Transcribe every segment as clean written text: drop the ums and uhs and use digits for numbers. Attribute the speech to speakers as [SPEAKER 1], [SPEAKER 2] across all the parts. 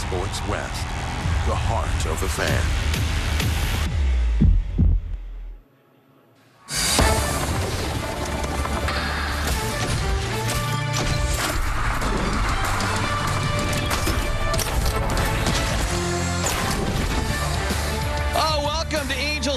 [SPEAKER 1] Sports West, the heart of the fan.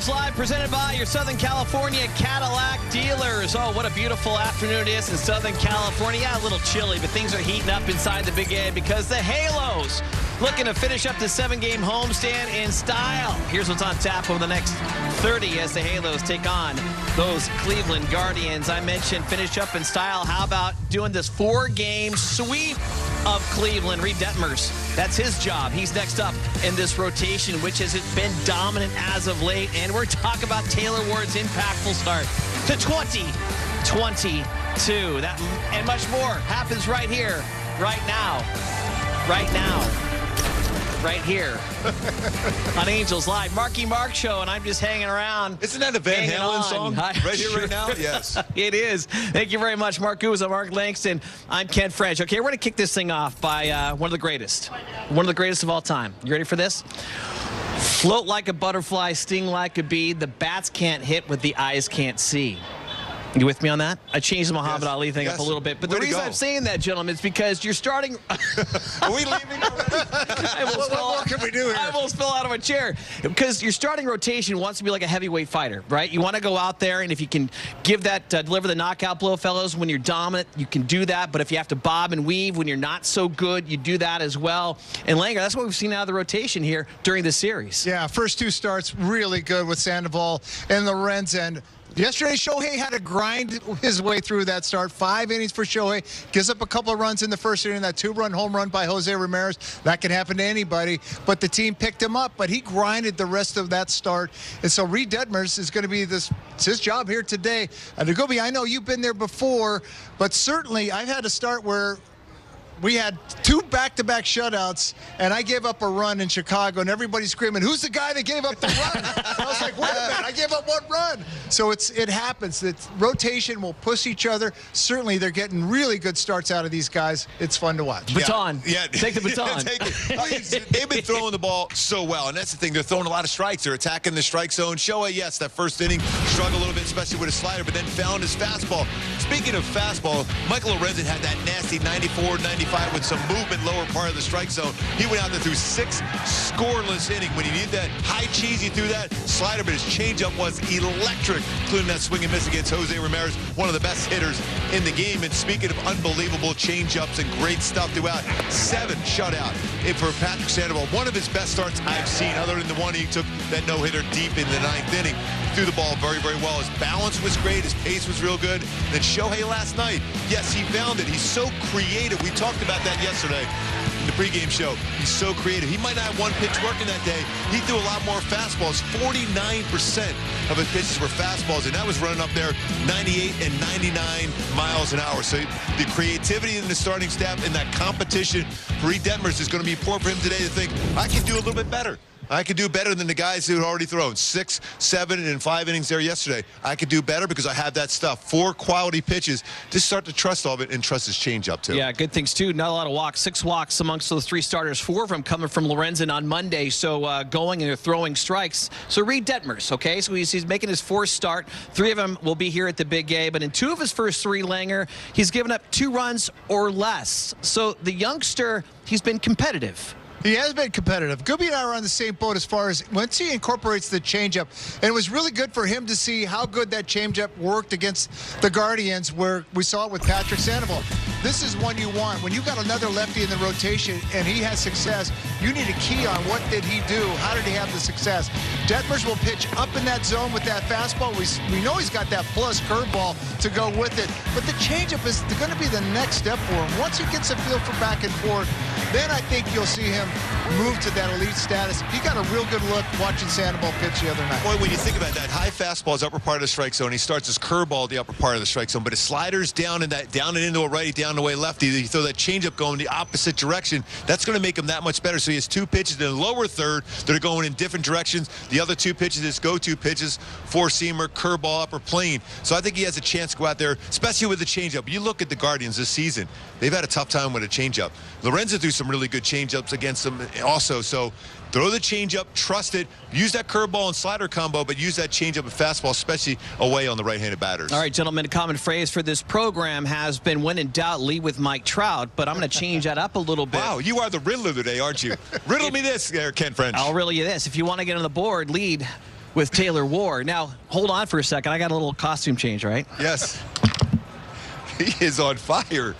[SPEAKER 2] Live, presented by your Southern California Cadillac dealers. Oh, what a beautiful afternoon it is in Southern California. Yeah, a little chilly, but things are heating up inside the Big A because the Halos looking to finish up the 7-game homestand in style. Here's what's on tap over the next 30 as the Halos take on those Cleveland Guardians. I mentioned finish up in style. How about doing this 4-game sweep of Cleveland? Reid Detmers, that's his job. He's next up in this rotation, which has been dominant as of late. And we're talking about Taylor Ward's impactful start to 2022. That and much more happens right here, right now, right here on Angels Live. Marky Mark Show, and I'm just hanging around.
[SPEAKER 3] Isn't that a Van Halen song right here, right now? Yes.
[SPEAKER 2] It is. Thank you very much, Mark Guzzo, Mark Langston. I'm Ken French. Okay, we're going to kick this thing off by one of the greatest of all time. You ready for this? Float like a butterfly, sting like a bee. The bats can't hit what the eyes can't see. You with me on that? I changed the Muhammad Ali thing up a little bit. But the reason I'm saying that, gentlemen, is because you're starting...
[SPEAKER 3] Are we leaving already? What more can we do here?
[SPEAKER 2] I almost fell out of a chair. Because your starting rotation wants to be like a heavyweight fighter, right? You want to go out there, and if you can give that, deliver the knockout blow, fellows, when you're dominant, you can do that. But if you have to bob and weave when you're not so good, you do that as well. And Langer, that's what we've seen out of the rotation here during this series.
[SPEAKER 4] Yeah, first 2 starts really good with Sandoval and Lorenz, and yesterday, Shohei had to grind his way through that start. 5 innings for Shohei. Gives up a couple of runs in the first inning. That 2-run home run by Jose Ramirez. That can happen to anybody. But the team picked him up. But he grinded the rest of that start. And so Reid Detmers is going to be it's his job here today. And Nagobi, I know you've been there before. But certainly, I've had a start where we had 2 back-to-back shutouts, and I gave up a run in Chicago, and everybody's screaming, "Who's the guy that gave up the run?" And I was like, wait a minute, I gave up 1 run. So it happens. The rotation will push each other. Certainly, they're getting really good starts out of these guys. It's fun to watch.
[SPEAKER 2] Baton.
[SPEAKER 3] Yeah.
[SPEAKER 2] Take the baton.
[SPEAKER 3] They've been throwing the ball so well, and that's the thing. They're throwing a lot of strikes. They're attacking the strike zone. Shohei, yes, that first inning struggled a little bit, especially with a slider, but then found his fastball. Speaking of fastball, Michael Lorenzen had that nasty 94, 95 with some movement lower part of the strike zone. He went out there through 6 scoreless innings. When he needed that high cheese, he threw that slider, but his changeup was electric, including that swing and miss against Jose Ramirez, one of the best hitters in the game. And speaking of unbelievable changeups and great stuff throughout, 7 shutout for Patrick Sandoval. One of his best starts I've seen, other than the one he took that no-hitter deep in the 9th inning. Threw the ball very, very well. His balance was great. His pace was real good. Then Shohei last night, yes, he found it. He's so creative. We talked about that yesterday in the pregame show. He's so creative. He might not have 1 pitch working that day. He threw a lot more fastballs. 49% of his pitches were fastballs, and that was running up there 98 and 99 miles an hour. So the creativity in the starting staff and that competition for Reid Detmers is going to be important for him today to think, I can do a little bit better. I could do better than the guys who had already thrown 6, 7, and 5 innings there yesterday. I could do better because I have that stuff. 4 quality pitches. Just start to trust all of it and trust his changeup, too.
[SPEAKER 2] Yeah, good things, too. Not a lot of walks. 6 walks amongst those 3 starters. 4 of them coming from Lorenzen on Monday. So going and they're throwing strikes. So Reid Detmers, okay? So he's making his 4th start. 3 of them will be here at the Big A. But in 2 of his first 3, Langer, he's given up 2 runs or less. So the youngster, he's been competitive.
[SPEAKER 4] He has been competitive. Gooby and I are on the same boat as far as once he incorporates the changeup. And it was really good for him to see how good that changeup worked against the Guardians, where we saw it with Patrick Sandoval. This is one you want. When you got another lefty in the rotation and he has success, you need a key on what did he do? How did he have the success? Detmers will pitch up in that zone with that fastball. We know he's got that plus curveball to go with it. But the changeup is going to be the next step for him. Once he gets a feel for back and forth, then I think you'll see him move to that elite status. He got a real good look watching Sandoval pitch the other night.
[SPEAKER 3] Boy, when you think about that, high fastball is upper part of the strike zone. He starts his curveball at the upper part of the strike zone, but his sliders down and into a righty, down the way lefty. You throw that changeup going the opposite direction. That's going to make him that much better. So he has 2 pitches in the lower third that are going in different directions. The other 2 pitches, his go-to pitches, four-seamer, curveball, upper plane. So I think he has a chance to go out there, especially with the changeup. You look at the Guardians this season. They've had a tough time with a changeup. Lorenzo threw some really good changeups against them also. So throw the changeup, trust it, use that curveball and slider combo, but use that changeup and fastball, especially away on the right-handed batters.
[SPEAKER 2] All right, gentlemen, a common phrase for this program has been when in doubt, lead with Mike Trout, but I'm going to change that up a little bit.
[SPEAKER 3] Wow, you are the Riddler today, aren't you? Riddle me this, Ken French.
[SPEAKER 2] I'll riddle you this. If you want to get on the board, lead with Taylor Ward. Now, hold on for a second. I got a little costume change, right?
[SPEAKER 3] Yes. He is on fire.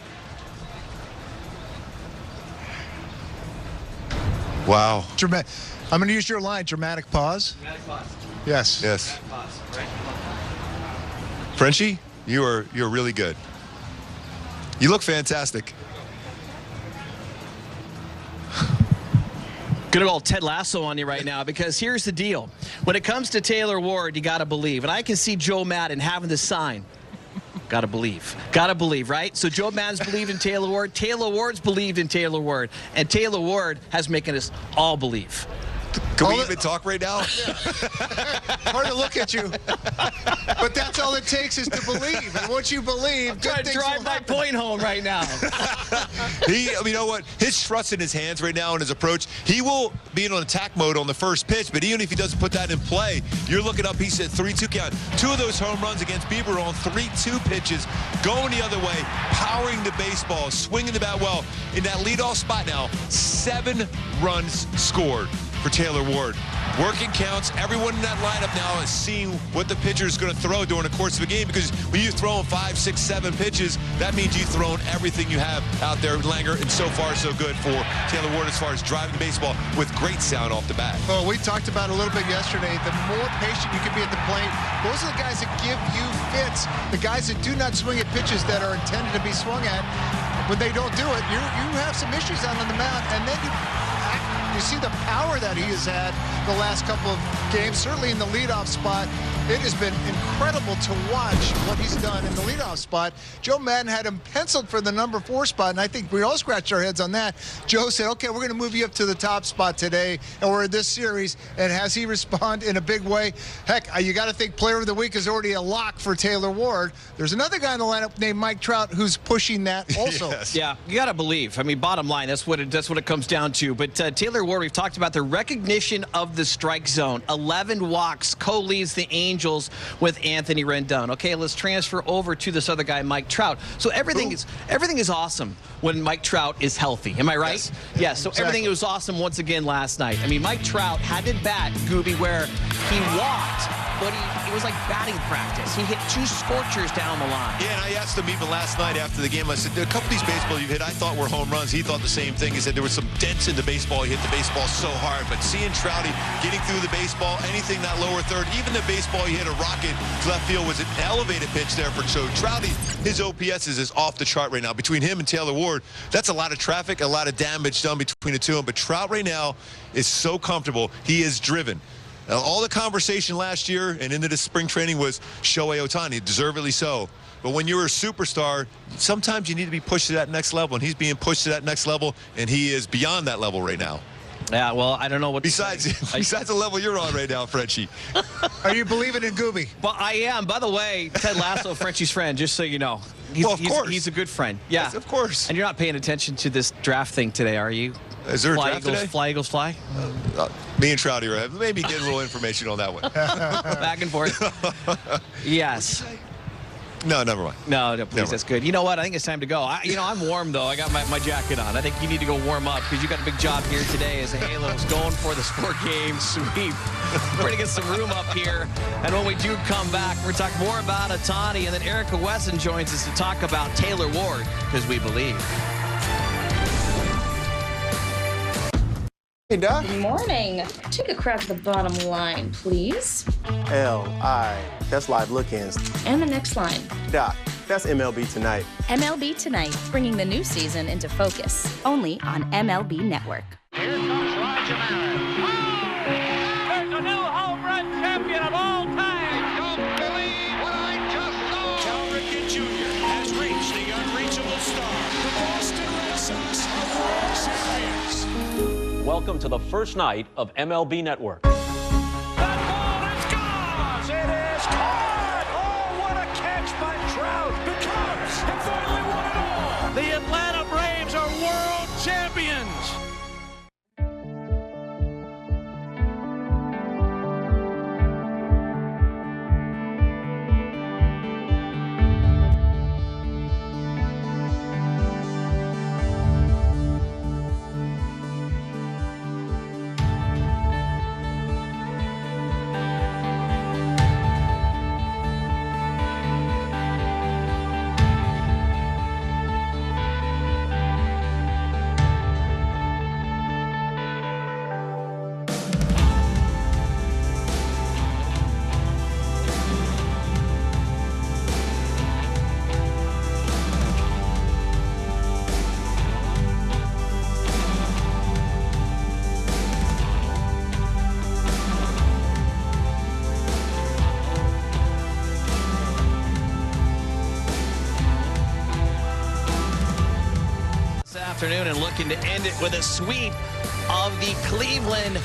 [SPEAKER 3] Wow.
[SPEAKER 4] I'm going to use your line, dramatic pause.
[SPEAKER 2] Dramatic pause.
[SPEAKER 4] Yes.
[SPEAKER 3] Yes.
[SPEAKER 2] Dramatic pause. Right.
[SPEAKER 3] Frenchie, you're really good. You look fantastic.
[SPEAKER 2] Gonna go all Ted Lasso on you right now, because here's the deal. When it comes to Taylor Ward, you got to believe. And I can see Joe Madden having the sign. Got to believe. Got to believe, right? So Joe Madden's believed in Taylor Ward. Taylor Ward's believed in Taylor Ward. And Taylor Ward has making us all believe.
[SPEAKER 3] Can we even talk right now?
[SPEAKER 4] Hard to look at you. But that's all it takes is to believe. And once you believe,
[SPEAKER 2] I'm trying to drive my point home right now.
[SPEAKER 3] You know what? His trust in his hands right now and his approach, he will be in attack mode on the first pitch, but even if he doesn't put that in play, you're looking up, he's at 3-2 count. 2 of those home runs against Bieber on 3-2 pitches, going the other way, powering the baseball, swinging the bat well. In that leadoff spot now, 7 runs scored for Taylor Ward. Working counts. Everyone in that lineup now is seeing what the pitcher is going to throw during the course of a game, because when you're throwing 5, 6, 7 pitches, that means you've thrown everything you have out there, Langer, and so far so good for Taylor Ward as far as driving baseball with great sound off the bat.
[SPEAKER 4] Well, we talked about it a little bit yesterday. The more patient you can be at the plate, those are the guys that give you fits. The guys that do not swing at pitches that are intended to be swung at, when they don't do it, you have some issues out on the mound, and then you see the power that he has had the last couple of games, certainly in the leadoff spot. It has been incredible to watch what he's done in the leadoff spot. Joe Madden had him penciled for the number 4 spot, and I think we all scratched our heads on that. Joe said, okay, we're going to move you up to the top spot today, and we're in this series. And has he respond in a big way? Heck, you got to think player of the week is already a lock for Taylor Ward. There's another guy in the lineup named Mike Trout who's pushing that also.
[SPEAKER 3] Yes.
[SPEAKER 2] Yeah, you got to believe. I mean, bottom line, that's what it comes down to. But Taylor Ward, we've talked about the recognition of the strike zone. 11 walks, co-leads the Angels with Anthony Rendon. Okay, let's transfer over to this other guy, Mike Trout. So everything is awesome when Mike Trout is healthy. Am I right? Yes. So
[SPEAKER 4] Exactly.
[SPEAKER 2] everything was awesome once again last night. I mean, Mike Trout had to bat, Gooby, where he walked, but it was like batting practice. He hit 2 scorchers down the line.
[SPEAKER 3] Yeah, and I asked him even last night after the game, I said, a couple of these baseballs you hit, I thought were home runs. He thought the same thing. He said there was some dents in the baseball. He hit the baseball so hard. But seeing Trouty getting through the baseball, anything that lower third, even the baseball he hit a rocket to left field was an elevated pitch there for Joe Trouty. His OPS is off the chart right now. Between him and Taylor Ward, that's a lot of traffic, a lot of damage done between the two of them. But Trout right now is so comfortable. He is driven. Now, all the conversation last year and into the spring training was Shohei Ohtani, deservedly so. But when you're a superstar, sometimes you need to be pushed to that next level, and he's being pushed to that next level, and he is beyond that level right now.
[SPEAKER 2] Yeah, well, I don't know what
[SPEAKER 3] Besides the level you're on right now, Frenchie.
[SPEAKER 4] Are you believing in Gooby?
[SPEAKER 2] Well, I am. By the way, Ted Lasso, Frenchie's friend, just so you know.
[SPEAKER 3] Of course.
[SPEAKER 2] He's a good friend. Yeah.
[SPEAKER 3] Yes, of course.
[SPEAKER 2] And you're not paying attention to this draft thing today, are you?
[SPEAKER 3] Is there a draft
[SPEAKER 2] Eagles,
[SPEAKER 3] today?
[SPEAKER 2] Fly, Eagles, fly?
[SPEAKER 3] Me and Trouty are maybe getting a little information on that one.
[SPEAKER 2] Back and forth. Yes.
[SPEAKER 3] No, never mind.
[SPEAKER 2] No, please,
[SPEAKER 3] Never.
[SPEAKER 2] that's good. You know what? I think it's time to go. I'm warm, though. I got my jacket on. I think you need to go warm up because you got a big job here today as the Halos going for the sport game sweep. We're going to get some room up here. And when we do come back, we're talking more about Ohtani. And then Erica Wesson joins us to talk about Taylor Ward because we believe.
[SPEAKER 5] Hey, Doc.
[SPEAKER 6] Good morning. Take a crack at the bottom line, please.
[SPEAKER 5] L-I. That's live look-ins.
[SPEAKER 6] And the next line.
[SPEAKER 5] Doc, that's MLB Tonight.
[SPEAKER 7] MLB Tonight, bringing the new season into focus, only on MLB Network.
[SPEAKER 8] Here comes Roger Maris. Oh! There's a new home run champion of all time. Don't believe what I just saw. Cal Ripken Jr. has reached the unreachable star.
[SPEAKER 9] welcome to the first night of MLB Network.
[SPEAKER 8] That ball is gone! It is caught! Oh, what a catch by Trout! The Cubs have finally won it all! The Atlanta Braves are world champions!
[SPEAKER 2] Afternoon and looking to end it with a sweep of the Cleveland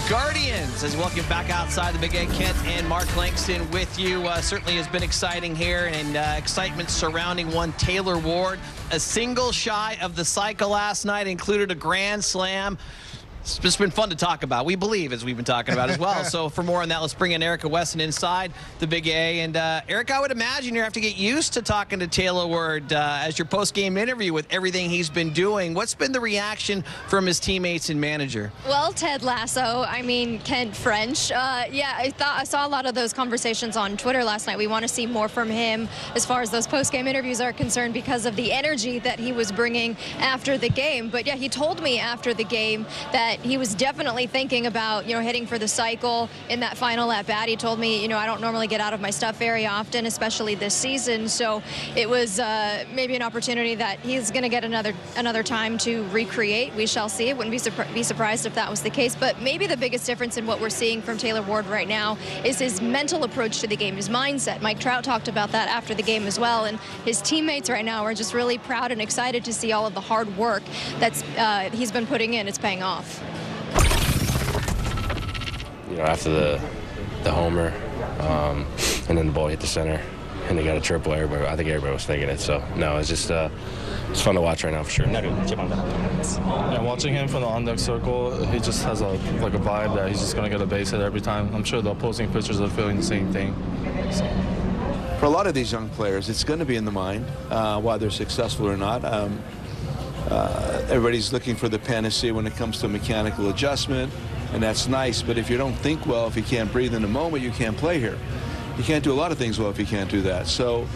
[SPEAKER 2] Guardians. As we welcome back outside the Big A, Kent and Mark Langston with you. Certainly has been exciting here, and excitement surrounding one Taylor Ward. A single shy of the cycle last night, included a grand slam. It's just been fun to talk about, we believe, as we've been talking about as well. So for more on that, let's bring in Erica Weston inside the Big A. And Eric, I would imagine you have to get used to talking to Taylor Ward as your post-game interview with everything he's been doing. What's been the reaction from his teammates and manager?
[SPEAKER 10] Well, Ted Lasso, I mean, Kent French. Yeah, I saw a lot of those conversations on Twitter last night. We want to see more from him as far as those post-game interviews are concerned because of the energy that he was bringing after the game. But yeah, he told me after the game that he was definitely thinking about, hitting for the cycle in that final at-bat. He told me, I don't normally get out of my stuff very often, especially this season. So it was maybe an opportunity that he's going to get another time to recreate. We shall see. Wouldn't be surprised if that was the case. But maybe the biggest difference in what we're seeing from Taylor Ward right now is his mental approach to the game, his mindset. Mike Trout talked about that after the game as well. And his teammates right now are just really proud and excited to see all of the hard work that's he's been putting in. It's paying off.
[SPEAKER 11] After the homer, and then the ball hit the center, and they got a triple. I think everybody was thinking it. So no, it's just it's fun to watch right now for sure.
[SPEAKER 12] Yeah, watching him from the on-deck circle, he just has a vibe that he's just gonna get a base hit every time. I'm sure the opposing pitchers are feeling the same thing. So.
[SPEAKER 13] For a lot of these young players, it's going to be in the mind, whether they're successful or not. Everybody's looking for the panacea when it comes to mechanical adjustment, and that's nice, but if you don't think well, if you can't breathe in the moment, you can't play here. You can't do a lot of things well if you can't do that. So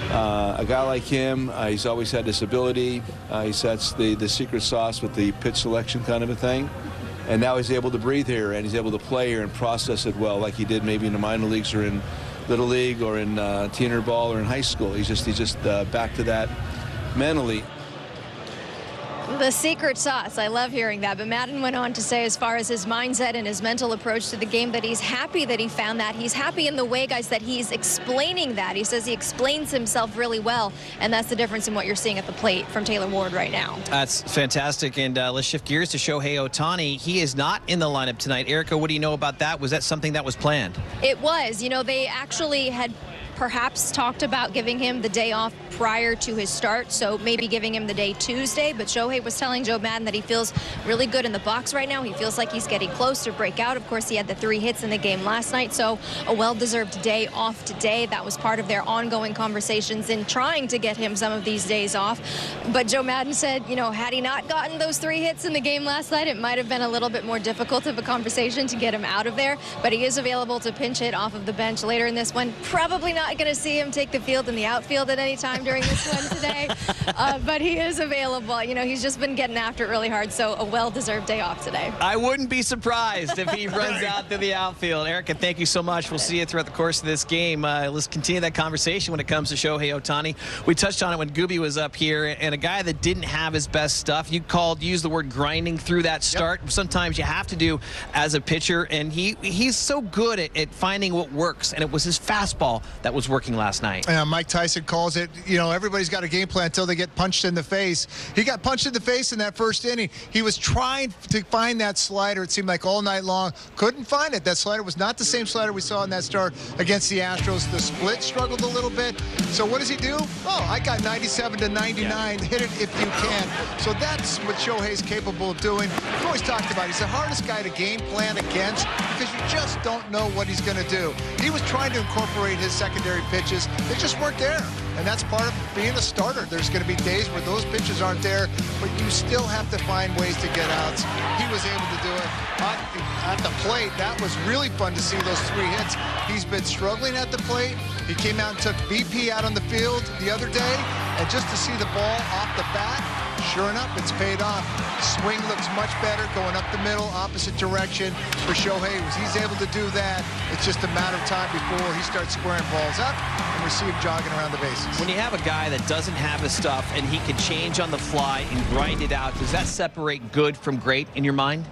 [SPEAKER 13] a guy like him, he's always had this ability. He sets the secret sauce with the pitch selection kind of a thing, and now he's able to breathe here, and he's able to play here and process it well like he did maybe in the minor leagues or in Little League or in teenager ball or in high school. He's just back to that mentally.
[SPEAKER 10] The secret sauce. I love hearing that. But Madden went on to say, as far as his mindset and his mental approach to the game, that he's happy that he found that. He's happy in the way, guys, that he's explaining that. He says he explains himself really well, and that's the difference in what you're seeing at the plate from Taylor Ward right now. That's
[SPEAKER 2] fantastic. And let's shift gears to Shohei Ohtani. He is not in the lineup tonight. Erica, what do you know about that? Was that something that was planned?
[SPEAKER 10] It was. They actually had perhaps talked about giving him the day off prior to his start, so maybe giving him the day Tuesday. But Shohei was telling Joe Madden that he feels really good in the box right now. He feels like he's getting close to break out. Of course, he had the 3 hits in the game last night, so a well-deserved day off today. That was part of their ongoing conversations in trying to get him some of these days off. But Joe Madden said, had he not gotten those 3 hits in the game last night, it might have been a little bit more difficult of a conversation to get him out of there. But he is available to pinch hit off of the bench later in this one. Probably not going to see him take the field in the outfield at any time during this one today, but he is available. He's just been getting after it really hard, so a well-deserved day off today.
[SPEAKER 2] I wouldn't be surprised if he runs out to the outfield. Erica, thank you so much. We'll see you throughout the course of this game. Let's continue that conversation when it comes to Shohei Ohtani. We touched on it when Gooby was up here, and a guy that didn't have his best stuff. You used the word grinding through that start. Yep. Sometimes you have to do as a pitcher, and he's so good at finding what works, and it was his fastball that was was working last night.
[SPEAKER 4] Mike Tyson calls it, everybody's got a game plan until they get punched in the face. He got punched in the face in that first inning. He was trying to find that slider, it seemed like, all night long. Couldn't find it. That slider was not the same slider we saw in that start against the Astros. The split struggled a little bit. So what does he do? Oh, I got 97 to 99. Hit it if you can. So that's what Shohei's capable of doing. We've always talked about it. He's the hardest guy to game plan against because you just don't know what he's going to do. He was trying to incorporate his secondary pitches. They just weren't there. And that's part of being a starter. There's going to be days where those pitches aren't there, but you still have to find ways to get outs. He was able to do it. At the plate, that was really fun to see those 3 hits. He's been struggling at the plate. He came out and took BP out on the field the other day, and just to see the ball off the bat, sure enough, it's paid off. Swing looks much better going up the middle, opposite direction for Shohei. He's able to do that. It's just a matter of time before he starts squaring balls up and we see him jogging around the bases.
[SPEAKER 2] When you have a guy that doesn't have the stuff and he can change on the fly and grind it out, does that separate good from great in your mind?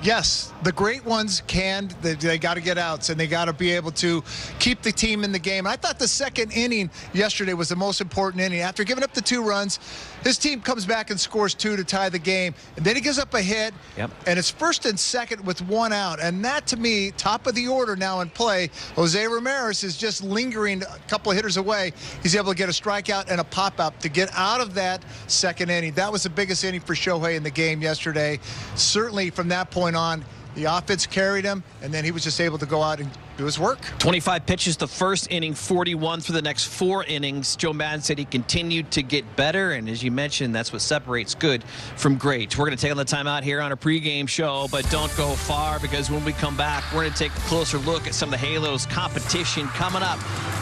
[SPEAKER 4] Yes, the great ones can. They got to get outs, and they got to be able to keep the team in the game. I thought the second inning yesterday was the most important inning. After giving up the 2 runs, his team comes back and scores 2 to tie the game. And then he gives up a hit, and it's first and second with 1 out. And that, to me, top of the order now in play. Jose Ramirez is just lingering a couple of hitters away. He's able to get a strikeout and a pop-up to get out of that second inning. That was the biggest inning for Shohei in the game yesterday. Certainly from that point on, the offense carried him, and then he was just able to go out and do his work.
[SPEAKER 2] 25 pitches the first inning, 41 for the next 4 innings. Joe Madden said he continued to get better, and as you mentioned, that's what separates good from great. We're going to take on the timeout here on a pregame show, but don't go far, because when we come back, we're going to take a closer look at some of the Halos competition coming up.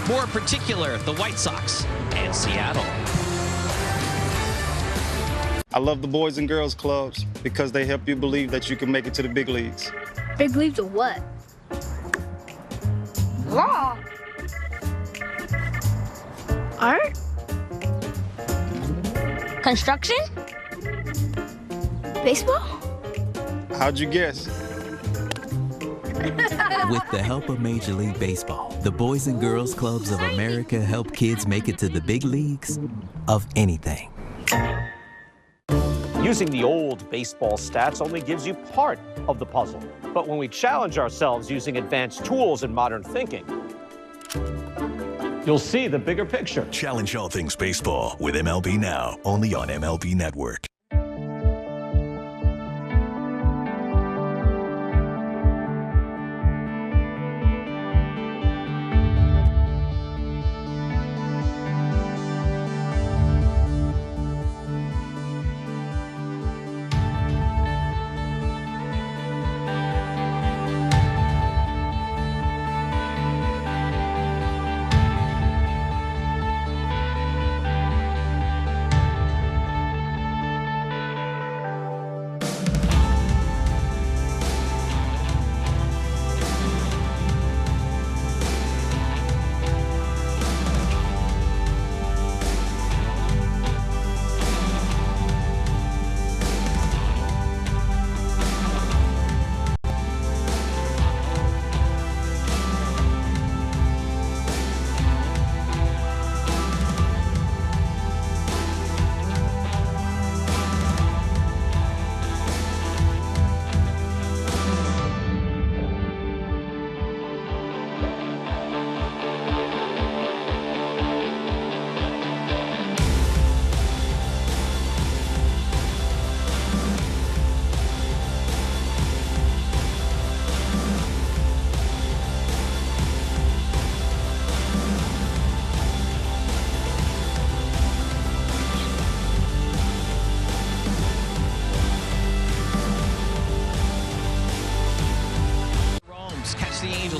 [SPEAKER 2] More in particular, the White Sox and Seattle.
[SPEAKER 14] I love the Boys and Girls Clubs because they help you believe that you can make it to the big leagues.
[SPEAKER 15] Big leagues of what? Law. Art. Construction. Baseball.
[SPEAKER 14] How'd you guess?
[SPEAKER 16] With the help of Major League Baseball, the Boys and Girls Clubs of America help kids make it to the big leagues of anything.
[SPEAKER 9] Using the old baseball stats only gives you part of the puzzle. But when we challenge ourselves using advanced tools and modern thinking, you'll see the bigger picture.
[SPEAKER 1] Challenge all things baseball with MLB Now, only on MLB Network.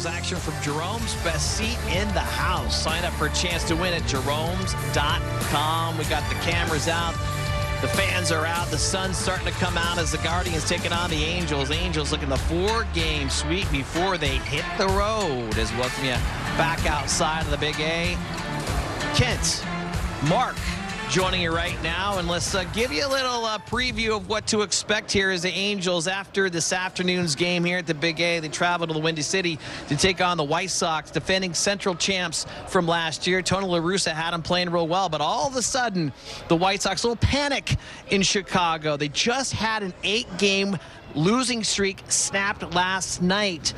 [SPEAKER 2] Action from Jerome's Best Seat in the House. Sign up for a chance to win at jeromes.com. We got the cameras out. The fans are out. The sun's starting to come out as the Guardians taking on the Angels. Angels looking the 4-game sweep before they hit the road. As welcome you back outside of the Big A. Kent, Mark, joining you right now, and let's give you a little preview of what to expect here as the Angels, after this afternoon's game here at the Big A, they travel to the Windy City to take on the White Sox, defending Central champs from last year. Tony La Russa had them playing real well, but all of a sudden, the White Sox, a little panic in Chicago. They just had an 8-game losing streak snapped last night.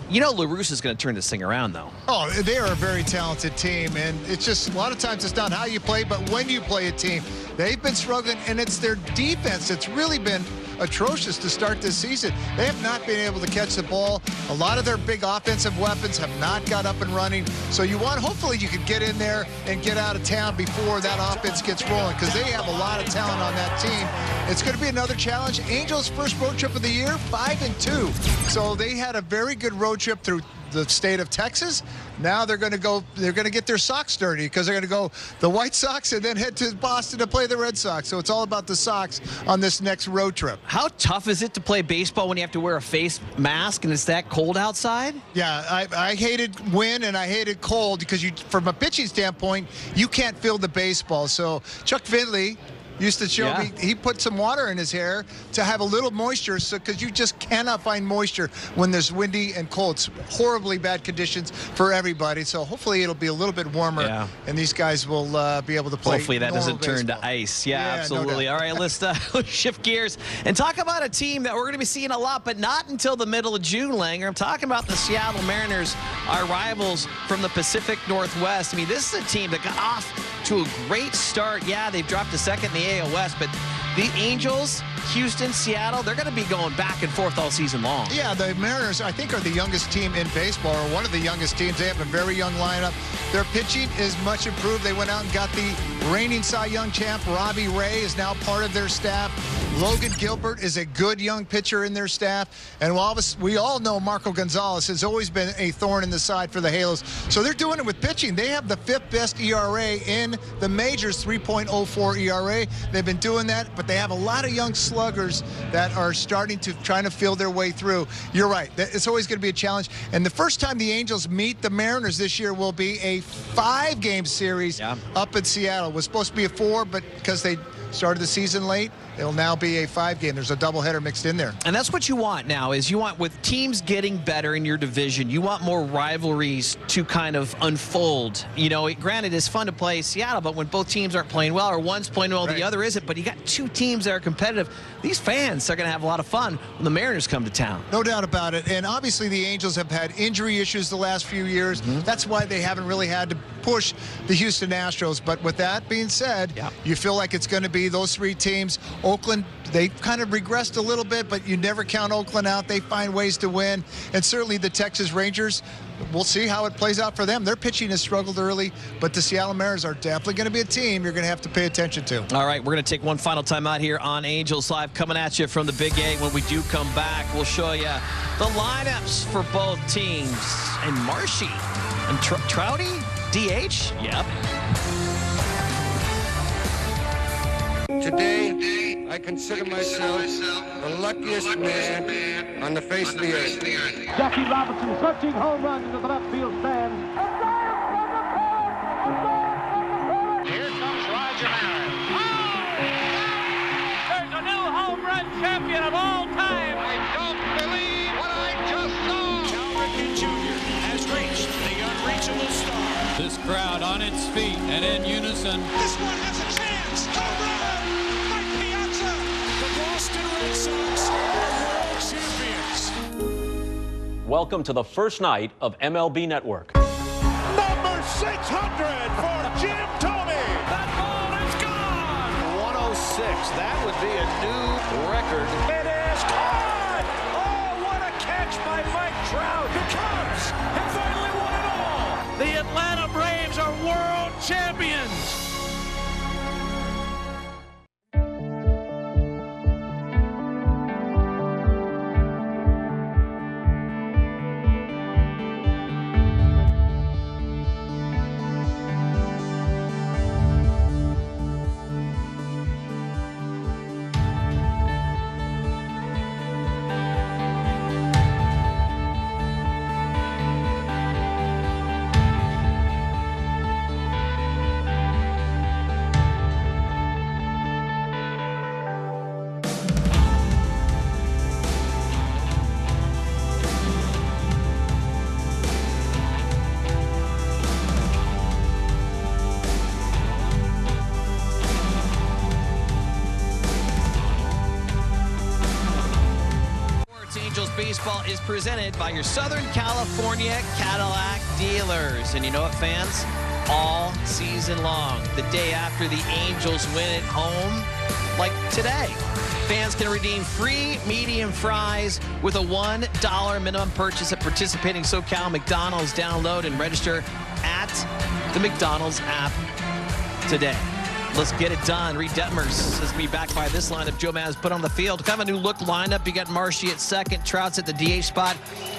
[SPEAKER 2] You know La Russa's going to turn this thing around, though.
[SPEAKER 4] Oh, they are a very talented team, and it's just a lot of times it's not how you play, but when you play a team. They've been struggling, and it's their defense that's really been atrocious to start this season. They have not been able to catch the ball. A lot of their big offensive weapons have not got up and running. So hopefully you can get in there and get out of town before that offense gets rolling, because they have a lot of talent on that team. It's going to be another challenge. Angels' first road trip of the year, 5-2. So they had a very good road trip through the state of Texas. Now they're going to get their socks dirty, because they're going to go the White Sox and then head to Boston to play the Red Sox. So it's all about the Sox on this next road trip.
[SPEAKER 2] How tough is it to play baseball when you have to wear a face mask and it's that cold outside?
[SPEAKER 4] Yeah, I hated wind and I hated cold, because from a pitching standpoint, you can't feel the baseball. So Chuck Findlay used to show me, he put some water in his hair to have a little moisture, because you just cannot find moisture when there's windy and cold. It's horribly bad conditions for everybody. So hopefully it'll be a little bit warmer, and these guys will be able to play.
[SPEAKER 2] Hopefully that doesn't
[SPEAKER 4] baseball.
[SPEAKER 2] turn to ice. Yeah, absolutely.
[SPEAKER 4] No
[SPEAKER 2] all right, let's shift gears and talk about a team that we're going to be seeing a lot, but not until the middle of June, Langer. I'm talking about the Seattle Mariners, our rivals from the Pacific Northwest. I mean, this is a team that got off to a great start. Yeah, they've dropped to second in the AL West, but the Angels, Houston, Seattle, they're going to be going back and forth all season long.
[SPEAKER 4] Yeah, the Mariners, I think, are the youngest team in baseball, or one of the youngest teams. They have a very young lineup. Their pitching is much improved. They went out and got the reigning Cy Young champ, Robbie Ray, is now part of their staff. Logan Gilbert is a good young pitcher in their staff. And we all know Marco Gonzalez has always been a thorn in the side for the Halos. So they're doing it with pitching. They have the 5th best ERA in the majors, 3.04 ERA. They've been doing that, but they have a lot of young sluggers that are trying to feel their way through. You're right. It's always going to be a challenge. And the first time the Angels meet the Mariners this year will be a 5-game series up in Seattle. It was supposed to be a 4, but because they started the season late, it'll now be a 5-game. There's a doubleheader mixed in there.
[SPEAKER 2] And that's what you want now, is you want, with teams getting better in your division, you want more rivalries to kind of unfold. You know, granted, it's fun to play Seattle, but when both teams aren't playing well, or one's playing well, the other isn't, but you got 2 teams that are competitive. These fans are going to have a lot of fun when the Mariners come to town.
[SPEAKER 4] No doubt about it. And obviously the Angels have had injury issues the last few years. That's why they haven't really had to push the Houston Astros. But with that being said, you feel like it's going to be those 3 teams. Oakland, they kind of regressed a little bit, but you never count Oakland out. They find ways to win. And certainly the Texas Rangers, we'll see how it plays out for them. Their pitching has struggled early, but the Seattle Mariners are definitely going to be a team you're going to have to pay attention to.
[SPEAKER 2] All right, we're going to take one final time out here on Angels Live, coming at you from the Big A. When we do come back, we'll show you the lineups for both teams. And Marshy and Trouty, DH? Yep.
[SPEAKER 17] Today, I consider myself the luckiest man on the face of the earth.
[SPEAKER 8] Jackie Robinson searching home run into the left field stand. Here comes Roger Maris. There's a new home run champion of all time. I don't believe what I just saw. Cal Ripken Jr. has reached the unreachable star.
[SPEAKER 18] This crowd on its feet and in unison.
[SPEAKER 8] This one has a chance. Home run! Red Sox are world champions.
[SPEAKER 9] Welcome to the first night of MLB Network.
[SPEAKER 8] Number 600 for Jim Thome. That ball is gone.
[SPEAKER 18] 106. That would be a new record.
[SPEAKER 8] It is caught. Oh, what a catch by Mike Trout. The Cubs have finally won it all. The Atlanta Braves are world champions.
[SPEAKER 2] Angels baseball is presented by your Southern California Cadillac dealers. And you know what, fans? All season long, the day after the Angels win at home, like today, fans can redeem free medium fries with a $1 minimum purchase at participating SoCal McDonald's. Download and register at the McDonald's app today. Let's get it done. Reid Detmers is be back by this lineup. Joe Maz put on the field. Kind of a new look lineup. You got Marshy at second. Trout's at the DH spot.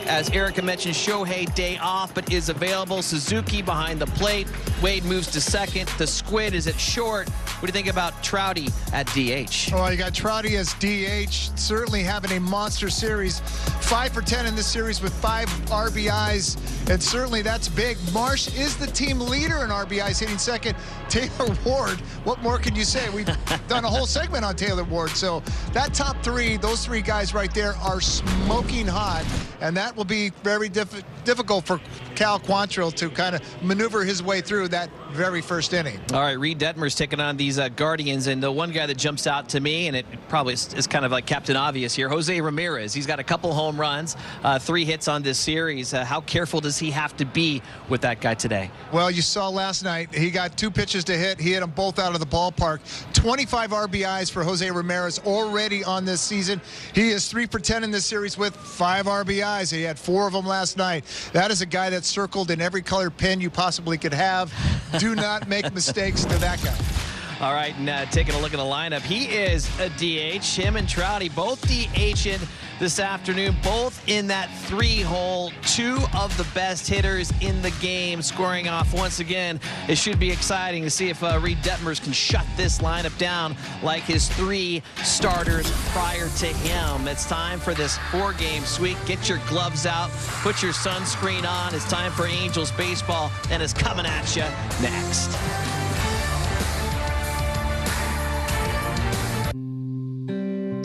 [SPEAKER 2] As Erica mentioned, Shohei day off, but is available. Suzuki behind the plate. Wade moves to second. The Squid is at short. What do you think about Trouty at DH?
[SPEAKER 4] Well, you got Trouty as DH, certainly having a monster series. 5 for 10 in this series with 5 RBIs, and certainly that's big. Marsh is the team leader in RBIs, hitting second. Taylor Ward, what more can you say? We've done a whole segment on Taylor Ward. So that top three, those three guys right there are smoking hot, and that will be very difficult for Cal Quantrill to kind of maneuver his way through that very first inning.
[SPEAKER 2] All right, Reid Detmers taking on these Guardians, and the one guy that jumps out to me, and it probably is kind of like Captain Obvious here, Jose Ramirez. He's got a couple home runs, 3 hits on this series. How careful does he have to be with that guy today?
[SPEAKER 4] Well, you saw last night, he got 2 pitches to hit. He hit them both out of the ballpark. 25 RBIs for Jose Ramirez already on this season. He is 3 for 10 in this series with 5 RBIs. He had 4 of them last night. That is a guy that's circled in every color pin you possibly could have. Do not make mistakes to that guy.
[SPEAKER 2] All right, and taking a look at the lineup, he is a DH. Him and Trouty both DH'd this afternoon, both in that 3-hole. 2 of the best hitters in the game scoring off once again. It should be exciting to see if Reid Detmers can shut this lineup down like his 3 starters prior to him. It's time for this 4-game sweep. Get your gloves out, put your sunscreen on. It's time for Angels baseball, and it's coming at you next.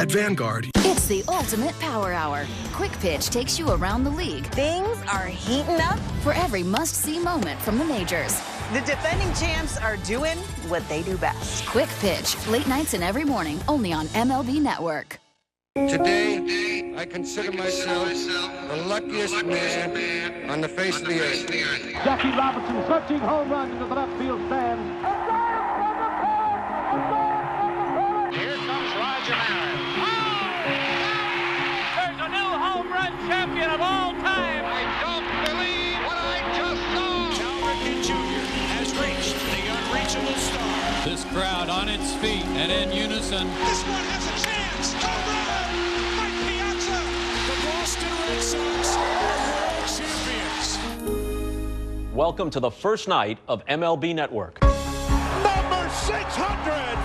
[SPEAKER 19] At Vanguard,
[SPEAKER 7] It's the ultimate power hour. Quick Pitch takes you around the league. Things are heating up for every must-see moment from the majors.
[SPEAKER 20] The defending champs are doing what they do best.
[SPEAKER 7] Quick Pitch, late nights and every morning, only on MLB Network.
[SPEAKER 17] Today, I consider myself the luckiest man on the face of the earth.
[SPEAKER 8] Jackie Robinson punching home run into the left field stand. Here comes Roger Maris. There's a new home run champion of all time. I don't believe what I just saw. Cal Ripken Jr. has reached the unreachable star.
[SPEAKER 21] This crowd on its feet and in unison.
[SPEAKER 8] This one has a chance. Home run. Mike Piazza. The Boston Red Sox are world champions.
[SPEAKER 9] Welcome to the first night of MLB Network.
[SPEAKER 8] Number 600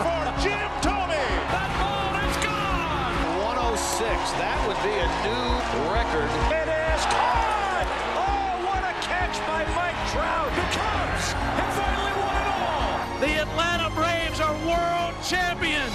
[SPEAKER 8] for Jim Thome. That ball is gone.
[SPEAKER 18] 106. That would be a new record.
[SPEAKER 8] It is caught. Oh, what a catch by Mike Trout. The Cubs have finally won it all. The Atlanta Braves are world champions.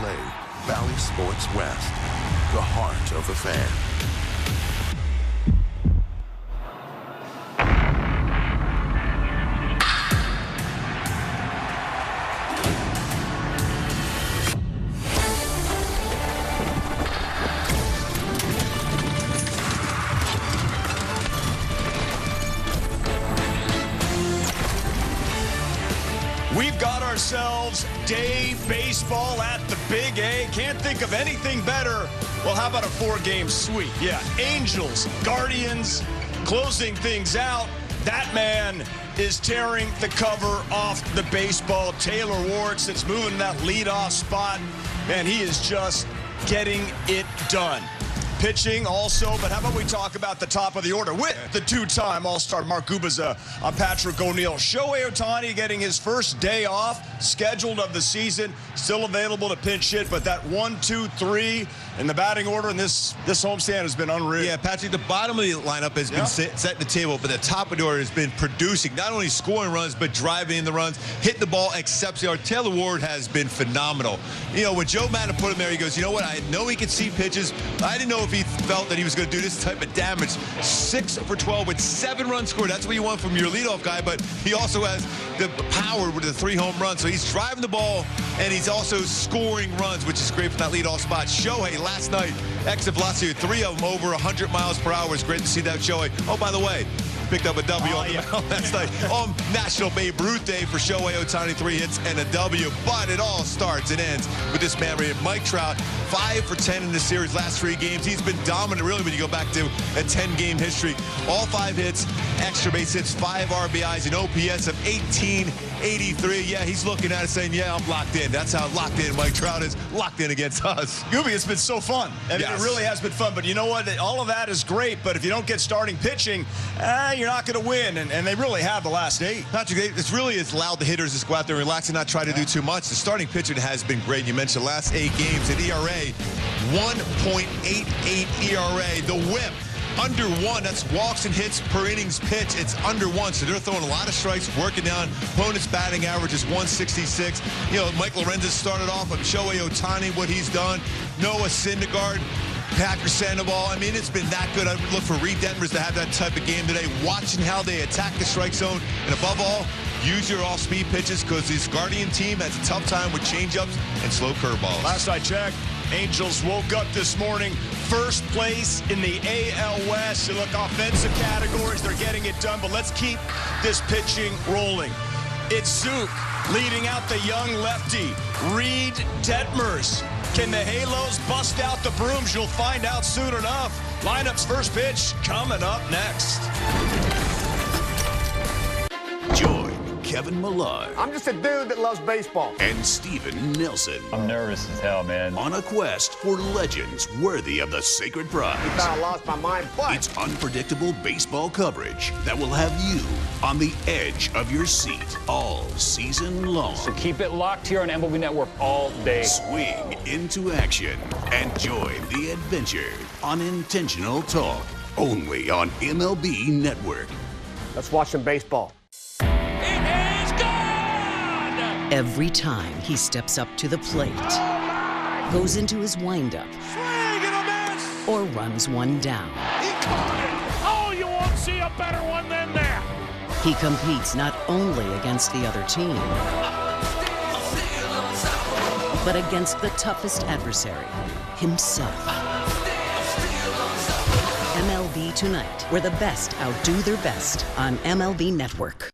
[SPEAKER 3] LA, Valley Sports West, the heart of the fan.
[SPEAKER 22] We've got ourselves day baseball at the Big A. Can't think of anything better. Well, how about a 4-game sweep? Yeah, Angels, Guardians, closing things out. That man is tearing the cover off the baseball. Taylor Ward, since moving that leadoff spot, man, he is just getting it done. Pitching also, but how about we talk about the top of the order with the two-time All-Star Mark Gubaza on Patrick O'Neill. Shohei Ohtani getting his first day off scheduled of the season, still available to pinch hit, but that 1, 2, 3 in the batting order and this homestand has been unreal.
[SPEAKER 23] Yeah, Patrick, the bottom of the lineup has been setting the table, but the top of the order has been producing, not only scoring runs, but driving in the runs, hitting the ball exceptionally. Taylor Ward has been phenomenal. You know, when Joe Madden put him there, he goes, you know what, I know he can see pitches. I didn't know if he felt that he was going to do this type of damage. 6 for 12 with 7 runs scored. That's what you want from your leadoff guy, but he also has the power with the 3 home runs. So he's driving the ball, and he's also scoring runs, which is great from that leadoff spot. Shohei, last night, exit velocity, 3 of them over 100 miles per hour. It's great to see that, Shohei. Oh, by the way, picked up a W on the mound last night. On National Babe Ruth Day for Shohei Ohtani, 3 hits and a W. But it all starts and ends with this man right here, Mike Trout, 5 for 10 in this series, last 3 games. He's been dominant, really, when you go back to a 10-game history. All 5 hits, extra base hits, 5 RBIs, an OPS of 1883. Yeah, he's looking at it saying, yeah, I'm locked in. That's how locked in Mike Trout is, locked in against us.
[SPEAKER 22] Gooby, it's been so fun. I mean, it really has been fun. But you know what? All of that is great. But if you don't get starting pitching, you're not going to win. And they really have the last 8.
[SPEAKER 23] Patrick, it's really allowed the hitters to go out there and relax and not try to do too much. The starting pitching has been great. You mentioned the last 8 games at ERA, 1.88 ERA. The whip, under 1. That's walks and hits per innings pitch. It's under 1. So they're throwing a lot of strikes, working down. Opponent's batting average is 166. You know, Mike Lorenzen started off with Shohei Ohtani, what he's done. Noah Syndergaard, Patrick Sandoval. I mean, it's been that good. I would look for Reid Detmers to have that type of game today. Watching how they attack the strike zone. And above all, use your off-speed pitches, because this Guardian team has a tough time with changeups and slow curveballs.
[SPEAKER 22] Last I checked, Angels woke up this morning, first place in the AL West. You look, offensive categories, they're getting it done, but let's keep this pitching rolling. It's Zook leading out the young lefty, Reid Detmers. Can the Halos bust out the brooms? You'll find out soon enough. Lineup's first pitch coming up next.
[SPEAKER 1] Join Kevin Millar.
[SPEAKER 17] I'm just a dude that loves baseball.
[SPEAKER 1] And Steven Nelson.
[SPEAKER 24] I'm nervous as hell, man.
[SPEAKER 1] On a quest for legends worthy of the sacred prize.
[SPEAKER 17] You thought I lost my mind, but
[SPEAKER 1] it's unpredictable baseball coverage that will have you on the edge of your seat all season long.
[SPEAKER 24] So keep it locked here on MLB Network all day.
[SPEAKER 1] Swing into action and join the adventure on Intentional Talk, only on MLB Network.
[SPEAKER 17] Let's watch some baseball.
[SPEAKER 25] Every time he steps up to the plate, goes into his windup, or runs one down.
[SPEAKER 8] He caught it! Oh, you won't see a better one than that!
[SPEAKER 25] He competes not only against the other team, but against the toughest adversary, himself. MLB Tonight, where the best outdo their best on MLB Network.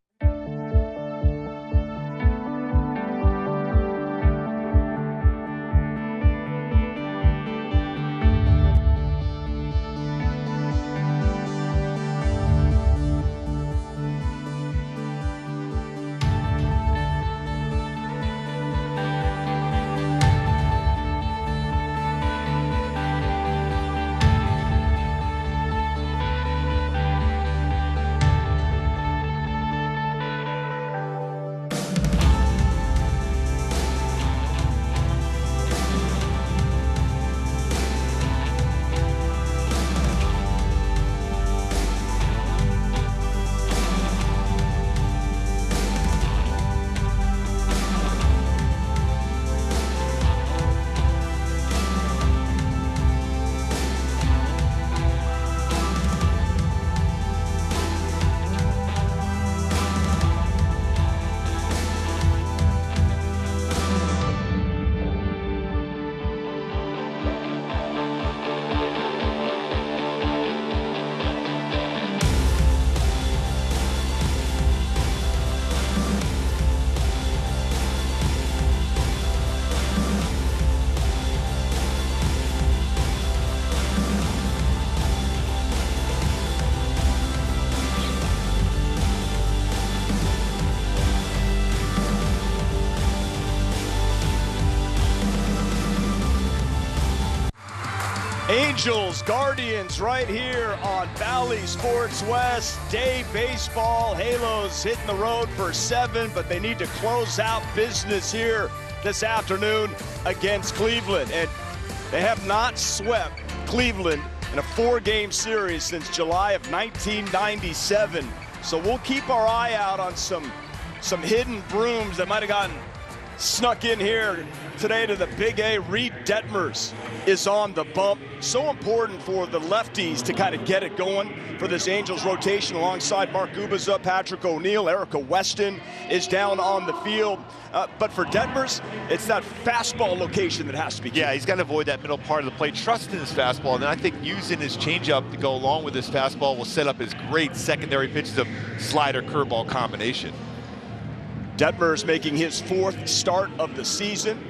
[SPEAKER 22] Angels, Guardians right here on Valley Sports West. Day baseball. Halos hitting the road for 7, but they need to close out business here this afternoon against Cleveland. And they have not swept Cleveland in a 4-game series since July of 1997. So we'll keep our eye out on some hidden brooms that might have gotten snuck in here today to the Big A. Reid Detmers is on the bump. So important for the lefties to kind of get it going for this Angels rotation alongside Mark Gubaza, Patrick O'Neill, Erica Weston is down on the field. But for Detmers, it's that fastball location that has to be key.
[SPEAKER 5] Yeah, he's got to avoid that middle part of the plate, trust in his fastball, and then I think using his changeup to go along with his fastball will set up his great secondary pitches of slider-curveball combination.
[SPEAKER 22] Detmers making his 4th start of the season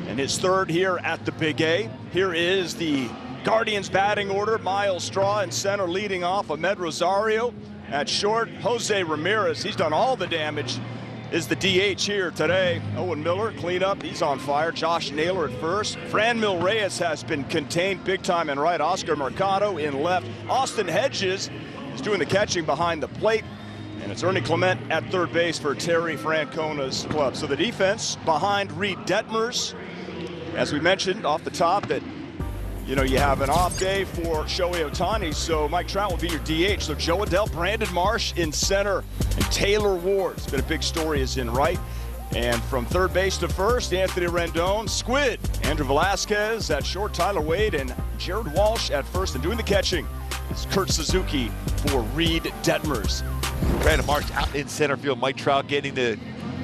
[SPEAKER 22] and his 3rd here at the Big A. Here is the Guardians batting order. Miles Straw in center leading off. Ahmed Rosario at short. Jose Ramirez, he's done all the damage, is the DH here today. Owen Miller, cleanup, he's on fire. Josh Naylor at first. Franmil Reyes has been contained big time in right. Oscar Mercado in left. Austin Hedges is doing the catching behind the plate. And it's Ernie Clement at third base for Terry Francona's club. So the defense behind Reid Detmers. As we mentioned off the top that, you know, you have an off day for Shohei Ohtani, so Mike Trout will be your DH. So Joe Adell, Brandon Marsh in center, and Taylor Ward. It's been a big story is in right. And from third base to first, Anthony Rendon, Squid, Andrew Velasquez at short, Tyler Wade, and Jared Walsh at first. And doing the catching is Kurt Suzuki for Reid Detmers.
[SPEAKER 5] Brandon Marsh out in center field. Mike Trout getting the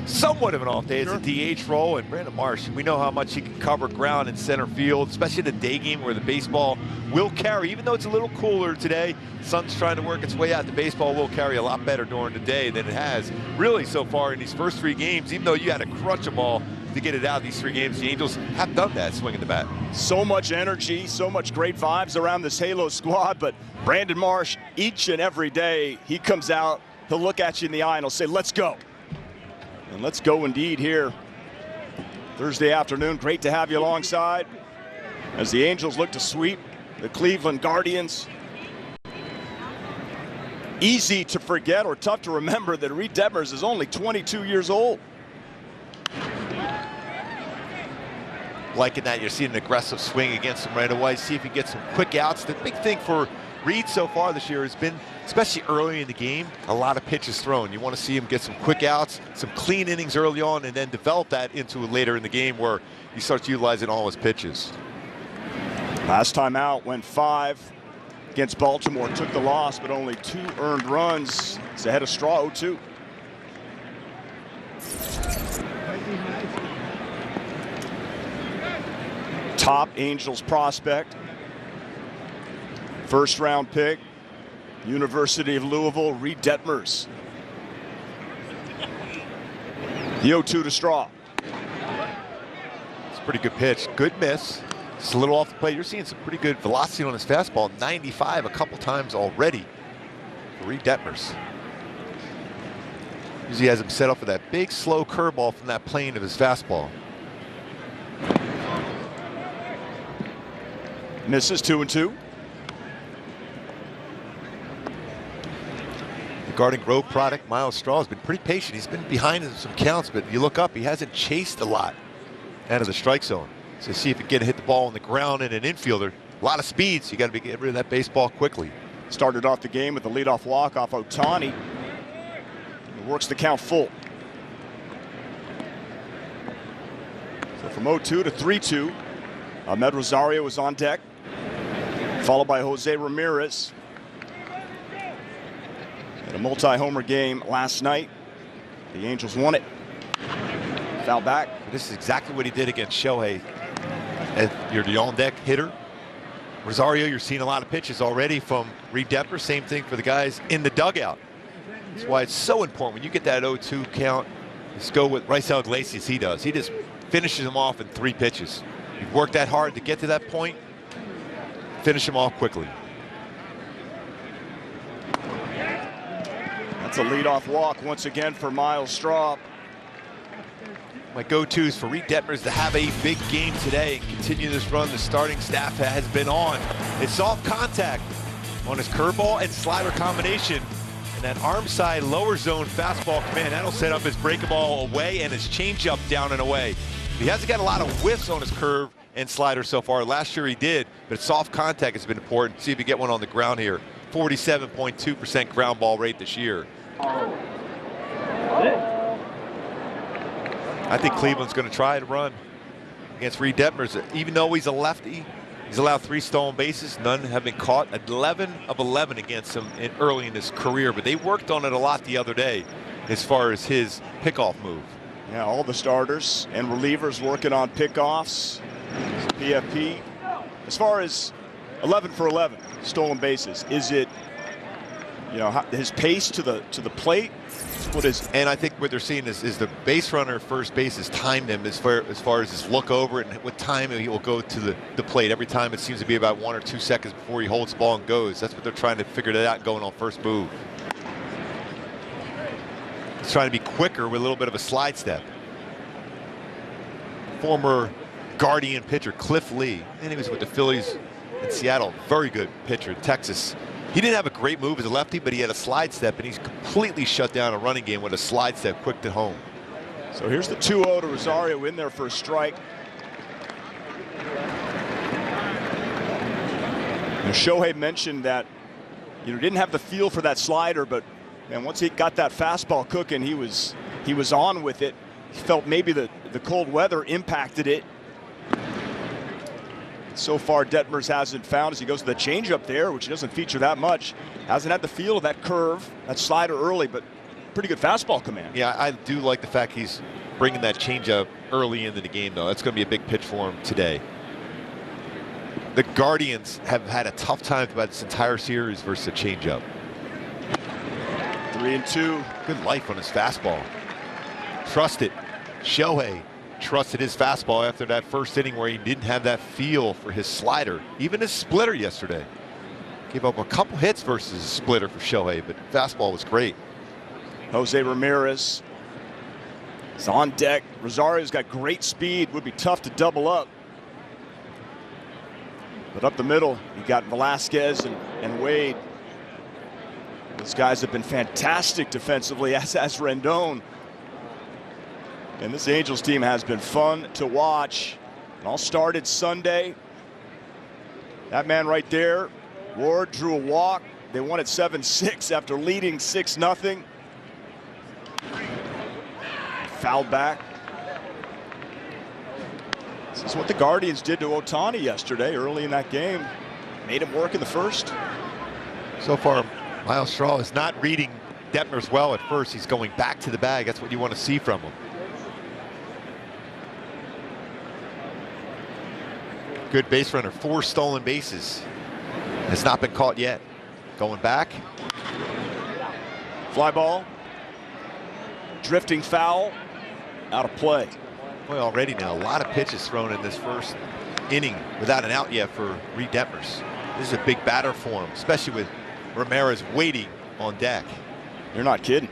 [SPEAKER 5] somewhat of an off day. It's a DH role, and Brandon Marsh, we know how much he can cover ground in center field, especially in a day game where the baseball will carry. Even though it's a little cooler today, sun's trying to work its way out. The baseball will carry a lot better during the day than it has really so far in these first 3 games. Even though you had to crunch a ball to get it out these 3 games, the Angels have done that swinging the bat.
[SPEAKER 22] So much energy, so much great vibes around this Halo squad, but Brandon Marsh, each and every day, he comes out, he'll look at you in the eye and he'll say, let's go. And let's go indeed here Thursday afternoon. Great to have you alongside as the Angels look to sweep the Cleveland Guardians. Easy to forget or tough to remember that Reid Detmers is only 22 years old.
[SPEAKER 5] Liking that, you're seeing an aggressive swing against him right away. See if he gets some quick outs. The big thing for Reid so far this year has been, especially early in the game, a lot of pitches thrown. You want to see him get some quick outs, some clean innings early on, and then develop that into later in the game where he starts utilizing all his pitches.
[SPEAKER 22] Last time out went 5 against Baltimore, took the loss, but only 2 earned runs. It's ahead of Straw 0-2. Top Angels prospect. First round pick, University of Louisville, Reid Detmers. The 0-2 to Straw.
[SPEAKER 5] It's a pretty good pitch. Good miss. It's a little off the plate. You're seeing some pretty good velocity on his fastball. 95 a couple times already for Reid Detmers. Usually has him set up for that big, slow curveball from that plane of his fastball.
[SPEAKER 22] Misses 2-2.
[SPEAKER 5] Regarding Grove product, Miles Straw has been pretty patient. He's been behind in some counts, but you look up, he hasn't chased a lot out of the strike zone. So see if he can hit the ball on the ground and an infielder. A lot of speed, so you got to get rid of that baseball quickly.
[SPEAKER 22] Started off the game with a leadoff walk off Ohtani. He works the count full. So from 0-2 to 3-2, Ahmed Rosario was on deck, followed by Jose Ramirez. Had a multi-homer game last night. The Angels won it. Foul back.
[SPEAKER 5] This is exactly what he did against Shohei. And you're the on-deck hitter. Rosario, you're seeing a lot of pitches already from Reid Detmers. Same thing for the guys in the dugout. That's why it's so important when you get that 0-2 count. Just go with Raisel Iglesias. He does. He just finishes them off in 3 pitches. You've worked that hard to get to that point. Finish him off quickly. That's
[SPEAKER 22] a leadoff walk once again for Miles Straw.
[SPEAKER 5] My go-tos for Reid Detmers to have a big game today and continue this run the starting staff has been on. It's soft contact on his curveball and slider combination. And that arm side lower zone fastball command, that'll set up his breaking ball away and his changeup down and away. He hasn't got a lot of whiffs on his curve and slider so far. Last year he did, but soft contact has been important. See if you get one on the ground here. 47.2% ground ball rate this year. I think Cleveland's going to try to run against Reid Detmers. Even though he's a lefty, he's allowed 3 stolen bases. None have been caught. 11 of 11 against him early in his career, but they worked on it a lot the other day as far as his pickoff move.
[SPEAKER 6] Yeah, all the starters and relievers working on pickoffs. PFP. As far as 11 for 11 stolen bases, is it, you know, his pace to the plate? What is?
[SPEAKER 5] And I think what they're seeing is the base runner first base has timed him as far as his look over and what time he will go to the plate. Every time it seems to be about 1 or 2 seconds before he holds the ball and goes. That's what they're trying to figure that out going on first move. He's trying to be quicker with a little bit of a slide step. Former Guardian pitcher Cliff Lee, and he was with the Phillies in Seattle. Very good pitcher in Texas. He didn't have a great move as a lefty, but he had a slide step, and he's completely shut down a running game with a slide step quick to home.
[SPEAKER 6] So here's the 2-0 to Rosario in there for a strike. Now, Shohei mentioned that, you know, didn't have the feel for that slider, but man, once he got that fastball cooking, he was on with it. He felt maybe the cold weather impacted it. So far, Detmers hasn't found, as he goes to the changeup there, which he doesn't feature that much. Hasn't had the feel of that curve, that slider early, but pretty good fastball command.
[SPEAKER 5] Yeah, I do like the fact he's bringing that changeup early into the game, though. That's going to be a big pitch for him today. The Guardians have had a tough time throughout this entire series versus the changeup.
[SPEAKER 6] 3-2.
[SPEAKER 5] Good life on his fastball. Trust it. Shohei trusted his fastball after that first inning where he didn't have that feel for his slider. Even his splitter yesterday. Gave up a couple hits versus a splitter for Shohei, but fastball was great.
[SPEAKER 6] Jose Ramirez is on deck. Rosario's got great speed. Would be tough to double up. But up the middle, you got Velasquez and Wade. Those guys have been fantastic defensively, as has Rendon. And this Angels team has been fun to watch. It all started Sunday. That man right there, Ward, drew a walk. They won at 7-6 after leading 6-0. Fouled back. This is what the Guardians did to Ohtani yesterday early in that game. Made him work in the first.
[SPEAKER 5] So far, Miles Straw is not reading Detmers well at first. He's going back to the bag. That's what you want to see from him. Good base runner, 4 stolen bases. Has not been caught yet. Going back.
[SPEAKER 6] Fly ball. Drifting foul. Out of play.
[SPEAKER 5] Boy, already now a lot of pitches thrown in this first inning without an out yet for Reid Detmers. This is a big batter for him, especially with Ramirez waiting on deck.
[SPEAKER 6] You're not kidding.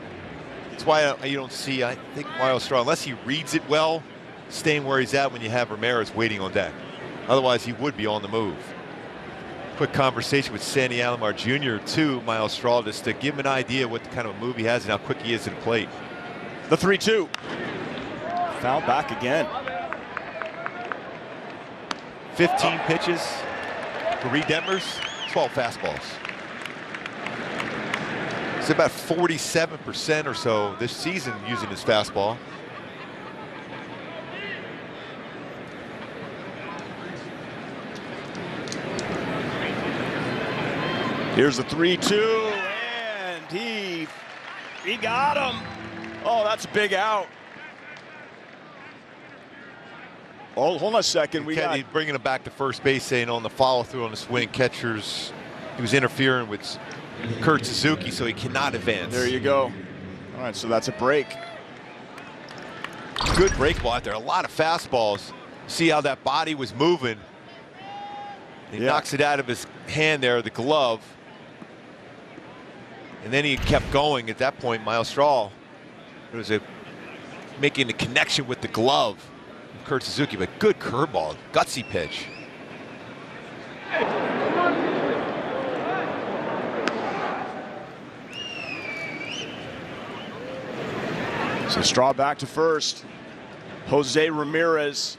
[SPEAKER 5] That's why you don't see, I think, Miles Straw, unless he reads it well, staying where he's at when you have Ramirez waiting on deck. Otherwise, he would be on the move. Quick conversation with Sandy Alomar Jr. too, Miles Straw, just to give him an idea what kind of a move he has and how quick he is to the plate.
[SPEAKER 6] The 3-2. Foul back again.
[SPEAKER 5] 15 pitches for Reid Detmers, 12 fastballs. It's about 47% or so this season using his fastball.
[SPEAKER 6] Here's the 3-2, and he got him. Oh, that's a big out. Oh, hold on a second.
[SPEAKER 5] He's bringing him back to first base, saying on the follow through on the swing, catchers, he was interfering with Kurt Suzuki, so he cannot advance.
[SPEAKER 6] There you go. All right, so that's a break.
[SPEAKER 5] Good break ball out there. A lot of fastballs. See how that body was moving. He knocks it out of his hand there, the glove. And then he kept going. At that point, Miles Straw, it was a making the connection with the glove. Kurt Suzuki, but good curveball, gutsy pitch.
[SPEAKER 6] So Straw back to first. Jose Ramirez,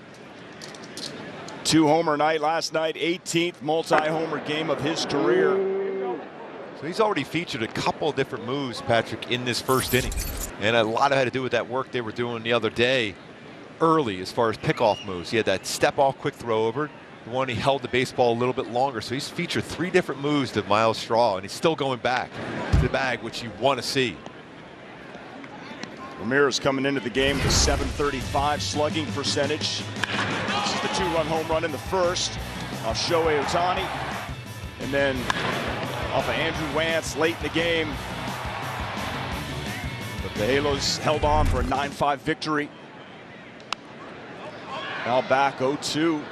[SPEAKER 6] 2-homer night last night, 18th multi-homer game of his career.
[SPEAKER 5] So he's already featured a couple of different moves, Patrick, in this first inning. And a lot of it had to do with that work they were doing the other day early as far as pickoff moves. He had that step off quick throw over. The one he held the baseball a little bit longer. So he's featured 3 different moves to Miles Straw, and he's still going back to the bag, which you want to see.
[SPEAKER 6] Ramirez coming into the game with a .735 slugging percentage. This is the 2-run home run in the first off Shohei Ohtani. And then off of Andrew Wantz late in the game. But the Halos held on for a 9-5 victory. Now back 0-2.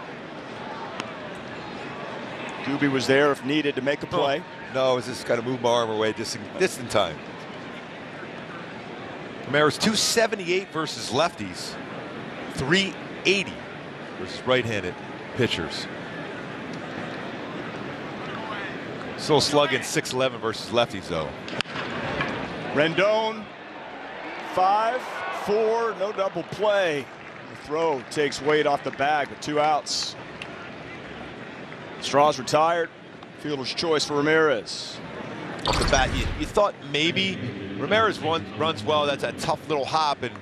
[SPEAKER 6] Doobie was there if needed to make a play.
[SPEAKER 5] No, I was just got to move my arm away just in time. Ramirez 278 versus lefties, 380 versus right-handed pitchers. Still slugging 611 versus lefties though.
[SPEAKER 6] Rendon, 5-4, no double play. The throw takes weight off the bag with 2 outs. Straw's retired. Fielder's choice for Ramirez.
[SPEAKER 5] Off the bat, you thought maybe Ramirez runs well. That's a tough little hop, and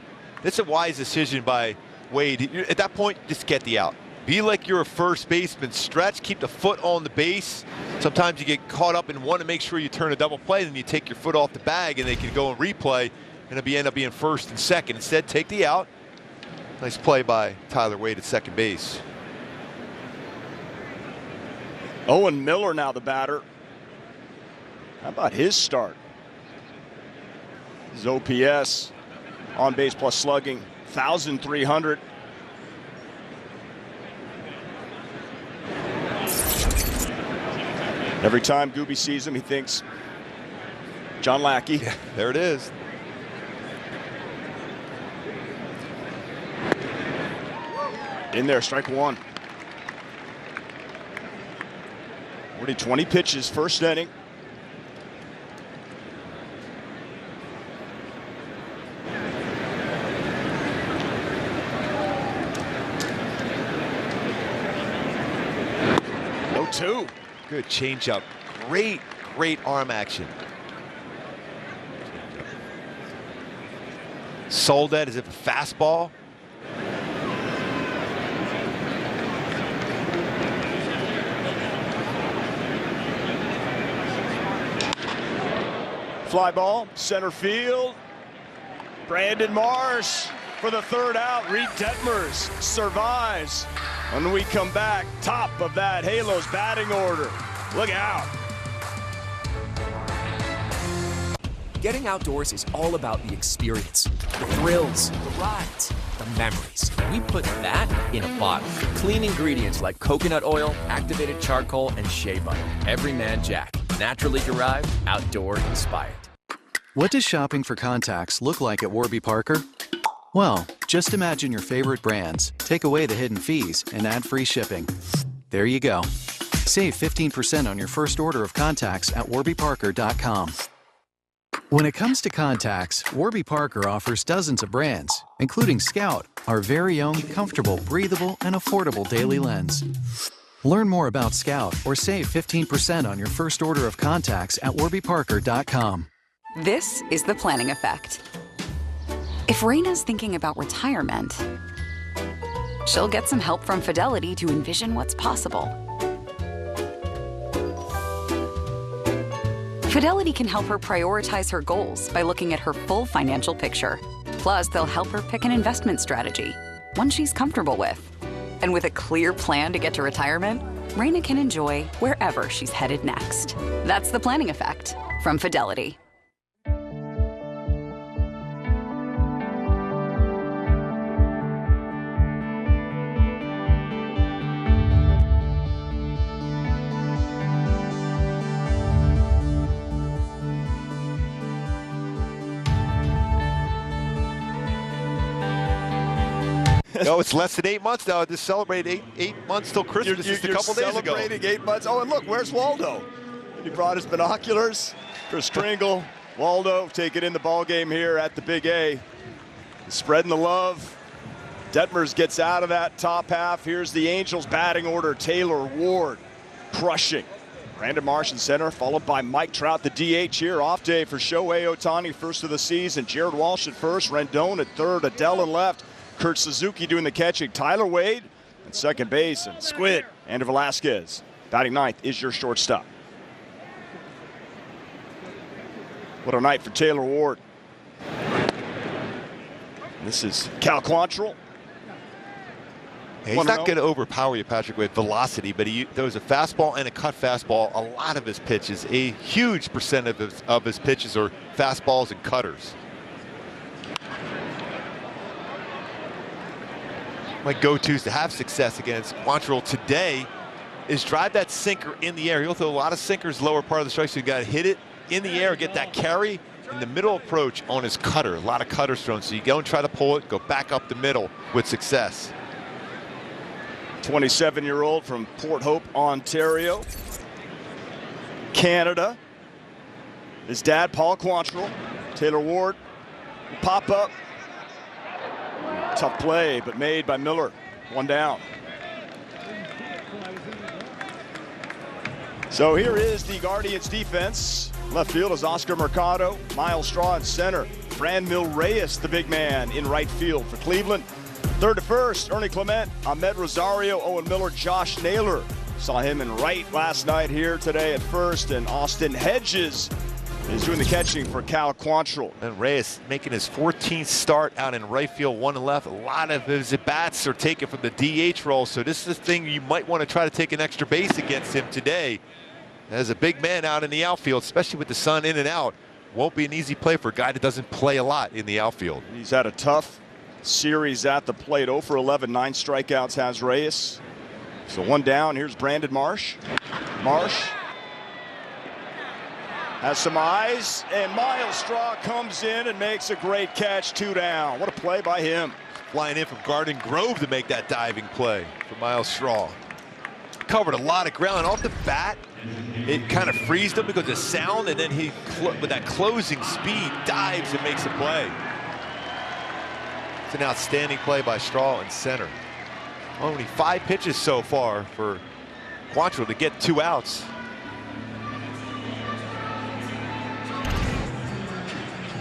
[SPEAKER 5] it's a wise decision by Wade. At that point, just get the out. Be like you're a first baseman. Stretch, keep the foot on the base. Sometimes you get caught up in one to make sure you turn a double play, then you take your foot off the bag, and they can go and replay, and it'll end up being first and second. Instead, take the out. Nice play by Tyler Wade at second base.
[SPEAKER 6] Owen Miller now the batter. How about his start? His OPS, on base plus slugging, 1,300. Every time Gooby sees him, he thinks John Lackey.
[SPEAKER 5] Yeah, there it is.
[SPEAKER 6] In there, strike 1. Already 20 pitches, first inning. No 2.
[SPEAKER 5] Good changeup. Great arm action. Sold that as if a fastball.
[SPEAKER 6] Fly ball, center field. Brandon Marsh for the 3rd out. Reid Detmers survives. When we come back, top of that Halos batting order. Look out.
[SPEAKER 10] Getting outdoors is all about the experience, the thrills, the rides, the memories. We put that in a bottle. Clean ingredients like coconut oil, activated charcoal, and shea butter. Everyman Jack, naturally derived, outdoor inspired.
[SPEAKER 11] What does shopping for contacts look like at Warby Parker? Well, just imagine your favorite brands, take away the hidden fees, and add free shipping. There you go. Save 15% on your first order of contacts at warbyparker.com. When it comes to contacts, Warby Parker offers dozens of brands, including Scout, our very own comfortable, breathable, and affordable daily lens. Learn more about Scout or save 15% on your first order of contacts at warbyparker.com.
[SPEAKER 12] This is the planning effect. If Raina's thinking about retirement, she'll get some help from Fidelity to envision what's possible. Fidelity can help her prioritize her goals by looking at her full financial picture. Plus, they'll help her pick an investment strategy, one she's comfortable with. And with a clear plan to get to retirement, Raina can enjoy wherever she's headed next. That's the planning effect from Fidelity.
[SPEAKER 5] No, it's less than 8 months now. I just celebrated eight months till Christmas just a couple days ago.
[SPEAKER 6] Celebrating 8 months. Oh, and look, where's Waldo? He brought his binoculars. Chris Kringle, Waldo taking in the ball game here at the Big A. Spreading the love. Detmers gets out of that top half. Here's the Angels batting order. Taylor Ward crushing. Brandon Marsh in center, followed by Mike Trout, the DH here. Off day for Shohei Ohtani, first of the season. Jared Walsh at first, Rendon at third, Adele in left. Kurt Suzuki doing the catching. Tyler Wade at second base, and Squid, Andrew Velasquez. Batting ninth is your shortstop. What a night for Taylor Ward. This is Cal Quantrill.
[SPEAKER 5] Yeah, he's not going to overpower you, Patrick, with velocity, but he throws a fastball and a cut fastball. A lot of his pitches, a huge percent of his pitches are fastballs and cutters. My go-tos to have success against Quantrill today is drive that sinker in the air. He'll throw a lot of sinkers lower part of the strike, so you got to hit it in the air, get that carry in the middle approach on his cutter. A lot of cutters thrown, so you go and try to pull it, go back up the middle with success.
[SPEAKER 6] 27-year-old from Port Hope, Ontario, Canada. His dad, Paul Quantrill. Taylor Ward will pop up. Tough play, but made by Miller. One down. So here is the Guardians defense. Left field is Oscar Mercado, Miles Straw in center. Franmil Reyes, the big man, in right field for Cleveland. Third to first, Ernie Clement, Ahmed Rosario, Owen Miller, Josh Naylor. Saw him in right last night here today at first, and Austin Hedges is doing the catching for Cal Quantrill.
[SPEAKER 5] And Reyes making his 14th start out in right field, one and left. A lot of his at-bats are taken from the DH role, so this is the thing you might want to try to take an extra base against him today. As a big man out in the outfield, especially with the sun in and out, won't be an easy play for a guy that doesn't play a lot in the outfield.
[SPEAKER 6] He's had a tough series at the plate. 0 for 11, 9 strikeouts has Reyes. So one down. Here's Brandon Marsh. Marsh has some eyes, and Miles Straw comes in and makes a great catch. 2 down. What a play by him.
[SPEAKER 5] Flying in from Garden Grove to make that diving play for Miles Straw. Covered a lot of ground off the bat. It kind of freezed him because of sound, and then he, with that closing speed, dives and makes a play. It's an outstanding play by Straw in center. Only 5 pitches so far for Quantrill to get 2 outs.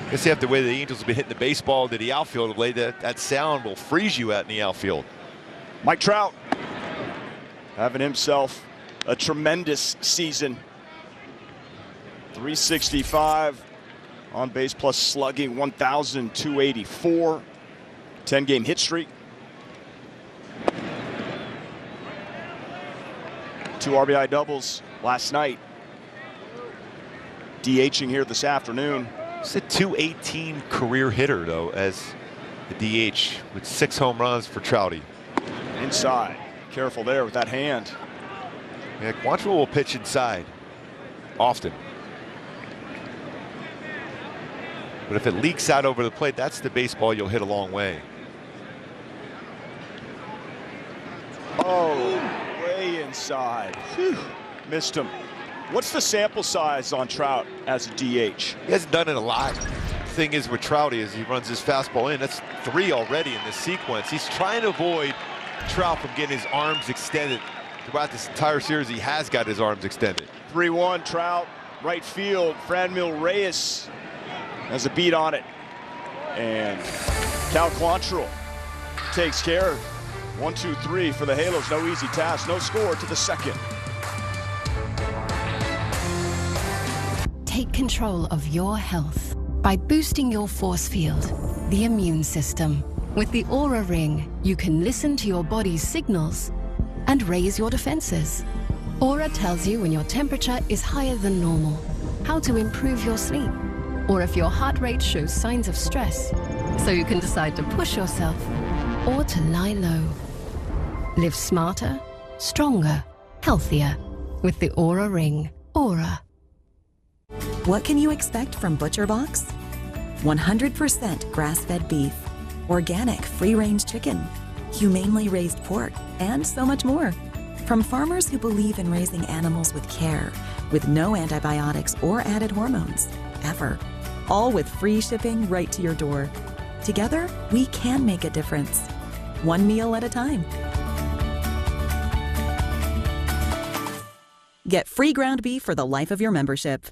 [SPEAKER 5] I guess you have the way the Angels have been hitting the baseball to the outfield of late, that sound will freeze you out in the outfield.
[SPEAKER 6] Mike Trout having himself a tremendous season. 365 on base plus slugging, 1,284. 10-game hit streak. 2 RBI doubles last night. DHing here this afternoon.
[SPEAKER 5] It's a .218 career hitter, though, as the DH with 6 home runs for Trouty.
[SPEAKER 6] Inside. Careful there with that hand.
[SPEAKER 5] Yeah, Quantrill will pitch inside often. But if it leaks out over the plate, that's the baseball you'll hit a long way.
[SPEAKER 6] Oh, way inside. Whew. Missed him. What's the sample size on Trout as a DH?
[SPEAKER 5] He hasn't done it a lot. The thing is with Trouty is he runs his fastball in. That's 3 already in this sequence. He's trying to avoid Trout from getting his arms extended. Throughout this entire series, he has got his arms extended.
[SPEAKER 6] 3-1 Trout, right field. Franmil Reyes has a beat on it. And Cal Quantrill takes care. 1, 2, 3 for the Halos. No easy task. No score to the second.
[SPEAKER 4] Take control of your health by boosting your force field, the immune system. With the Aura Ring, you can listen to your body's signals and raise your defenses. Aura tells you when your temperature is higher than normal, how to improve your sleep, or if your heart rate shows signs of stress, so you can decide to push yourself or to lie low. Live smarter, stronger, healthier with the Aura Ring. Aura.
[SPEAKER 13] What can you expect from ButcherBox? 100% grass-fed beef, organic free-range chicken, humanely raised pork, and so much more. From farmers who believe in raising animals with care, with no antibiotics or added hormones, ever. All with free shipping right to your door. Together, we can make a difference. One meal at a time. Get free ground beef for the life of your membership.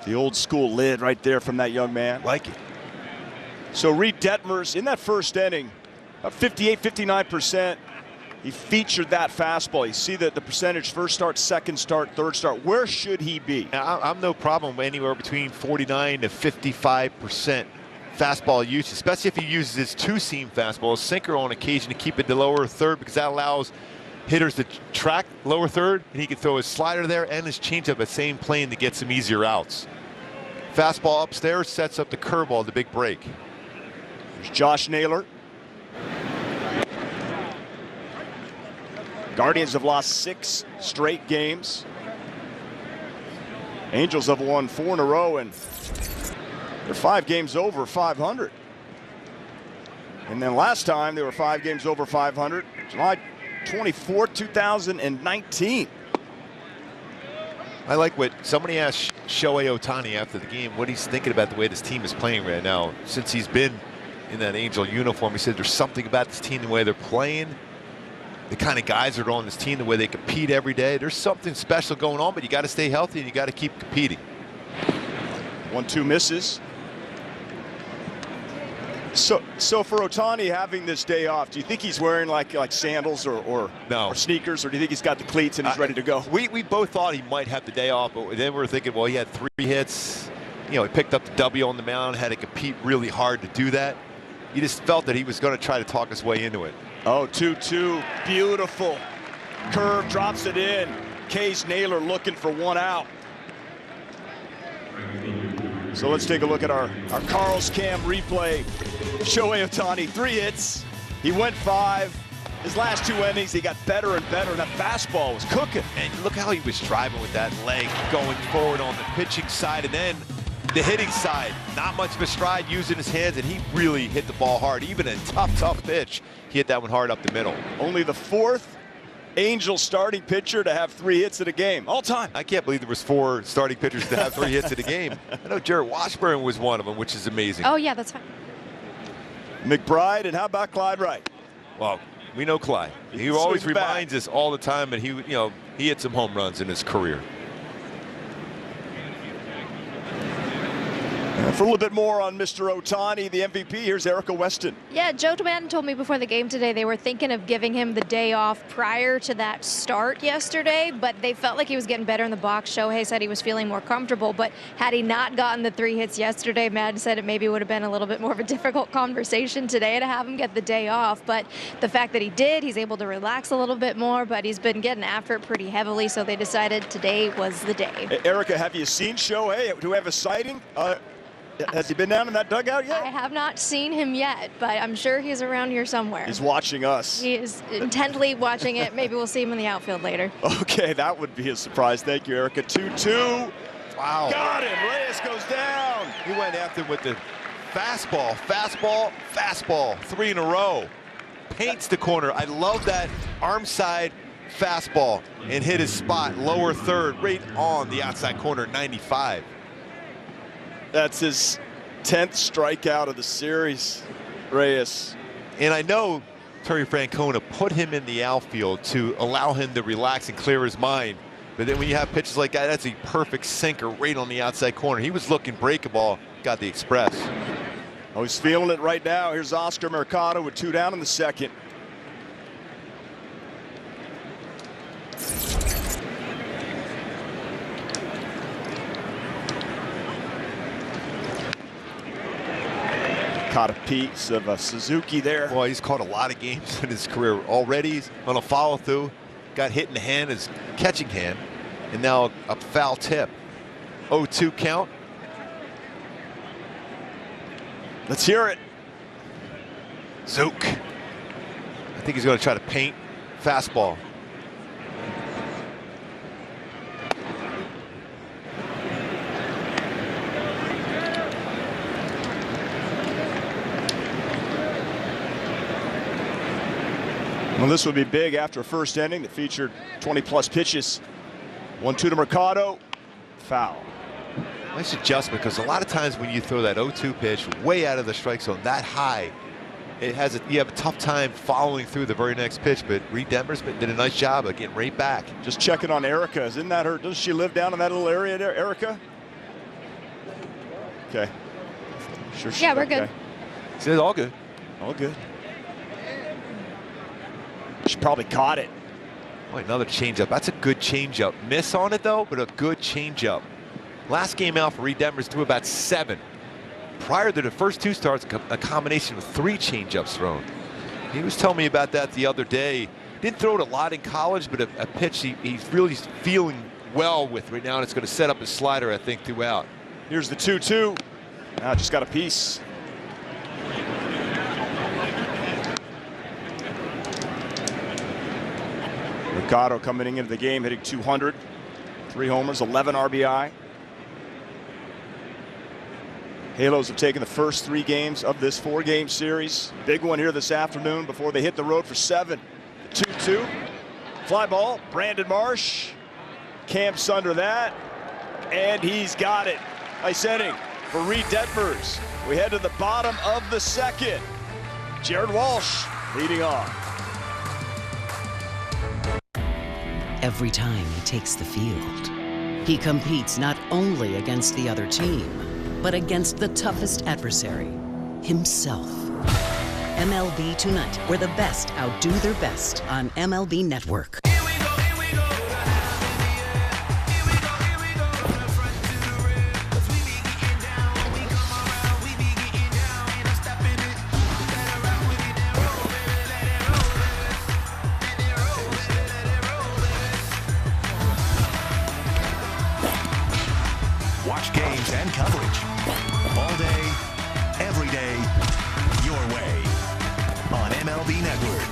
[SPEAKER 6] The old school lid right there from that young man.
[SPEAKER 5] Like it.
[SPEAKER 6] So Reid Detmers in that first inning, about 58, 59%. He featured that fastball. You see the percentage, first start, second start, third start. Where should he be?
[SPEAKER 5] I'm no problem anywhere between 49 to 55% fastball use, especially if he uses his two-seam fastball, a sinker on occasion to keep it to lower third, because that allows hitters to track lower third, and he can throw his slider there and his changeup at the same plane to get some easier outs. Fastball upstairs sets up the curveball, the big break.
[SPEAKER 6] There's Josh Naylor. Guardians have lost 6 straight games. Angels have won 4 in a row, and they're 5 games over 500. And then last time they were 5 games over 500, July 24, 2019.
[SPEAKER 5] I like what somebody asked Shohei Ohtani after the game, what he's thinking about the way this team is playing right now. Since he's been in that Angel uniform, he said there's something about this team, the way they're playing, the kind of guys that are on this team, the way they compete every day. There's something special going on, but you got to stay healthy and you got to keep competing.
[SPEAKER 6] 1-2 misses. So for Ohtani having this day off, do you think he's wearing like sandals or sneakers, or do you think he's got the cleats and he's ready to go?
[SPEAKER 5] We both thought he might have the day off, but then we were thinking, well, he had 3 hits. You know, he picked up the W on the mound, had to compete really hard to do that. You just felt that he was going to try to talk his way into it.
[SPEAKER 6] Oh, 2-2, beautiful. Curve, drops it in. Case Naylor looking for 1 out. So let's take a look at our Carl's Cam replay. Shohei Ohtani, 3 hits. He went 5. His last 2 innings, he got better and better, and that fastball was cooking.
[SPEAKER 5] And look how he was driving with that leg going forward on the pitching side, and then the hitting side. Not much of a stride, using his hands, and he really hit the ball hard. Even a tough pitch, he hit that one hard up the middle.
[SPEAKER 6] Only the 4th Angels starting pitcher to have 3 hits in a game, all time.
[SPEAKER 5] I can't believe there was 4 starting pitchers to have 3 hits in a game. I know Jarrett Washburn was one of them, which is amazing.
[SPEAKER 2] Oh, yeah, that's fine.
[SPEAKER 6] McBride, and how about Clyde Wright?
[SPEAKER 5] Well, we know Clyde. He always reminds us all the time that he hit some home runs in his career.
[SPEAKER 6] For a little bit more on Mr. Ohtani, the MVP, here's Erica Weston.
[SPEAKER 2] Yeah, Joe Madden told me before the game today they were thinking of giving him the day off prior to that start yesterday, but they felt like he was getting better in the box. Shohei said he was feeling more comfortable, but had he not gotten the 3 hits yesterday, Madden said it maybe would have been a little bit more of a difficult conversation today to have him get the day off. But the fact that he did, he's able to relax a little bit more, but he's been getting after it pretty heavily, so they decided today was the day.
[SPEAKER 6] Erica, have you seen Shohei? Do we have a sighting? Has he been down in that dugout yet?
[SPEAKER 2] I have not seen him yet, but I'm sure he's around here somewhere.
[SPEAKER 6] He's watching us.
[SPEAKER 2] He is intently watching it. Maybe we'll see him in the outfield later.
[SPEAKER 6] Okay, that would be a surprise. Thank you, Erica. 2-2.
[SPEAKER 5] Wow.
[SPEAKER 6] Got him. Reyes goes down.
[SPEAKER 5] He went after with the fastball, 3 in a row. Paints the corner. I love that arm side fastball, and hit his spot, lower third, right on the outside corner, 95.
[SPEAKER 6] That's his 10th strikeout of the series, Reyes.
[SPEAKER 5] And I know Terry Francona put him in the outfield to allow him to relax and clear his mind. But then when you have pitches like that, that's a perfect sinker right on the outside corner. He was looking breakable, got the express.
[SPEAKER 6] Oh, he's feeling it right now. Here's Oscar Mercado with 2 down in the second. Caught a piece of a Suzuki there.
[SPEAKER 5] Boy, he's caught a lot of games in his career already. He's on a follow through, got hit in the hand, his catching hand, and now a foul tip. 0-2 count.
[SPEAKER 6] Let's hear it.
[SPEAKER 5] Zook. I think he's going to try to paint fastball.
[SPEAKER 6] Well, this would be big after a first inning that featured 20-plus pitches. 1-2 to Mercado. Foul.
[SPEAKER 5] Nice adjustment, because a lot of times when you throw that 0-2 pitch way out of the strike zone that high, you have a tough time following through the very next pitch. But Reid Detmers did a nice job of getting right back.
[SPEAKER 6] Just checking on Erica. Isn't that her? Does she live down in that little area there, Erica? Okay. Sure.
[SPEAKER 2] Yeah, we're good.
[SPEAKER 5] It's all good.
[SPEAKER 6] All good. She probably caught it.
[SPEAKER 5] Boy, another changeup. That's a good changeup. Miss on it though, but a good changeup. Last game out for Reid Detmers threw about 7. Prior to the first 2 starts, a combination of 3 changeups thrown. He was telling me about that the other day. Didn't throw it a lot in college, but a pitch he's really feeling well with right now, and it's going to set up his slider, I think, throughout.
[SPEAKER 6] Here's the 2-2. Now just got a piece. Mercado coming into the game, hitting 200. 3 homers, 11 RBI. Halos have taken the first 3 games of this 4-game series. Big one here this afternoon before they hit the road for 7. The 2-2. Fly ball, Brandon Marsh camps under that, and he's got it. Nice inning for Reid Detmers. We head to the bottom of the second. Jared Walsh leading off.
[SPEAKER 25] Every time he takes the field, he competes not only against the other team, but against the toughest adversary, himself. MLB Tonight, where the best outdo their best on MLB Network.
[SPEAKER 1] Watch games and coverage all day, every day, your way on MLB Network.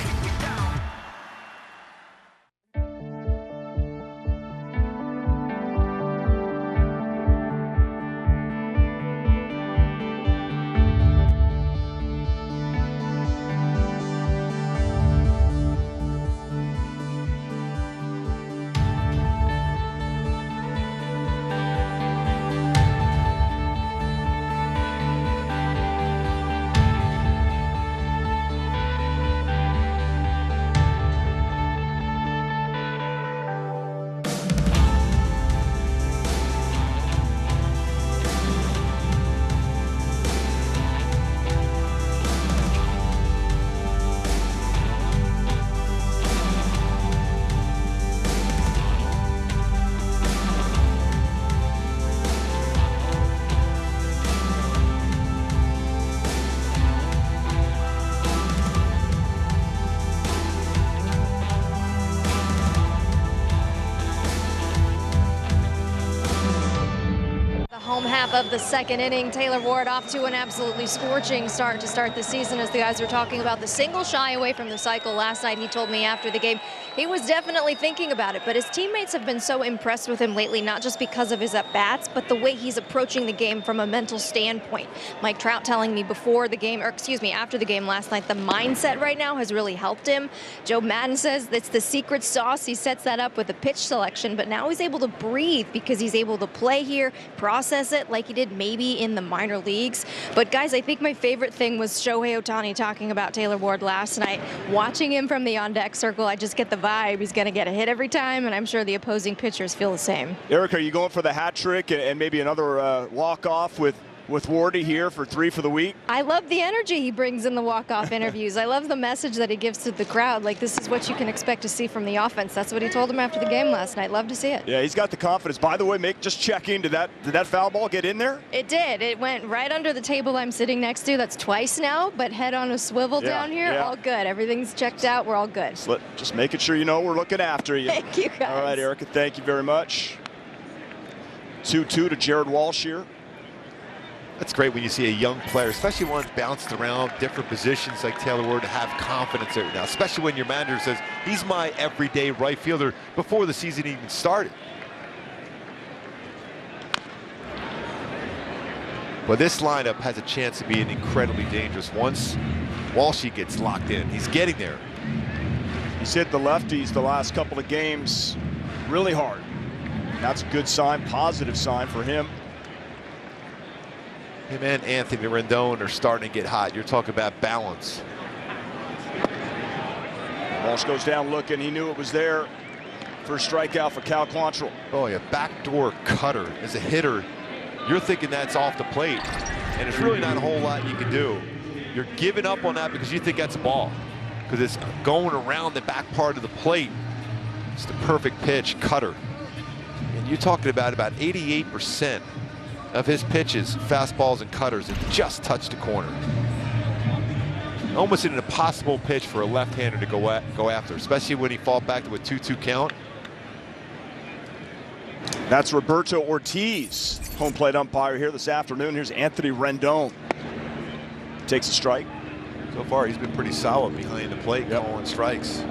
[SPEAKER 2] Home half of the second inning. Taylor Ward off to an absolutely scorching start to start the season, as the guys were talking about the single shy away from the cycle last night. He told me after the game he was definitely thinking about it, but his teammates have been so impressed with him lately, not just because of his at-bats, but the way he's approaching the game from a mental standpoint. Mike Trout telling me before the game, or excuse me, after the game last night, the mindset right now has really helped him. Joe Madden says that's the secret sauce. He sets that up with a pitch selection, but now he's able to breathe because he's able to play here, process it like he did maybe in the minor leagues. But guys, I think my favorite thing was Shohei Ohtani talking about Taylor Ward last night. Watching him from the on-deck circle, I just get the vibe he's going to get a hit every time, and I'm sure the opposing pitchers feel the same.
[SPEAKER 6] Eric, are you going for the hat trick and maybe another walk-off with with Wardy here for 3 for the week.
[SPEAKER 2] I love the energy he brings in the walk-off interviews. I love the message that he gives to the crowd. Like, this is what you can expect to see from the offense. That's what he told him after the game last night. Love to see it.
[SPEAKER 6] Yeah, he's got the confidence. By the way, just checking, did that foul ball get in there?
[SPEAKER 2] It did. It went right under the table I'm sitting next to. That's twice now, but head on a swivel down here.
[SPEAKER 6] Yeah.
[SPEAKER 2] All good. Everything's checked out. We're all good.
[SPEAKER 6] Just making sure you know we're looking after you.
[SPEAKER 2] Thank you, guys.
[SPEAKER 6] All right, Erica, thank you very much. 2-2 to Jared Walsh here.
[SPEAKER 5] That's great when you see a young player, especially one that's bounced around different positions like Taylor Ward, to have confidence there now, especially when your manager says, he's my everyday right fielder before the season even started. But this lineup has a chance to be an incredibly dangerous once Walshy gets locked in. He's getting there.
[SPEAKER 6] He's hit the lefties the last couple of games really hard. That's a good sign, positive sign for him.
[SPEAKER 5] Him and Anthony Rendon are starting to get hot. You're talking about balance.
[SPEAKER 6] Walsh goes down looking. He knew it was there. First strikeout for Cal Quantrill.
[SPEAKER 5] Oh, yeah, backdoor cutter as a hitter. You're thinking that's off the plate, and there's really not a whole lot you can do. You're giving up on that because you think that's a ball, because it's going around the back part of the plate. It's the perfect pitch, cutter. And you're talking about 88% of his pitches, fastballs and cutters, and just touched the corner. Almost an impossible pitch for a left-hander to go after, especially when he fought back to a 2-2 count.
[SPEAKER 6] That's Roberto Ortiz, home plate umpire here this afternoon. Here's Anthony Rendon. Takes a strike.
[SPEAKER 5] So far, he's been pretty solid behind the plate, calling strikes.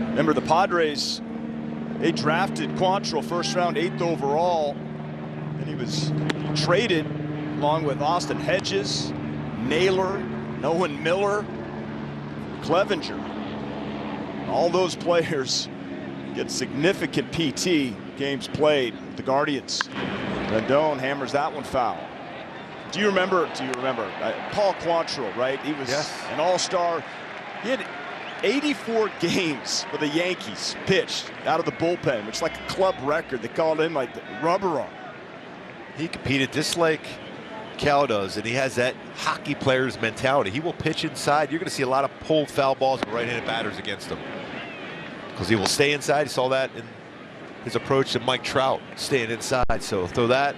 [SPEAKER 6] Remember, the Padres, they drafted Quantrill first round, 8th overall, and he was traded along with Austin Hedges, Naylor, Nolan Miller, Clevenger. All those players get significant PT games played with the Guardians. Rendon hammers that one foul. Do you remember Paul Quantrill, right? He was an all-star. He had 84 games for the Yankees pitched out of the bullpen, which is like a club record. They called him like the rubber arm.
[SPEAKER 5] He competed just like Cal does, and he has that hockey player's mentality. He will pitch inside. You're going to see a lot of pulled foul balls and right-handed batters against him, because he will stay inside. You saw that in his approach to Mike Trout, staying inside. So throw that.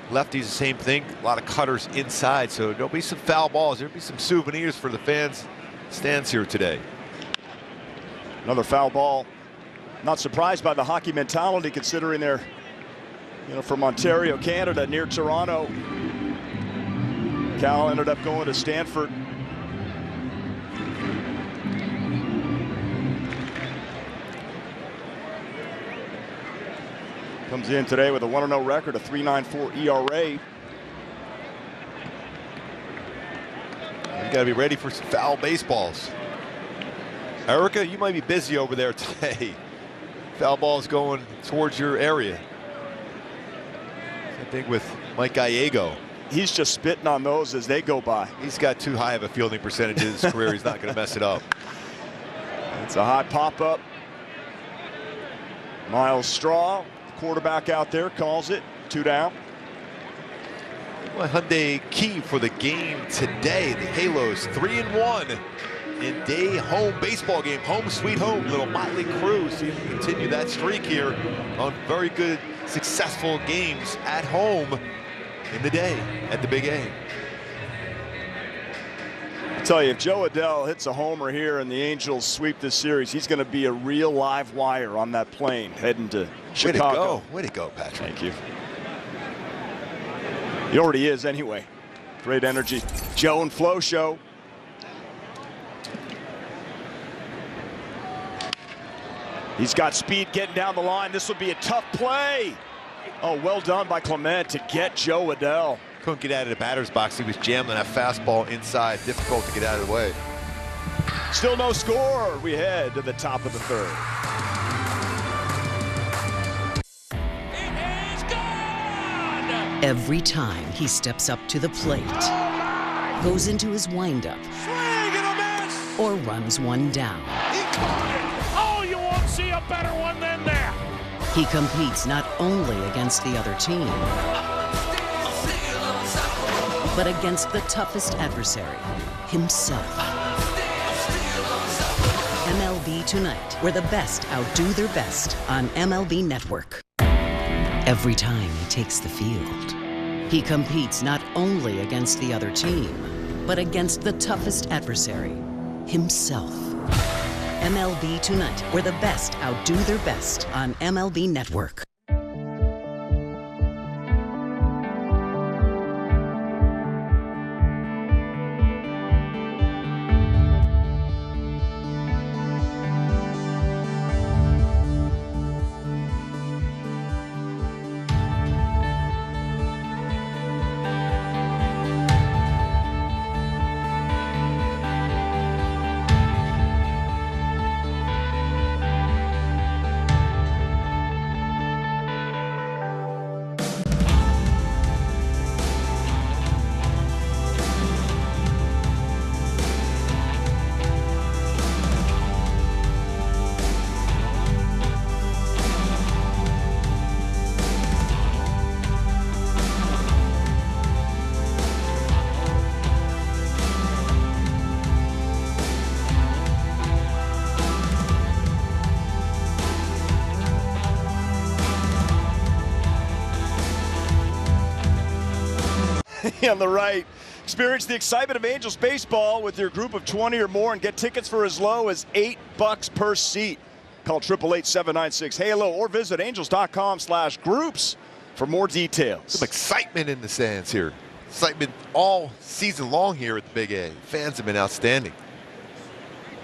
[SPEAKER 5] Lefties, the same thing. A lot of cutters inside. So there'll be some foul balls. There'll be some souvenirs for the fans stands here today.
[SPEAKER 6] Another foul ball. Not surprised by the hockey mentality, considering they're, from Ontario, Canada, near Toronto. Cal ended up going to Stanford. Comes in today with a 1-0 record, a 3.94 ERA.
[SPEAKER 5] You got to be ready for some foul baseballs. Erica, you might be busy over there today. Foul balls going towards your area. Same thing with Mike Gallego.
[SPEAKER 6] He's just spitting on those as they go by.
[SPEAKER 5] He's got too high of a fielding percentage in his career. He's not going to mess it up.
[SPEAKER 6] It's a high pop-up. Miles Straw, quarterback out there, calls it. 2 down.
[SPEAKER 5] Well, Hyundai key for the game today. The Halos 3-1 in day home baseball game. Home sweet home. Little Motley Crue. See if we continue that streak here on very good, successful games at home in the day at the Big A.
[SPEAKER 6] I tell you, if Joe Adell hits a homer here and the Angels sweep this series, he's going to be a real live wire on that plane heading to Chicago.
[SPEAKER 5] Way to go, Patrick.
[SPEAKER 6] Thank you. He already is anyway. Great energy. Joe and Flo show. He's got speed getting down the line. This would be a tough play. Oh, well done by Clement to get Joe Adell.
[SPEAKER 5] Couldn't get out of the batter's box. He was jamming that fastball inside. Difficult to get out of the way.
[SPEAKER 6] Still no score. We head to the top of the 3rd.
[SPEAKER 25] Every time he steps up to the plate, goes into his windup, or runs one down.
[SPEAKER 8] Oh, you won't see a better one than that.
[SPEAKER 25] He competes not only against the other team, but against the toughest adversary, himself. MLB Tonight, where the best outdo their best on MLB Network. Every time he takes the field, he competes not only against the other team, but against the toughest adversary, himself. MLB Tonight, where the best outdo their best on MLB Network.
[SPEAKER 6] On the right, experience the excitement of Angels baseball with your group of 20 or more and get tickets for as low as $8 per seat. Call 888-796-HALO or visit angels.com/groups for more details.
[SPEAKER 5] Some excitement in the stands here. Excitement all season long here at the Big A. Fans have been outstanding.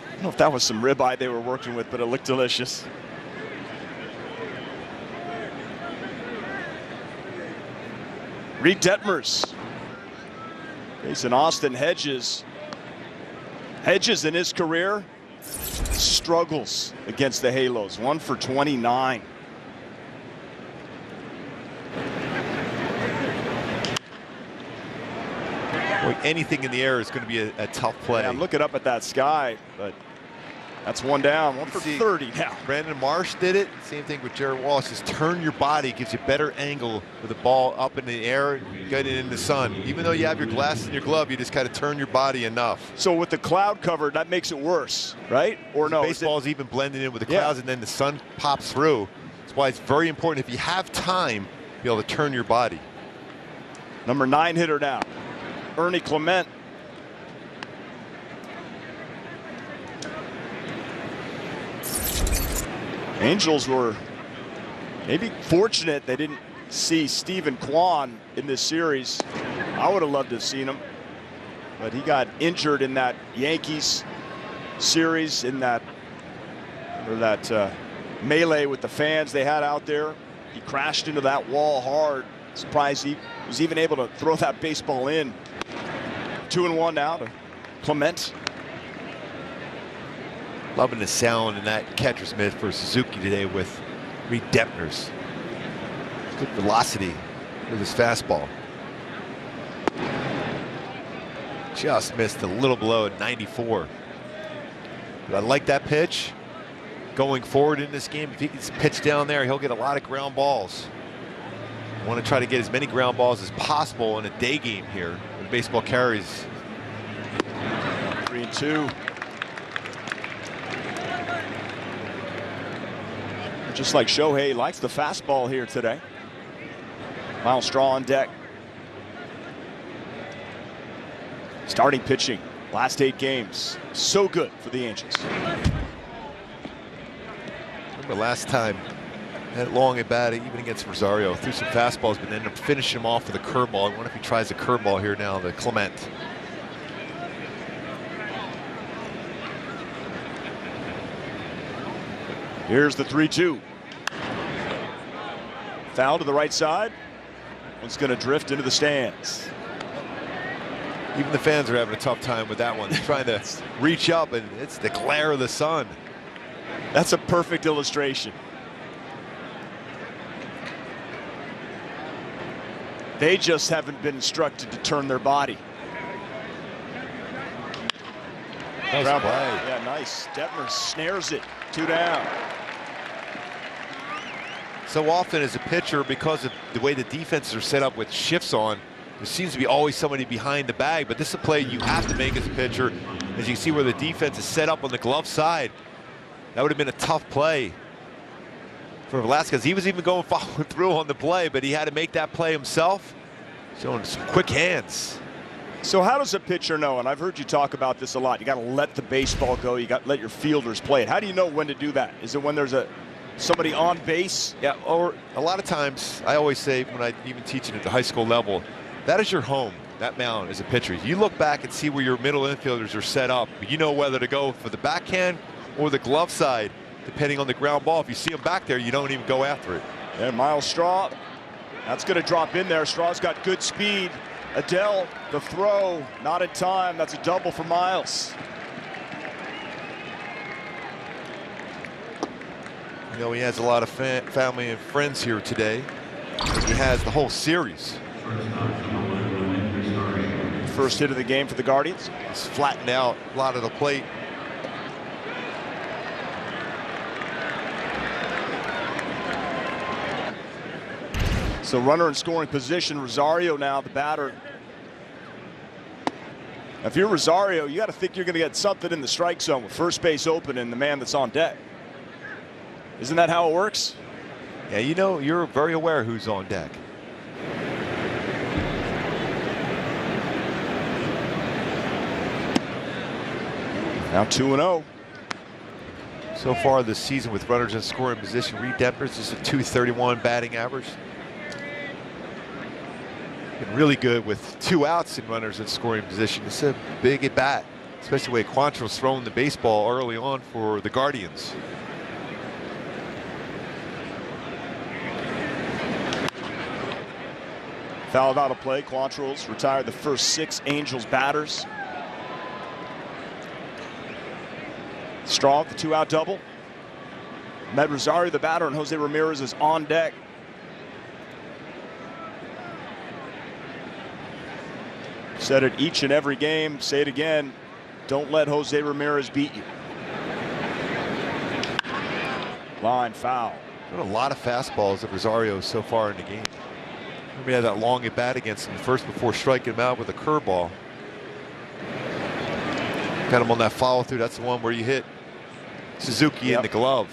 [SPEAKER 6] I don't know if that was some ribeye they were working with, but it looked delicious. Reid Detmers facing Austin Hedges. Hedges in his career struggles against the Halos. 1 for 29.
[SPEAKER 5] Boy, anything in the air is going to be a tough play.
[SPEAKER 6] Yeah, I'm looking up at that sky, but that's one down. 1 for 30 now.
[SPEAKER 5] Brandon Marsh did it. Same thing with Jared Wallace. Just turn your body, gives you better angle with the ball up in the air, get it in the sun. Even though you have your glasses in your glove, you just got to turn your body enough.
[SPEAKER 6] So with the cloud cover, that makes it worse, right? Or no?
[SPEAKER 5] Baseball's even blending in with the clouds, and then the sun pops through. That's why it's very important, if you have time, be able to turn your body.
[SPEAKER 6] Number 9 hitter now, Ernie Clement. Angels were maybe fortunate they didn't see Stephen Kwan in this series. I would have loved to have seen him, but he got injured in that Yankees series, in that melee with the fans they had out there. He crashed into that wall hard. Surprised he was even able to throw that baseball in. 2-1 now to Clement.
[SPEAKER 5] Loving the sound in that catcher's mitt for Suzuki today with Reid Detmers. Good velocity with his fastball. Just missed a little below at 94. But I like that pitch. Going forward in this game, if he gets pitched down there, he'll get a lot of ground balls. I want to try to get as many ground balls as possible in a day game here when baseball carries.
[SPEAKER 6] 3-2. Just like Shohei likes the fastball here today. Miles Straw on deck. Starting pitching, last 8 games. So good for the Angels.
[SPEAKER 5] Remember last time, that long at bat, even against Rosario, threw some fastballs, but ended up finishing him off with a curveball. I wonder if he tries a curveball here now, the Clement.
[SPEAKER 6] Here's the 3-2. Foul to the right side. It's going to drift into the stands.
[SPEAKER 5] Even the fans are having a tough time with that one. They're trying to reach up, and it's the glare of the sun.
[SPEAKER 6] That's a perfect illustration. They just haven't been instructed to turn their body.
[SPEAKER 5] Nice play.
[SPEAKER 6] Yeah, nice. Detmers snares it. 2 down.
[SPEAKER 5] So often as a pitcher, because of the way the defenses are set up with shifts on, there seems to be always somebody behind the bag, but this is a play you have to make as a pitcher. As you can see where the defense is set up on the glove side, that would have been a tough play for Velasquez. He was even going following through on the play, but he had to make that play himself, showing some quick hands.
[SPEAKER 6] So how does a pitcher know, and I've heard you talk about this a lot, you got to let the baseball go, you got to let your fielders play it. How do you know when to do that? Is it when there's somebody on base?
[SPEAKER 5] Yeah, or a lot of times, I always say when I even teach it at the high school level, that is your home, that mound as a pitcher. You look back and see where your middle infielders are set up. You know whether to go for the backhand or the glove side, depending on the ground ball. If you see them back there, you don't even go after it.
[SPEAKER 6] And Miles Straw, that's going to drop in there. Straw's got good speed. Adele, the throw, not in time. That's a double for Miles.
[SPEAKER 5] You know, he has a lot of family and friends here today. He has the whole series.
[SPEAKER 6] First hit of the game for the Guardians.
[SPEAKER 5] He's flattened out a lot of the plate.
[SPEAKER 6] So runner in scoring position, Rosario now the batter. If you're Rosario, you got to think you're going to get something in the strike zone with first base open and the man that's on deck. Isn't that how it works?
[SPEAKER 5] Yeah, you know, you're very aware who's on deck.
[SPEAKER 6] Now 2-0.
[SPEAKER 5] So far this season with runners in scoring position, Reid Detmers is a .231 batting average. Been really good with 2 outs and runners in scoring position. It's a big at bat, especially the way Quantrill's throwing the baseball early on for the Guardians.
[SPEAKER 6] Fouled out of play. Quantrill's retired the first 6 Angels batters. Straw, the 2-out double. Med Rosario, the batter, and Jose Ramirez is on deck. Said it each and every game. Say it again. Don't let Jose Ramirez beat you. Line foul.
[SPEAKER 5] A lot of fastballs at Rosario so far in the game. Remember he had that long at bat against him first before striking him out with a curveball. Got him on that follow through. That's the one where you hit Suzuki in the glove.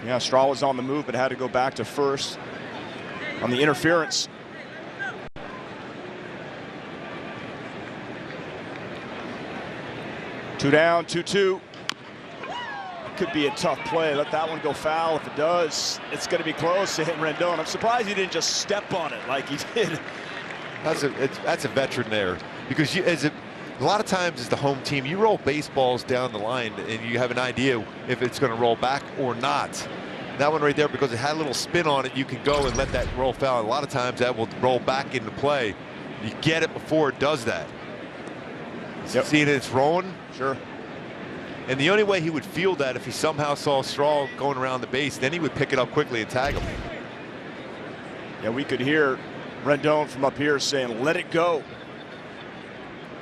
[SPEAKER 6] Yeah, Straw was on the move but had to go back to first on the interference. Two down, 2-2. Could be a tough play. Let that one go foul. If it does, it's going to be close to hitting Rendon. I'm surprised he didn't just step on it like he did.
[SPEAKER 5] That's a veteran there, because a lot of times as the home team, you roll baseballs down the line and you have an idea if it's going to roll back or not. That one right there, because it had a little spin on it, you can go and let that roll foul. And a lot of times that will roll back into play. You get it before it does that. Yep. Seeing it's rolling?
[SPEAKER 6] Sure.
[SPEAKER 5] And the only way he would feel that if he somehow saw Straw going around the base, then he would pick it up quickly and tag him.
[SPEAKER 6] Yeah, we could hear Rendon from up here saying, let it go.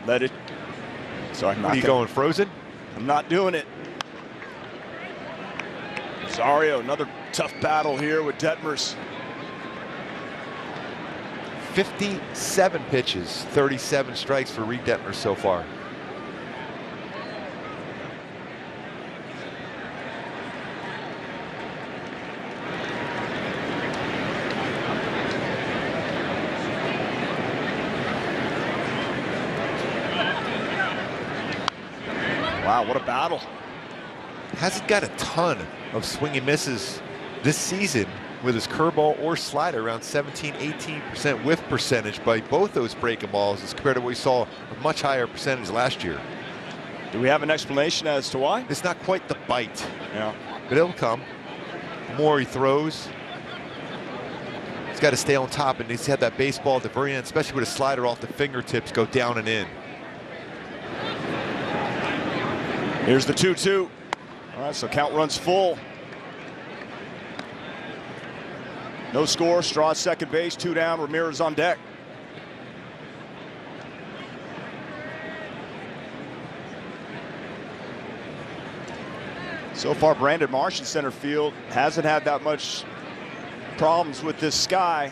[SPEAKER 6] Let it. So I'm not
[SPEAKER 5] going frozen?
[SPEAKER 6] I'm not doing it. Rosario, another tough battle here with Detmers.
[SPEAKER 5] 57 pitches, 37 strikes for Reid Detmers so far.
[SPEAKER 6] Wow, what a battle.
[SPEAKER 5] Hasn't got a ton of swing and misses this season with his curveball or slider, around 17–18% whiff percentage by both those breaking balls as compared to what we saw a much higher percentage last year.
[SPEAKER 6] Do we have an explanation as to why?
[SPEAKER 5] It's not quite the bite.
[SPEAKER 6] Yeah.
[SPEAKER 5] But it'll come. The more he throws, he's got to stay on top, and he's had that baseball at the very end, especially with a slider off the fingertips, go down and in.
[SPEAKER 6] Here's the 2-2. All right, so count runs full. No score. Straw second base, 2 down. Ramirez on deck. So far, Brandon Marsh in center field hasn't had that much problems with this Sky.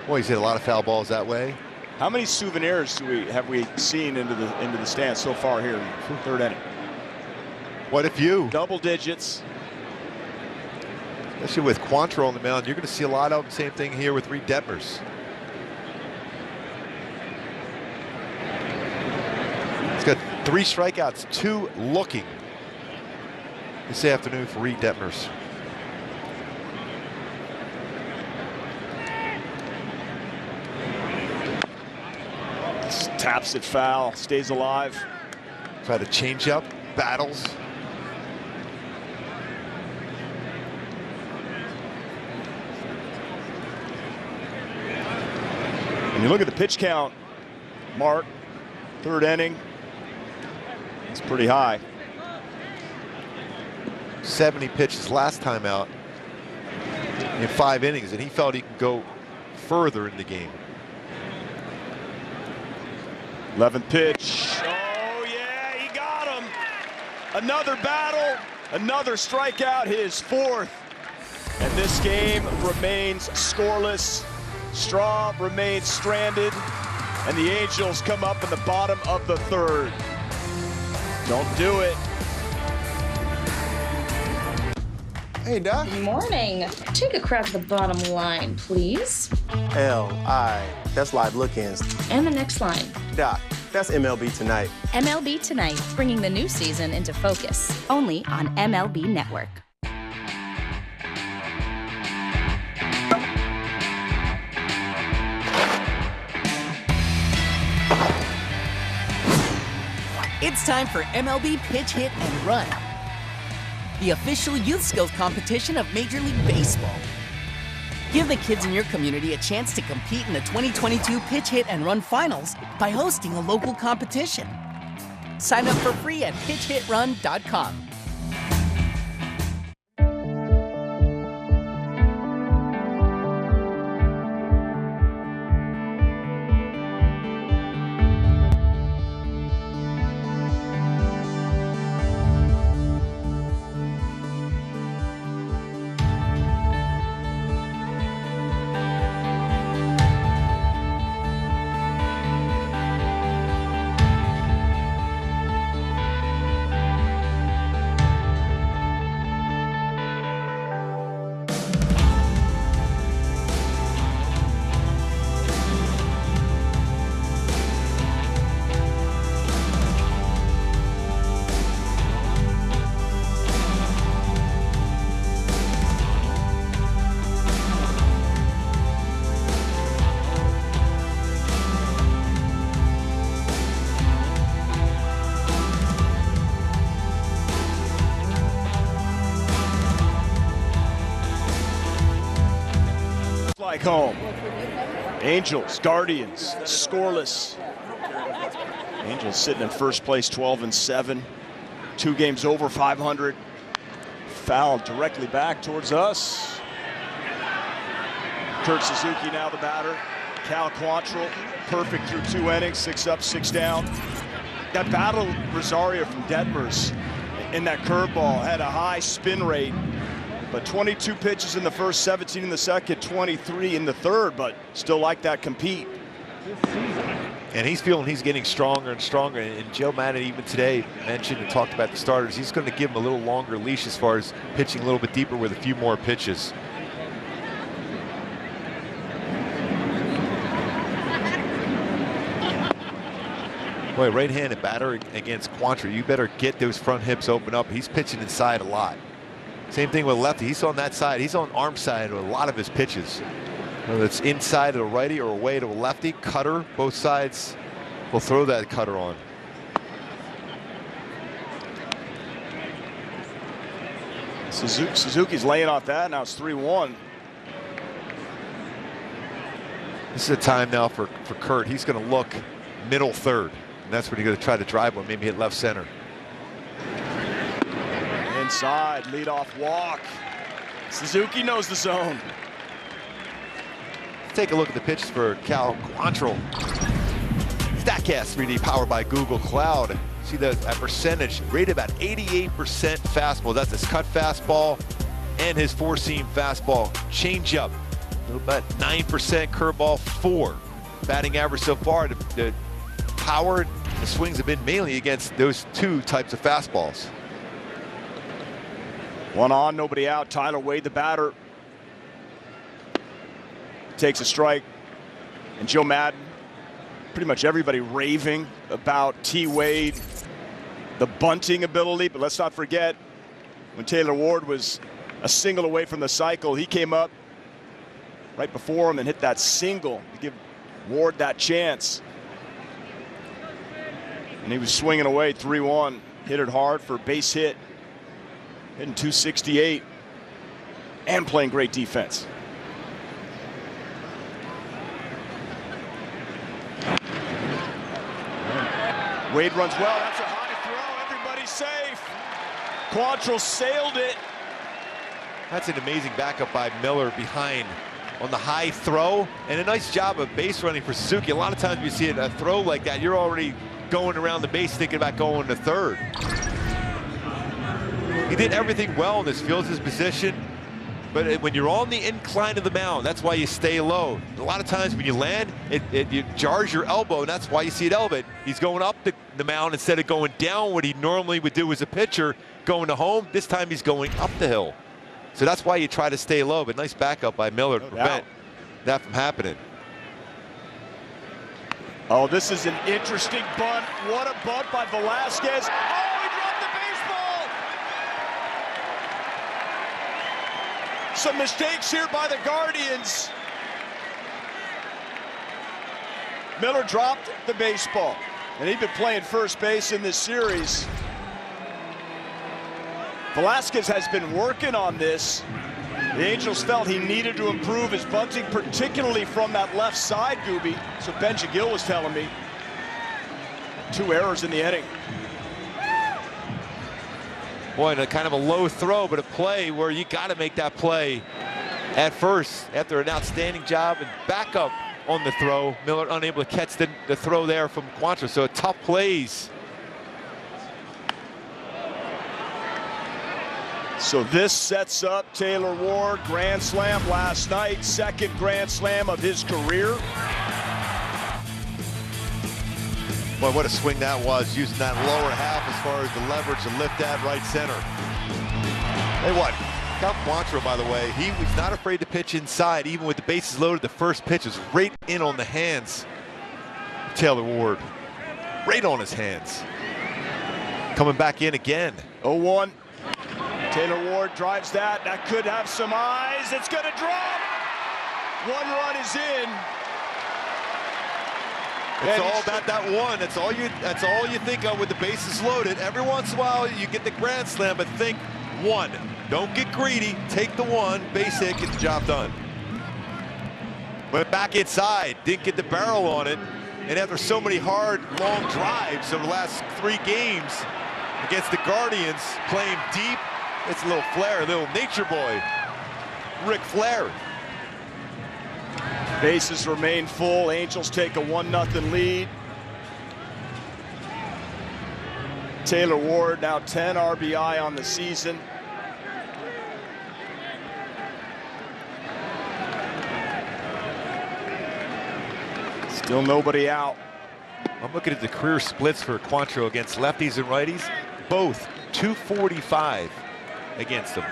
[SPEAKER 5] Boy, he's hit a lot of foul balls that way.
[SPEAKER 6] How many souvenirs have we seen into the stands so far here in the third inning?
[SPEAKER 5] Quite a few.
[SPEAKER 6] Double digits.
[SPEAKER 5] Especially with Quantrill on the mound, you're going to see a lot of them. Same thing here with Reid Detmers. He's got 3 strikeouts, 2 looking this afternoon for Reid Detmers.
[SPEAKER 6] Taps it foul, stays alive.
[SPEAKER 5] Try to change up, battles.
[SPEAKER 6] When you look at the pitch count, Mark, third inning, it's pretty high.
[SPEAKER 5] 70 pitches last time out in 5 innings, and he felt he could go further in the game.
[SPEAKER 6] 11th pitch. Oh, yeah, he got him. Another battle, another strikeout, his 4th. And this game remains scoreless. Straw remains stranded, and the Angels come up in the bottom of the 3rd. Don't do it.
[SPEAKER 14] Hey, Doc.
[SPEAKER 15] Good morning. Take a crack at the bottom line, please.
[SPEAKER 14] L.I. That's live look-ins.
[SPEAKER 15] And the next line.
[SPEAKER 14] Doc, that's MLB Tonight.
[SPEAKER 7] MLB Tonight, bringing the new season into focus. Only on MLB Network.
[SPEAKER 16] It's time for MLB Pitch Hit and Run, the official youth skills competition of Major League Baseball. Give the kids in your community a chance to compete in the 2022 Pitch Hit and Run Finals by hosting a local competition. Sign up for free at pitchhitrun.com.
[SPEAKER 6] Like home. Angels, Guardians, scoreless. Angels sitting in first place, 12-7. 2 games over 500. Foul directly back towards us. Kurt Suzuki now the batter. Cal Quantrill, perfect through 2 innings, 6 up, 6 down. That battle Rosario from Detmers in that curveball had a high spin rate. But 22 pitches in the first, 17 in the second, 23 in the third, but still like that compete.
[SPEAKER 5] And he's feeling he's getting stronger and stronger. And Joe Maddon even today mentioned and talked about the starters. He's going to give him a little longer leash as far as pitching a little bit deeper with a few more pitches. Boy, right-handed batter against Quantrill. You better get those front hips open up. He's pitching inside a lot. Same thing with lefty. He's on that side. He's on arm side with a lot of his pitches. Whether it's inside to a righty or away to a lefty, cutter, both sides will throw that cutter on.
[SPEAKER 6] Suzuki's laying off that. Now it's 3-1.
[SPEAKER 5] This is a time now for Kurt. He's going to look middle third. And that's when he's going to try to drive one, maybe hit left center.
[SPEAKER 6] Inside, leadoff walk. Suzuki knows the zone.
[SPEAKER 5] Let's take a look at the pitches for Cal Quantrill. StatCast 3D powered by Google Cloud. See that percentage, rated about 88% fastball. That's his cut fastball. and his four-seam fastball. Changeup, about 9% curveball, 4. Batting average so far, the power, the swings have been mainly against those 2 types of fastballs.
[SPEAKER 6] 1 on, nobody out. Tyler Wade, the batter, takes a strike. And Joe Madden, pretty much everybody raving about T. Wade, the bunting ability. But let's not forget, when Taylor Ward was a single away from the cycle, he came up right before him and hit that single to give Ward that chance. And he was swinging away 3-1, hit it hard for a base hit, hitting 268 and playing great defense. Wade runs well. That's a high throw. Everybody's safe. Quantrill sailed it.
[SPEAKER 5] That's an amazing backup by Miller behind on the high throw, and a nice job of base running for Suzuki. A lot of times you see a throw like that, you're already going around the base thinking about going to third. He did everything well in this, feels his position, but when you're on the incline of the mound, that's why you stay low. A lot of times when you land, it jars your elbow, and that's why you see it elevate. He's going up the mound instead of going down what he normally would do as a pitcher, going to home. This time he's going up the hill. So that's why you try to stay low, but nice backup by Miller to prevent that from happening.
[SPEAKER 6] Oh, this is an interesting bunt. What a bunt by Velasquez. Oh, he dropped the baseball. Some mistakes here by the Guardians. Miller dropped the baseball, and he'd been playing first base in this series. Velasquez has been working on this. The Angels felt he needed to improve his bunting, particularly from that left side, Gooby. So Ben Gill was telling me. 2 errors in the inning.
[SPEAKER 5] Boy, and a kind of a low throw, but a play where you got to make that play at first after an outstanding job and backup on the throw. Miller unable to catch the throw there from Quantrill. So tough plays.
[SPEAKER 6] So this sets up Taylor Ward, grand slam last night, 2nd grand slam of his career.
[SPEAKER 5] Boy, what a swing that was, using that lower half as far as the leverage to lift that right center. Hey, what? Count Quantrill, by the way, he was not afraid to pitch inside, even with the bases loaded. The first pitch was right in on the hands of Taylor Ward. Right on his hands. Coming back in again.
[SPEAKER 6] 0-1. Taylor Ward drives that. That could have some eyes. It's going to drop. 1 run is in.
[SPEAKER 5] It's all about that one. That's all you think of with the bases loaded. Every once in a while you get the grand slam, but think 1. Don't get greedy. Take the 1. Base hit, get the job done. Went back inside. Didn't get the barrel on it. And after so many hard, long drives over the last 3 games against the Guardians, playing deep, it's a little flair, a little nature boy. Ric Flair.
[SPEAKER 6] Bases remain full. Angels take a 1-0 lead. Taylor Ward now 10 RBI on the season. Still nobody out.
[SPEAKER 5] I'm looking at the career splits for Quantrill against lefties and righties. Both 245 against them.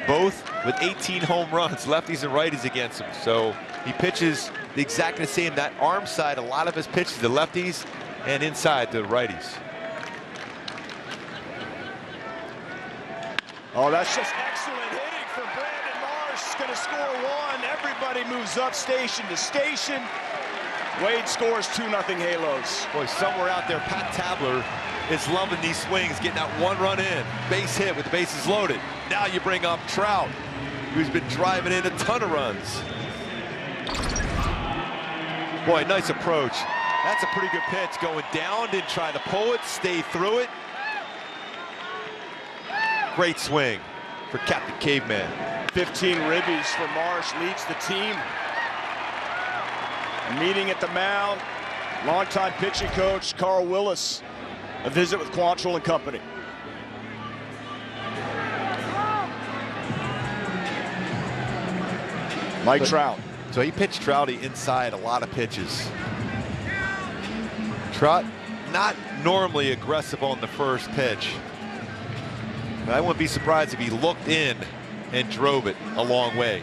[SPEAKER 5] Both with 18 home runs, lefties and righties against him. So he pitches exactly the same. That arm side, a lot of his pitches to lefties and inside to the righties.
[SPEAKER 6] Oh, that's just excellent hitting for Brandon Marsh. Going to score 1. Everybody moves up station to station. Wade scores 2-0 Halos.
[SPEAKER 5] Boy, somewhere out there, Pat Tabler is loving these swings, getting that 1 run in. Base hit with the bases loaded. Now you bring up Trout, who's been driving in a ton of runs. Boy, nice approach. That's a pretty good pitch. Going down, didn't try to pull it, stay through it. Great swing for Captain Caveman.
[SPEAKER 6] 15 ribbies for Marsh, leads the team. A meeting at the mound. Longtime pitching coach Carl Willis. A visit with Quantrill and company. Mike Trout.
[SPEAKER 5] So he pitched Trouty inside a lot of pitches. Trout not normally aggressive on the first pitch. But I wouldn't be surprised if he looked in and drove it a long way.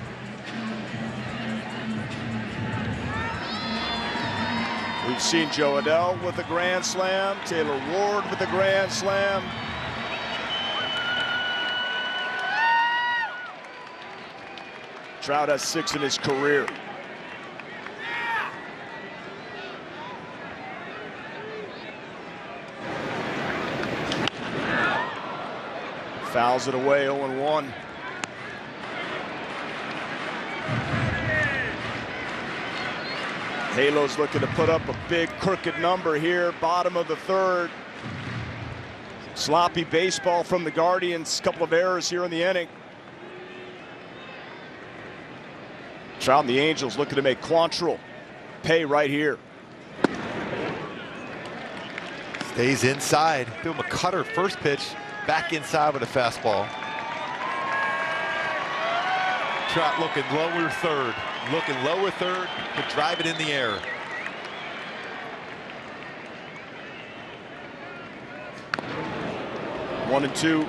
[SPEAKER 6] We've seen Joe Adell with a grand slam, Taylor Ward with a grand slam. Trout has 6 in his career. Fouls it away, 0-1. Halo's looking to put up a big crooked number here, bottom of the third. Sloppy baseball from the Guardians, couple of errors here in the inning. Trout and the Angels looking to make Quantrill pay right here.
[SPEAKER 5] Stays inside. Do him a cutter first pitch. Back inside with a fastball. Trout looking lower third. Looking lower third to drive it in the air.
[SPEAKER 6] One and two.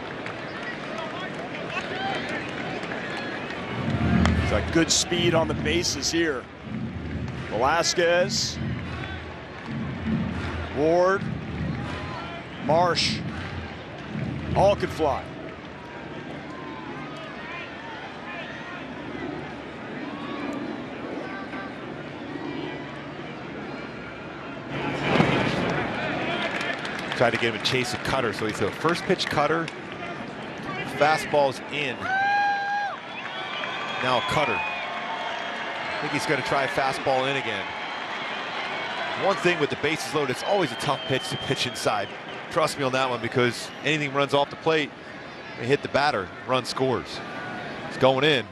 [SPEAKER 6] He's got good speed on the bases here. Velasquez. Ward. Marsh. All could fly.
[SPEAKER 5] Tried to get him to chase a cutter, so he's a first pitch cutter. Fastball's in. Now a cutter. I think he's going to try a fastball in again. One thing with the bases loaded, it's always a tough pitch to pitch inside. Trust me on that one, because anything runs off the plate, they hit the batter, run scores. It's going in.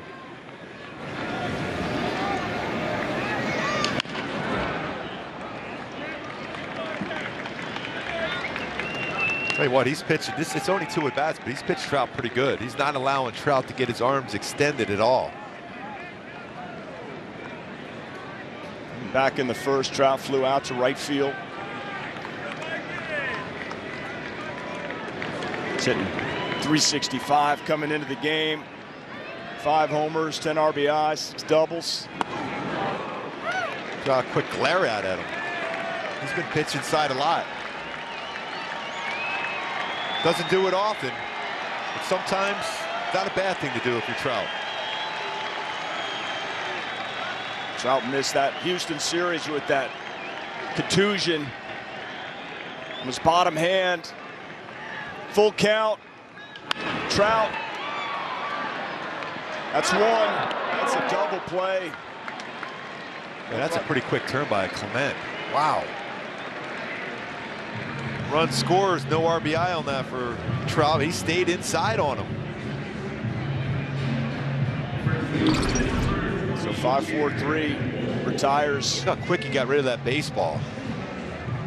[SPEAKER 5] Tell you what, he's pitching this. It's only 2 at bats, but he's pitched Trout pretty good. He's not allowing Trout to get his arms extended at all.
[SPEAKER 6] Back in the first, Trout flew out to right field. He's hitting .365 coming into the game. 5 homers, 10 RBIs, 6 doubles.
[SPEAKER 5] Got a quick glare at him. He's been pitched inside a lot. Doesn't do it often, but sometimes it's not a bad thing to do if you're Trout.
[SPEAKER 6] Trout missed that Houston series with that contusion on his bottom hand. Full count. Trout. That's one. That's a double play.
[SPEAKER 5] Yeah, that's a pretty quick turn by Clement. Wow. Run scores, no RBI on that for Trout. He stayed inside on him.
[SPEAKER 6] So 5-4-3 retires.
[SPEAKER 5] Look how quick he got rid of that baseball.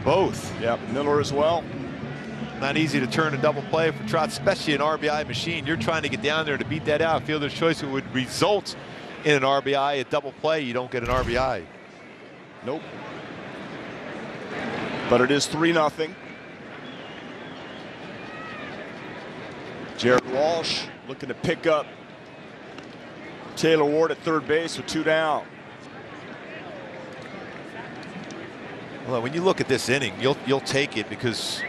[SPEAKER 5] Both.
[SPEAKER 6] Yep, Miller as well.
[SPEAKER 5] Not easy to turn a double play for Trout, especially an RBI machine. You're trying to get down there to beat that out. Fielder's choice would result in an RBI. A double play, you don't get an RBI.
[SPEAKER 6] Nope. But it is 3-0. Jared Walsh looking to pick up Taylor Ward at third base with 2 down.
[SPEAKER 5] Well, when you look at this inning, you'll take it, because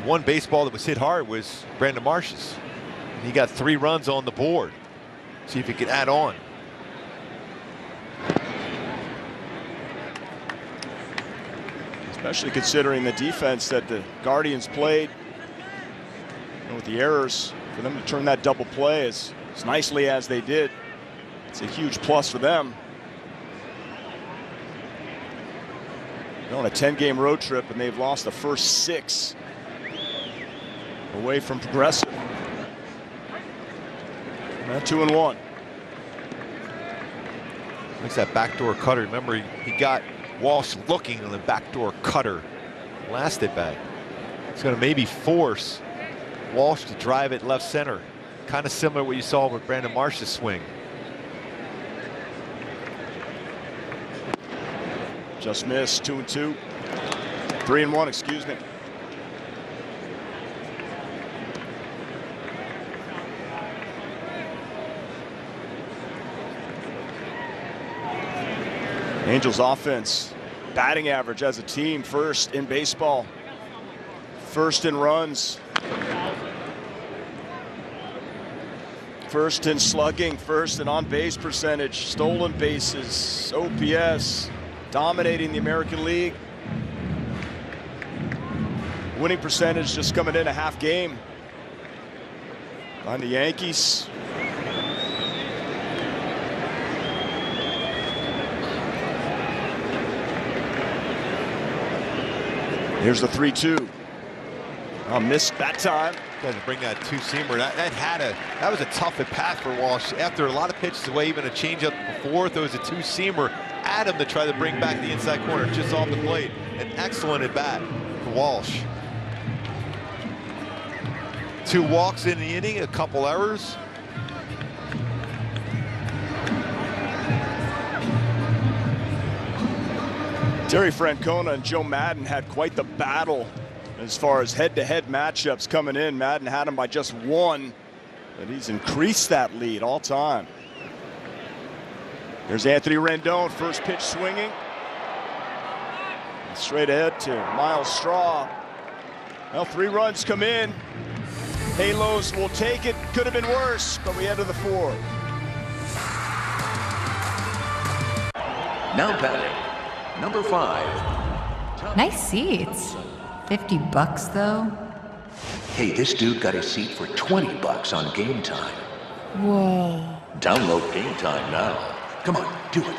[SPEAKER 5] one baseball that was hit hard was Brandon Marsh's. He got 3 runs on the board. See if he can add on.
[SPEAKER 6] Especially considering the defense that the Guardians played. With the errors, for them to turn that double play as nicely as they did, it's a huge plus for them. They're on a 10-game road trip, and they've lost the first 6 away from Progressive. 2-1.
[SPEAKER 5] Makes that backdoor cutter. Remember, he got Walsh looking on the backdoor cutter last at bat. It's going to maybe force Walsh to drive it left center. Kind of similar to what you saw with Brandon Marsh's swing.
[SPEAKER 6] Just missed. 2-2. 3-1, excuse me. Angels offense, batting average as a team, first in baseball, first in runs, first in slugging, first in on-base percentage, stolen bases, OPS, dominating the American League. Winning percentage just coming in a half game on the Yankees. Here's the 3-2. Missed that time.
[SPEAKER 5] Got to bring that two-seamer. That was a tough at bat for Walsh. After a lot of pitches away, even a changeup before, there was a two-seamer at him to try to bring back the inside corner just off the plate. An excellent at bat for Walsh. 2 walks in the inning, a couple errors.
[SPEAKER 6] Terry Francona and Joe Madden had quite the battle as far as head-to-head matchups coming in. Madden had him by just 1, but he's increased that lead all time. There's Anthony Rendon, first pitch swinging. Straight ahead to Miles Straw. Well, 3 runs come in. Halos will take it. Could have been worse, but we head to the 4th.
[SPEAKER 3] Now batting, number 5.
[SPEAKER 9] Nice seats. $50 though.
[SPEAKER 3] Hey, this dude got a seat for $20 on Game Time.
[SPEAKER 9] Whoa.
[SPEAKER 3] Download Game Time now. Come on, do it.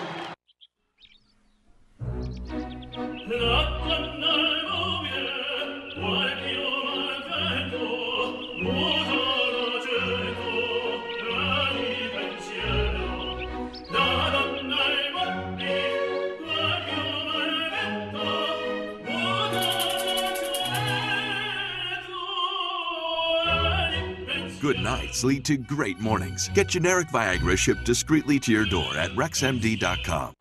[SPEAKER 18] Good nights lead to great mornings. Get generic Viagra shipped discreetly to your door at RexMD.com.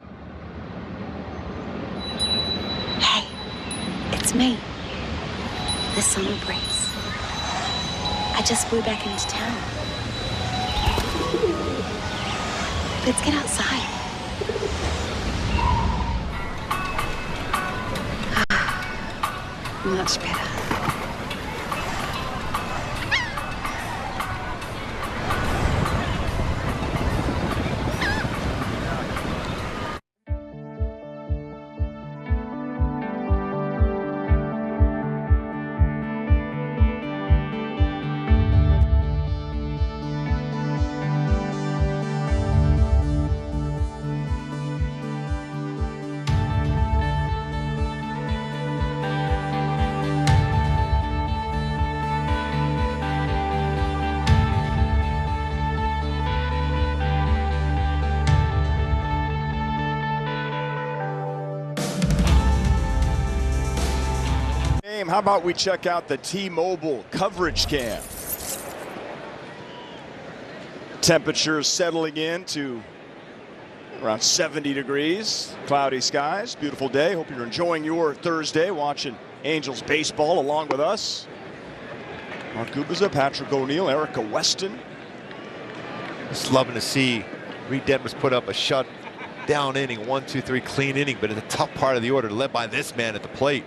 [SPEAKER 19] Hey, it's me, the summer breeze. I just flew back into town. Let's get outside. Much better.
[SPEAKER 6] How about we check out the T-Mobile coverage cam? Temperatures settling in to around 70 degrees, cloudy skies, beautiful day. Hope you're enjoying your Thursday watching Angels baseball along with us. Mark Gubiza, Patrick O'Neill, Erica Weston.
[SPEAKER 5] Just loving to see Reid Detmers put up a shut-down inning, 1-2-3 clean inning, but in the tough part of the order, led by this man at the plate.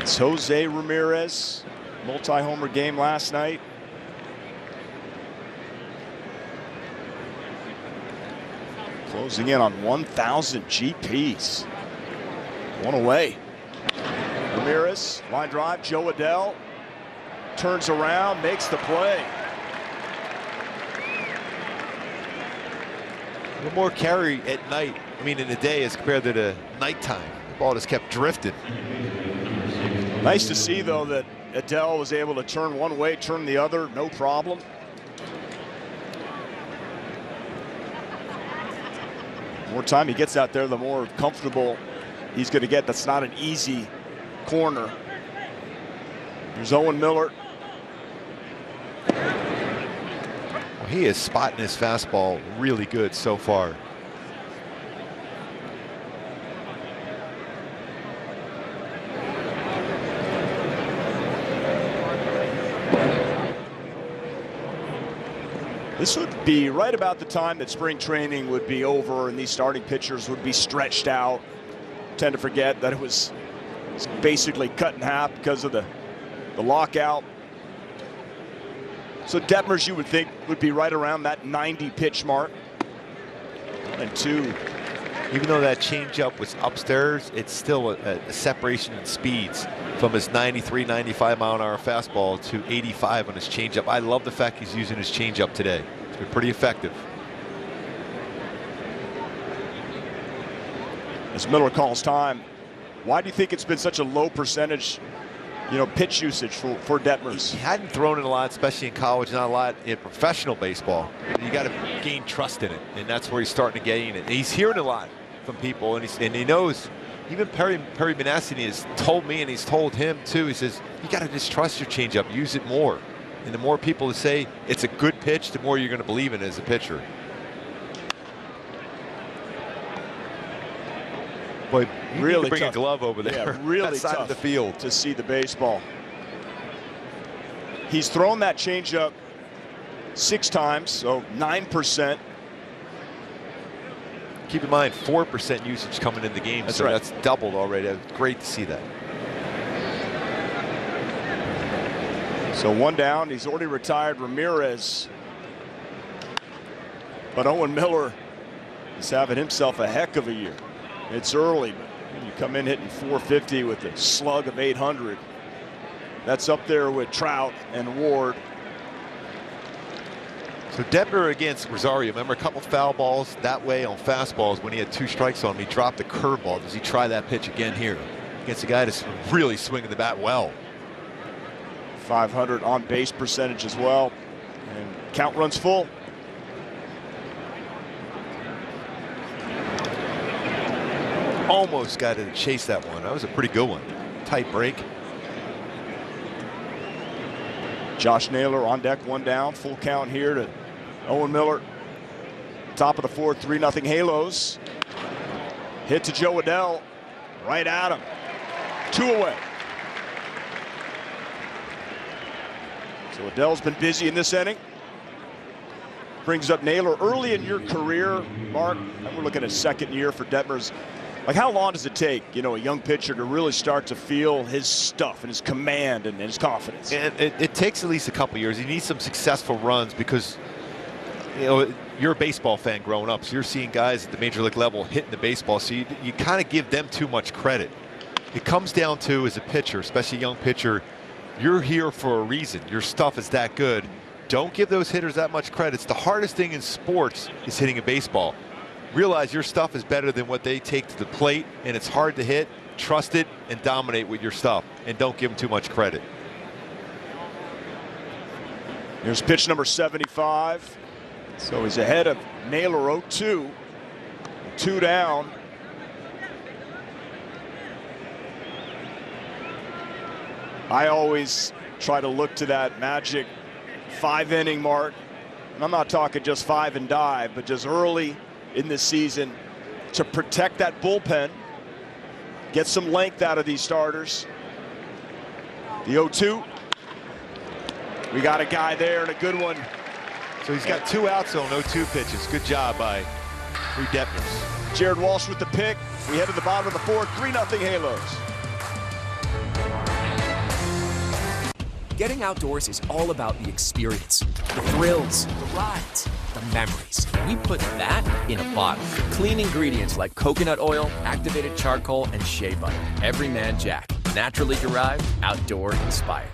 [SPEAKER 6] It's Jose Ramirez, multi-homer game last night. Closing in on 1,000 GPs. One away. Ramirez, line drive, Joe Adell turns around, makes the play.
[SPEAKER 5] A little more carry at night, in the day as compared to the nighttime. The ball just kept drifting.
[SPEAKER 6] Nice to see, though, that Adell was able to turn one way, turn the other, no problem. The more time he gets out there, the more comfortable he's going to get. That's not an easy corner. There's Owen Miller.
[SPEAKER 5] Well, he is spotting his fastball really good so far.
[SPEAKER 6] This would be right about the time that spring training would be over and these starting pitchers would be stretched out. Tend to forget that it was basically cut in half because of the lockout. So Detmers, you would think, would be right around that 90 pitch mark. 1-2.
[SPEAKER 5] Even though that changeup was upstairs, it's still a separation in speeds from his 93, 95 mile an hour fastball to 85 on his changeup. I love the fact he's using his changeup today. It's been pretty effective.
[SPEAKER 6] As Miller calls time, why do you think it's been such a low percentage, pitch usage for Detmers?
[SPEAKER 5] He hadn't thrown it a lot, especially in college, not a lot in professional baseball. You got to gain trust in it, and that's where he's starting to gain it. And he's hearing a lot from people, and he knows. Even Perry Benassi has told me, and he's told him too. He says you got to just trust your changeup, use it more. And the more people say it's a good pitch, the more you're going to believe in it as a pitcher. Boy, you really need to bring a glove over there.
[SPEAKER 6] Yeah, really
[SPEAKER 5] that side
[SPEAKER 6] tough
[SPEAKER 5] of the field
[SPEAKER 6] to see the baseball. He's thrown that changeup 6 times, so 9%.
[SPEAKER 5] Keep in mind, 4% usage coming in the game,
[SPEAKER 6] That's
[SPEAKER 5] so
[SPEAKER 6] right.
[SPEAKER 5] That's doubled already. Great to see that.
[SPEAKER 6] So 1 down. He's already retired Ramirez. But Owen Miller is having himself a heck of a year. It's early, but you come in hitting .450 with a slug of .800. That's up there with Trout and Ward.
[SPEAKER 5] So Detmer against Rosario, remember a couple foul balls that way on fastballs when he had 2 strikes on him. He dropped a curveball. Does he try that pitch again here against a guy that's really swinging the bat well?
[SPEAKER 6] .500 on base percentage as well, and count runs full.
[SPEAKER 5] Almost got to chase that one. That was a pretty good one. Tight break.
[SPEAKER 6] Josh Naylor on deck, 1 down. Full count here to Owen Miller. Top of the 4th, 3-0 Halos. Hit to Joe Adell. Right at him. 2 away. So Adell's been busy in this inning. Brings up Naylor. Early in your career, Mark, we're looking at 2nd year for Detmers. Like, how long does it take, a young pitcher to really start to feel his stuff and his command and his confidence?
[SPEAKER 5] And it takes at least a couple years. You need some successful runs because, you're a baseball fan growing up, so you're seeing guys at the major league level hitting the baseball, so you kind of give them too much credit. It comes down to, as a pitcher, especially a young pitcher, you're here for a reason. Your stuff is that good. Don't give those hitters that much credit. It's the hardest thing in sports is hitting a baseball. Realize your stuff is better than what they take to the plate, and it's hard to hit. Trust it and dominate with your stuff, and don't give them too much credit.
[SPEAKER 6] Here's pitch number 75. So he's ahead of Naylor 0-2. 2 down. I always try to look to that magic 5-inning mark. And I'm not talking just 5 and dive, but just early in this season to protect that bullpen, get some length out of these starters. The 0-2. We got a guy there and a good one.
[SPEAKER 5] So he's got 2 outs on 0-2 pitches. Good job by Reid Detmers.
[SPEAKER 6] Jared Walsh with the pick. We head to the bottom of the 4th, 3-0 Halos.
[SPEAKER 10] Getting outdoors is all about the experience, the thrills, the rides, the memories. We put that in a bottle. Clean ingredients like coconut oil, activated charcoal, and shea butter. Everyman Jack, naturally derived, outdoor inspired.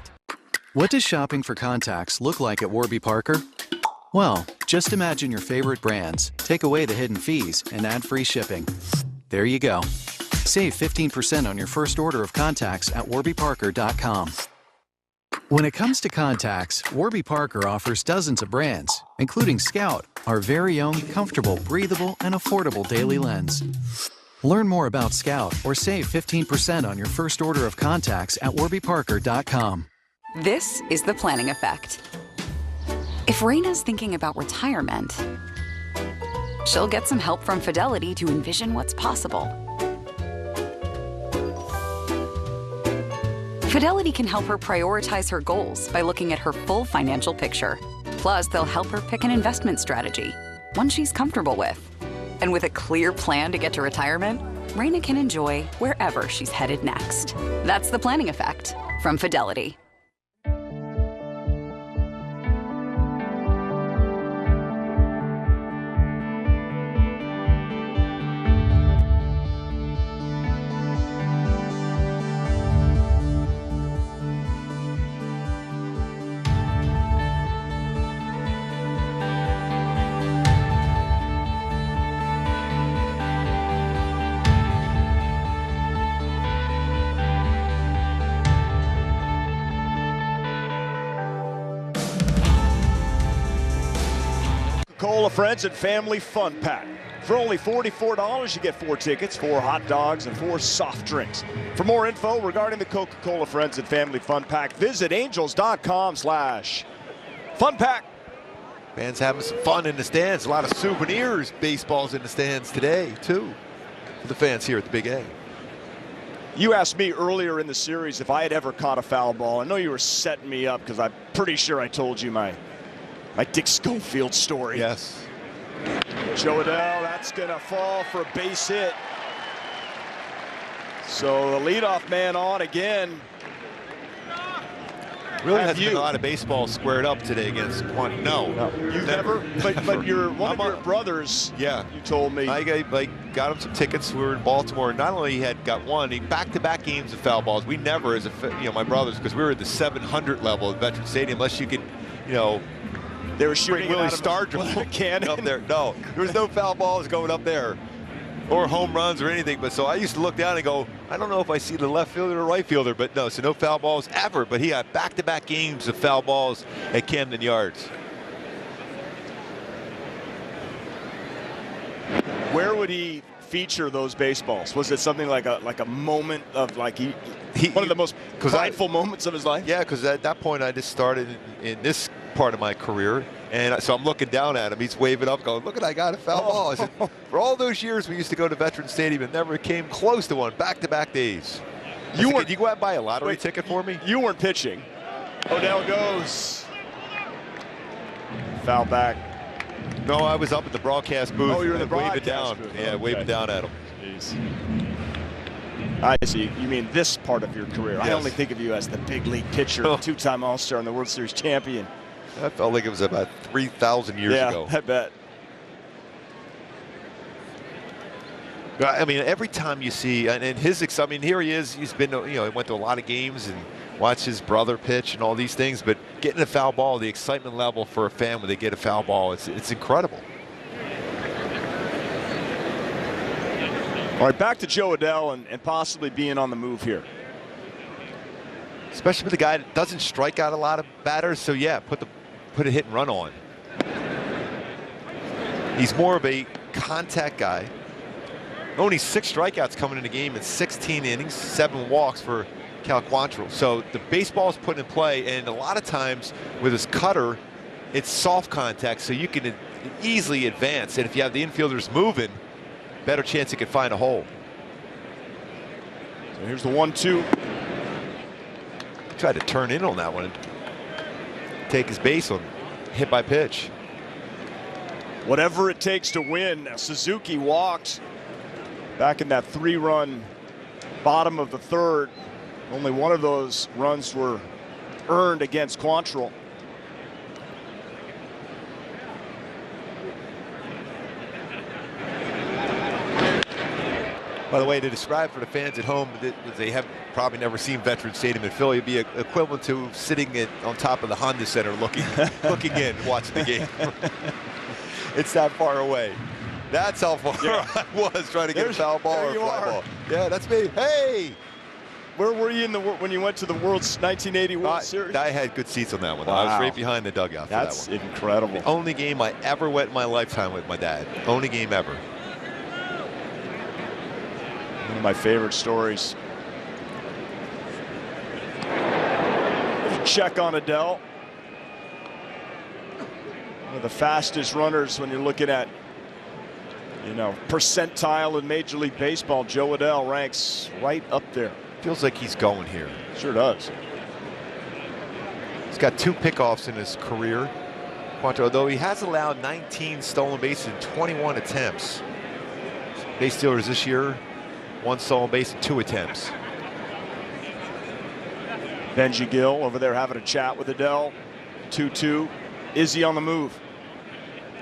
[SPEAKER 11] What does shopping for contacts look like at Warby Parker? Well, just imagine your favorite brands, take away the hidden fees, and add free shipping. There you go. Save 15% on your first order of contacts at warbyparker.com. When it comes to contacts, Warby Parker offers dozens of brands, including Scout, our very own comfortable, breathable, and affordable daily lens. Learn more about Scout or save 15% on your first order of contacts at warbyparker.com.
[SPEAKER 12] This is the planning effect. If Raina's thinking about retirement, she'll get some help from Fidelity to envision what's possible. Fidelity can help her prioritize her goals by looking at her full financial picture. Plus, they'll help her pick an investment strategy, one she's comfortable with. And with a clear plan to get to retirement, Raina can enjoy wherever she's headed next. That's the planning effect from Fidelity.
[SPEAKER 6] Coca-Cola Friends and Family Fun Pack. For only $44, you get 4 tickets, 4 hot dogs, and 4 soft drinks. For more info regarding the Coca-Cola Friends and Family Fun Pack, visit angels.com/Fun Pack.
[SPEAKER 5] Fans having some fun in the stands. A lot of souvenirs, baseballs in the stands today, too, for the fans here at the Big A.
[SPEAKER 6] You asked me earlier in the series if I had ever caught a foul ball. I know you were setting me up because I'm pretty sure I told you my Dick Schofield story.
[SPEAKER 5] Yes.
[SPEAKER 6] Joe Adell, that's going to fall for a base hit. So the leadoff man on again.
[SPEAKER 5] Really hasn't been a lot of baseball squared up today against Quantrill. No.
[SPEAKER 6] You've never? But one of your brothers,
[SPEAKER 5] yeah,
[SPEAKER 6] you told me.
[SPEAKER 5] I got him some tickets. We were in Baltimore. Not only he had got one, he back-to-back games of foul balls. We never, as my brothers, because we were at the 700 level at Veterans Stadium, unless you could,
[SPEAKER 6] they were shooting
[SPEAKER 5] Willie Stargell
[SPEAKER 6] a cannon
[SPEAKER 5] up there. No, there was no foul balls going up there, or home runs or anything. But so I used to look down and go, I don't know if I see the left fielder or right fielder, but no, so no foul balls ever. But he had back-to-back games of foul balls at Camden Yards.
[SPEAKER 6] Where would he feature those baseballs? Was it something like a moment of one of the most prideful moments of his life?
[SPEAKER 5] Yeah, because at that point I just started in this part of my career, and so I'm looking down at him. He's waving up, going, "Look, I got a foul ball." I said, for all those years we used to go to Veterans Stadium and never came close to one. Back-to-back days. You go out and buy a lottery ticket for me?
[SPEAKER 6] You weren't pitching. Odell goes. Foul back.
[SPEAKER 5] No, I was up at the broadcast booth.
[SPEAKER 6] Oh, you were in the broadcast
[SPEAKER 5] down.
[SPEAKER 6] booth.
[SPEAKER 5] Yeah, waving down at him.
[SPEAKER 6] Jeez. I see. You mean this part of your career.
[SPEAKER 5] Yes.
[SPEAKER 6] I only think of you as the big league pitcher, 2-time All-Star and the World Series champion.
[SPEAKER 5] That felt like it was about 3,000 years ago.
[SPEAKER 6] Yeah, I bet.
[SPEAKER 5] I mean, every time you see, and here he is. He's been, he went to a lot of games and watched his brother pitch and all these things. But getting a foul ball, the excitement level for a fan when they get a foul ball, it's incredible.
[SPEAKER 6] All right, back to Joe Adell and possibly being on the move here.
[SPEAKER 5] Especially with a guy that doesn't strike out a lot of batters. So yeah, put a hit and run on. He's more of a contact guy. Only 6 strikeouts coming in the game in 16 innings, 7 walks for Cal Quantrill. So the baseball's put in play, and a lot of times with his cutter, it's soft contact, so you can easily advance. And if you have the infielders moving, better chance he can find a hole.
[SPEAKER 6] So here's the 1-2.
[SPEAKER 5] Tried to turn in on that one and take his base on hit by pitch.
[SPEAKER 6] Whatever it takes to win. Suzuki walked back in that 3-run bottom of the 3rd. Only one of those runs were earned against Quantrill.
[SPEAKER 5] By the way, to describe for the fans at home, they have probably never seen Veterans Stadium in Philly. It'd be equivalent to sitting on top of the Honda Center looking in, watching the game. It's that far away. That's how far I was trying to get a foul ball or a fly ball. Yeah, that's me. Hey!
[SPEAKER 6] Where were you when you went to the World's 1980 World Series?
[SPEAKER 5] I had good seats on that one.
[SPEAKER 6] Wow.
[SPEAKER 5] I was right behind the dugout for
[SPEAKER 6] That's
[SPEAKER 5] that one.
[SPEAKER 6] That's incredible.
[SPEAKER 5] The only game I ever went in my lifetime with my dad. Only game ever.
[SPEAKER 6] One of my favorite stories. Check on Adell. One of the fastest runners when you're looking at, percentile in Major League Baseball. Joe Adell ranks right up there.
[SPEAKER 5] Feels like he's going here.
[SPEAKER 6] Sure does.
[SPEAKER 5] He's got 2 pickoffs in his career. Quantrill, though he has allowed 19 stolen bases in 21 attempts. Base stealers this year, 1 stolen base in 2 attempts.
[SPEAKER 6] Benji Gill over there having a chat with Adele. 2-2. Is he on the move?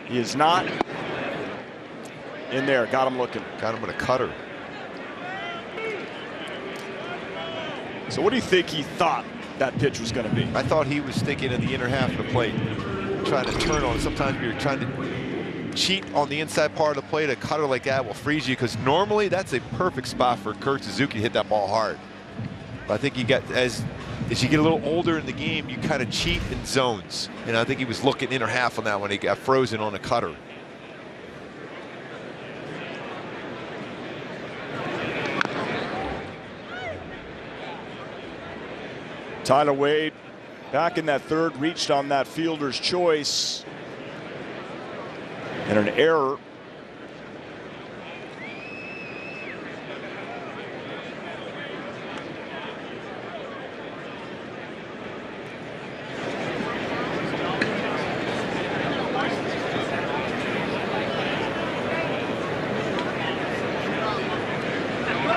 [SPEAKER 6] He is not. In there, got him looking.
[SPEAKER 5] Got him with a cutter.
[SPEAKER 6] So what do you think he thought that pitch was going to be?
[SPEAKER 5] I thought he was thinking of the inner half of the plate, trying to turn on it. Sometimes you're trying to cheat on the inside part of the plate. A cutter like that will freeze you, because normally that's a perfect spot for Kurt Suzuki to hit that ball hard. But I think you got, as you get a little older in the game, you kind of cheat in zones. And I think he was looking inner half on that when he got frozen on a cutter.
[SPEAKER 6] Tyler Wade back in that third, reached on that fielder's choice. And an error.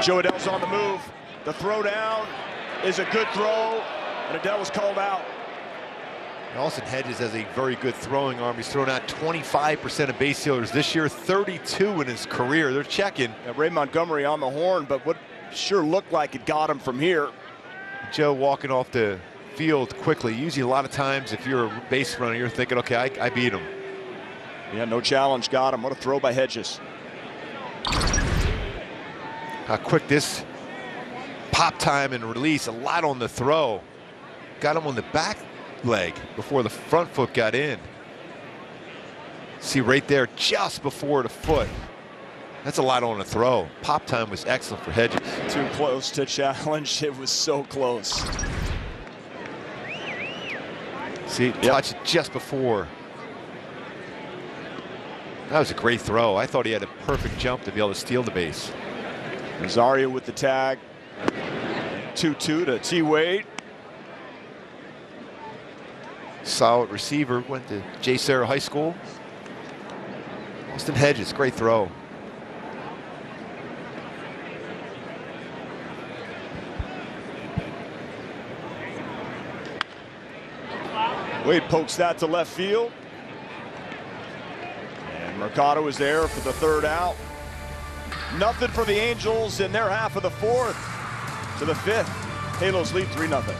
[SPEAKER 6] Joe Adele's on the move. The throw down is a good throw, and Adele was called out.
[SPEAKER 5] Austin Hedges has a very good throwing arm. He's thrown out 25% of base stealers this year, 32 in his career. They're checking.
[SPEAKER 6] Ray Montgomery on the horn, but what sure looked like it got him from here.
[SPEAKER 5] Joe walking off the field quickly. Usually a lot of times if you're a base runner, you're thinking, okay, I beat him.
[SPEAKER 6] Yeah, no challenge, got him. What a throw by Hedges.
[SPEAKER 5] How quick this pop time and release, a lot on the throw. Got him on the back leg before the front foot got in. See right there, just before the foot. That's a lot on the throw. Pop time was excellent for Hedges.
[SPEAKER 6] Too close to challenge. It was so close.
[SPEAKER 5] See, touch it just before. That was a great throw. I thought he had a perfect jump to be able to steal the base.
[SPEAKER 6] Rosario with the tag. 2-2 to T. Wade.
[SPEAKER 5] Solid receiver, went to J. Sarah High School. Austin Hedges, great throw.
[SPEAKER 6] Wade pokes that to left field. And Mercado is there for the third out. Nothing for the Angels in their half of the fourth. To the fifth. Halos lead 3-0.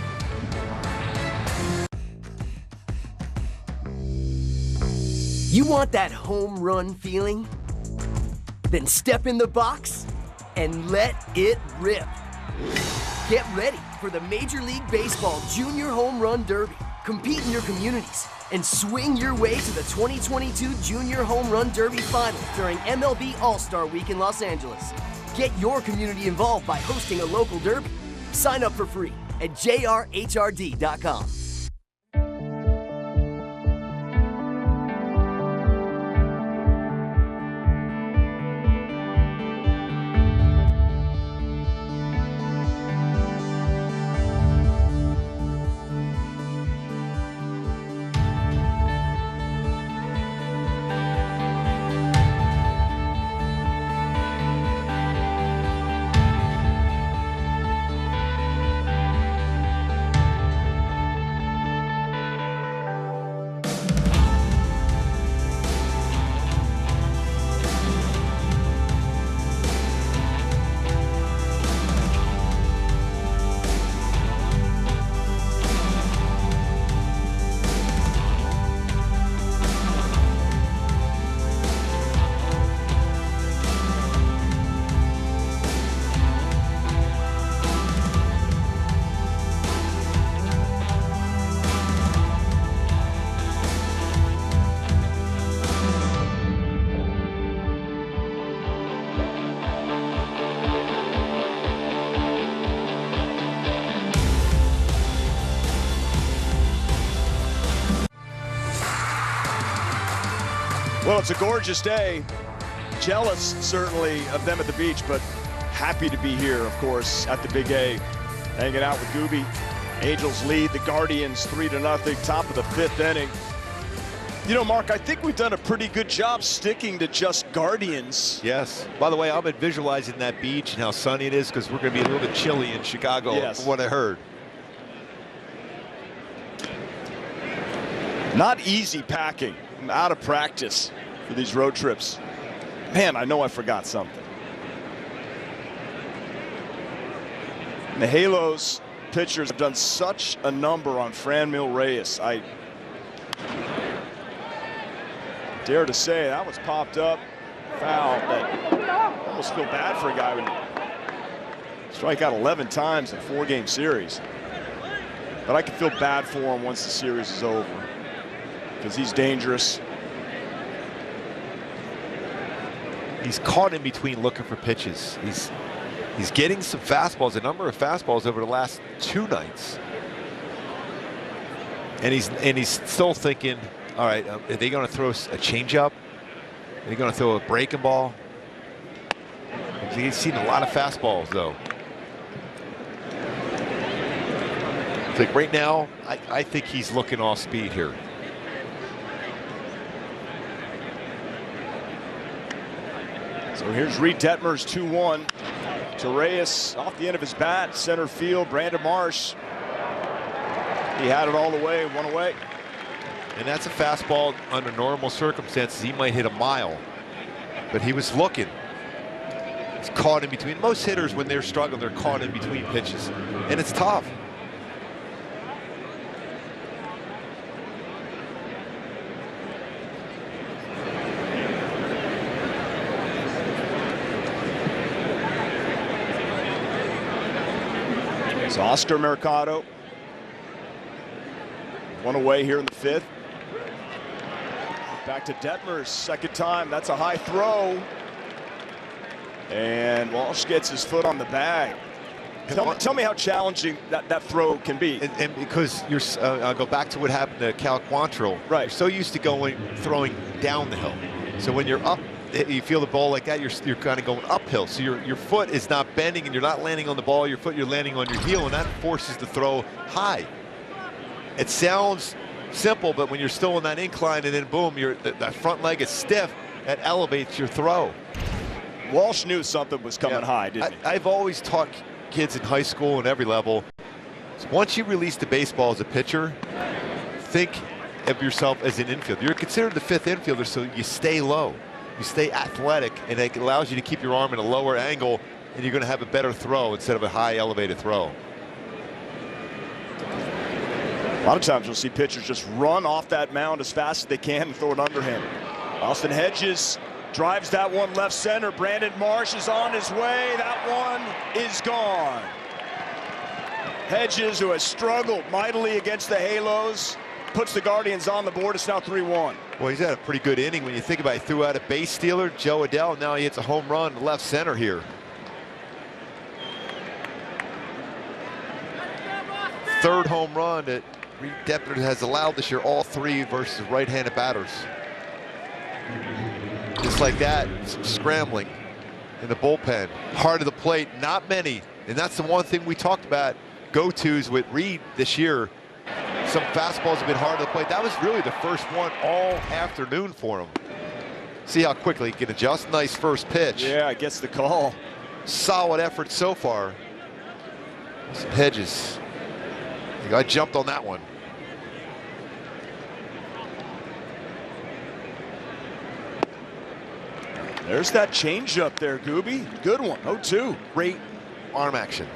[SPEAKER 16] You want that home run feeling? Then step in the box and let it rip. Get ready for the Major League Baseball Junior Home Run Derby. Compete in your communities and swing your way to the 2022 Junior Home Run Derby Final during MLB All-Star Week in Los Angeles. Get your community involved by hosting a local derby. Sign up for free at jrhrd.com.
[SPEAKER 6] Well, it's a gorgeous day. Jealous, certainly, of them at the beach, but happy to be here, of course, at the Big A. Hanging out with Gooby. Angels lead the Guardians 3-0, top of the fifth inning. You know, Mark, I think we've done a pretty good job sticking to just Guardians.
[SPEAKER 5] Yes. By the way, I've been visualizing that beach and how sunny it is because we're going to be a little bit chilly in Chicago,
[SPEAKER 6] yes,
[SPEAKER 5] from what I heard.
[SPEAKER 6] Not easy packing. I'm out of practice for these road trips. Man, I know I forgot something. And the Halos pitchers have done such a number on Franmil Reyes. I dare to say that was popped up, foul. That almost feel bad for a guy who strike out 11 times in a 4-game series. But I can feel bad for him once the series is over because he's dangerous.
[SPEAKER 5] He's caught in between looking for pitches. He's getting some fastballs, a number of fastballs over the last 2 nights. And he's still thinking, all right, are they going to throw a changeup? Are they going to throw a breaking ball? He's seen a lot of fastballs, though. It's like right now, I think he's looking off speed here.
[SPEAKER 6] So here's Reid Detmers, 2-1. To Reyes off the end of his bat, center field, Brandon Marsh. He had it all the way, 1 away.
[SPEAKER 5] And that's a fastball under normal circumstances. He might hit a mile, but he was looking. He's caught in between. Most hitters, when they're struggling, they're caught in between pitches, and it's tough.
[SPEAKER 6] It's Oscar Mercado. 1 away here in the 5th. Back to Detmers, second time. That's a high throw. And Walsh gets his foot on the bag. Tell me how challenging that throw can be.
[SPEAKER 5] And because I'll go back to what happened to Cal Quantrill.
[SPEAKER 6] Right.
[SPEAKER 5] You're so used to throwing down the hill. So when you're up, you feel the ball like that, you're kind of going uphill. So your foot is not bending and you're not landing on the ball. Your foot, you're landing on your heel, and that forces the throw high. It sounds simple, but when you're still in that incline and then boom, that front leg is stiff, that elevates your throw.
[SPEAKER 6] Walsh knew something was coming high, didn't he?
[SPEAKER 5] I've always taught kids in high school and every level, once you release the baseball as a pitcher, think of yourself as an infielder. You're considered the 5th infielder, so you stay low. You stay athletic, and it allows you to keep your arm at a lower angle, and you're going to have a better throw instead of a high elevated throw.
[SPEAKER 6] A lot of times you'll see pitchers just run off that mound as fast as they can and throw it underhand. Austin Hedges drives that one left center. Brandon Marsh is on his way. That one is gone. Hedges, who has struggled mightily against the Halos, puts the Guardians on the board. It's now 3-1.
[SPEAKER 5] Well, he's had a pretty good inning when you think about it. He threw out a base stealer, Joe Adell. Now he hits a home run left center here. Third home run that Reid Detmers has allowed this year, all 3 versus right-handed batters. Just like that, some scrambling in the bullpen. Hard of the plate, not many. And that's the one thing we talked about, go-tos with Reid this year. Some fastballs have been hard to the plate. That was really the first one all afternoon for him. See how quickly he can adjust. Nice first pitch.
[SPEAKER 6] Yeah, gets the call.
[SPEAKER 5] Solid effort so far. Some Hedges. I jumped on that one.
[SPEAKER 6] There's that changeup there, Gooby. Good one. 0-2.
[SPEAKER 5] Great arm action.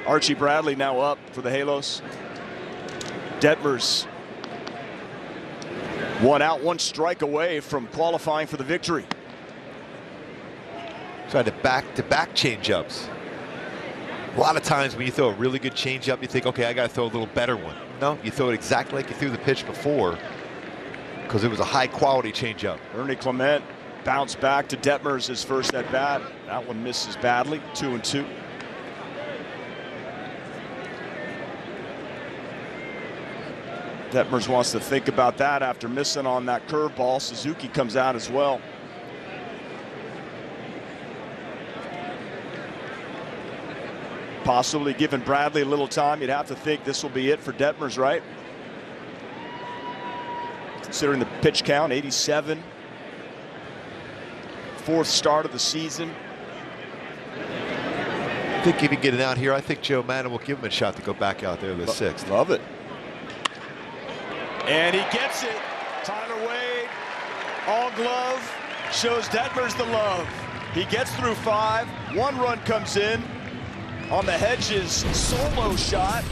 [SPEAKER 6] Archie Bradley now up for the Halos. Detmers 1 out, 1 strike away from qualifying for the victory.
[SPEAKER 5] Tried to back-to-back changeups. A lot of times when you throw a really good changeup, you think, okay, I got to throw a little better one. No, you throw it exactly like you threw the pitch before because it was a high-quality changeup.
[SPEAKER 6] Ernie Clement bounced back to Detmers his first at-bat. That one misses badly, 2-2. Detmers wants to think about that after missing on that curveball. Suzuki comes out as well. Possibly giving Bradley a little time. You'd have to think this will be it for Detmers, right? considering the pitch count, 87. Fourth start of the season.
[SPEAKER 5] I think if he get it out here, I think Joe Madden will give him a shot to go back out there the sixth.
[SPEAKER 6] Love it. And he gets it. Tyler Wade, all glove, shows Detmers the love. He gets through 5. 1 run comes in on the Hedges solo shot.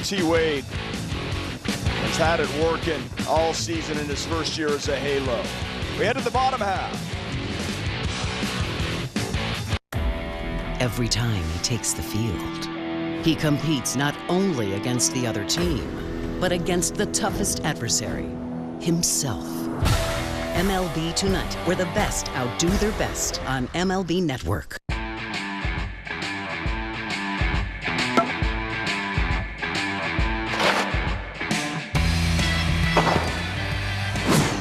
[SPEAKER 6] T. Wade has had it working all season in his first year as a Halo. We head to the bottom half.
[SPEAKER 25] Every time he takes the field, he competes not only against the other team, but against the toughest adversary, himself. MLB Tonight, where the best outdo their best on MLB Network.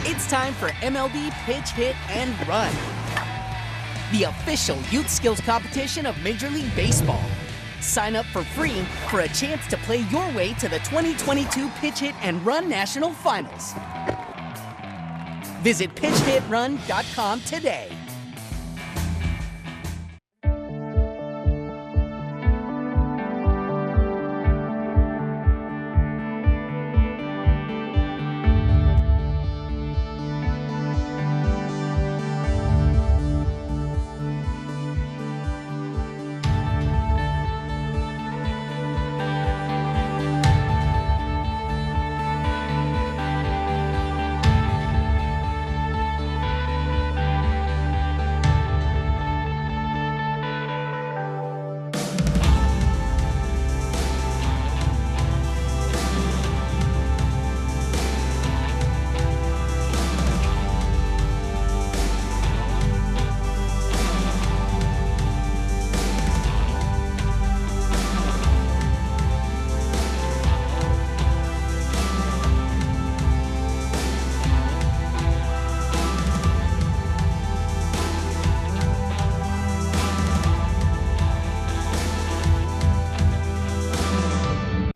[SPEAKER 16] It's time for MLB Pitch, Hit, and Run, the official youth skills competition of Major League Baseball. Sign up for free for a chance to play your way to the 2022 Pitch, Hit, and Run National Finals. Visit pitchhitrun.com today.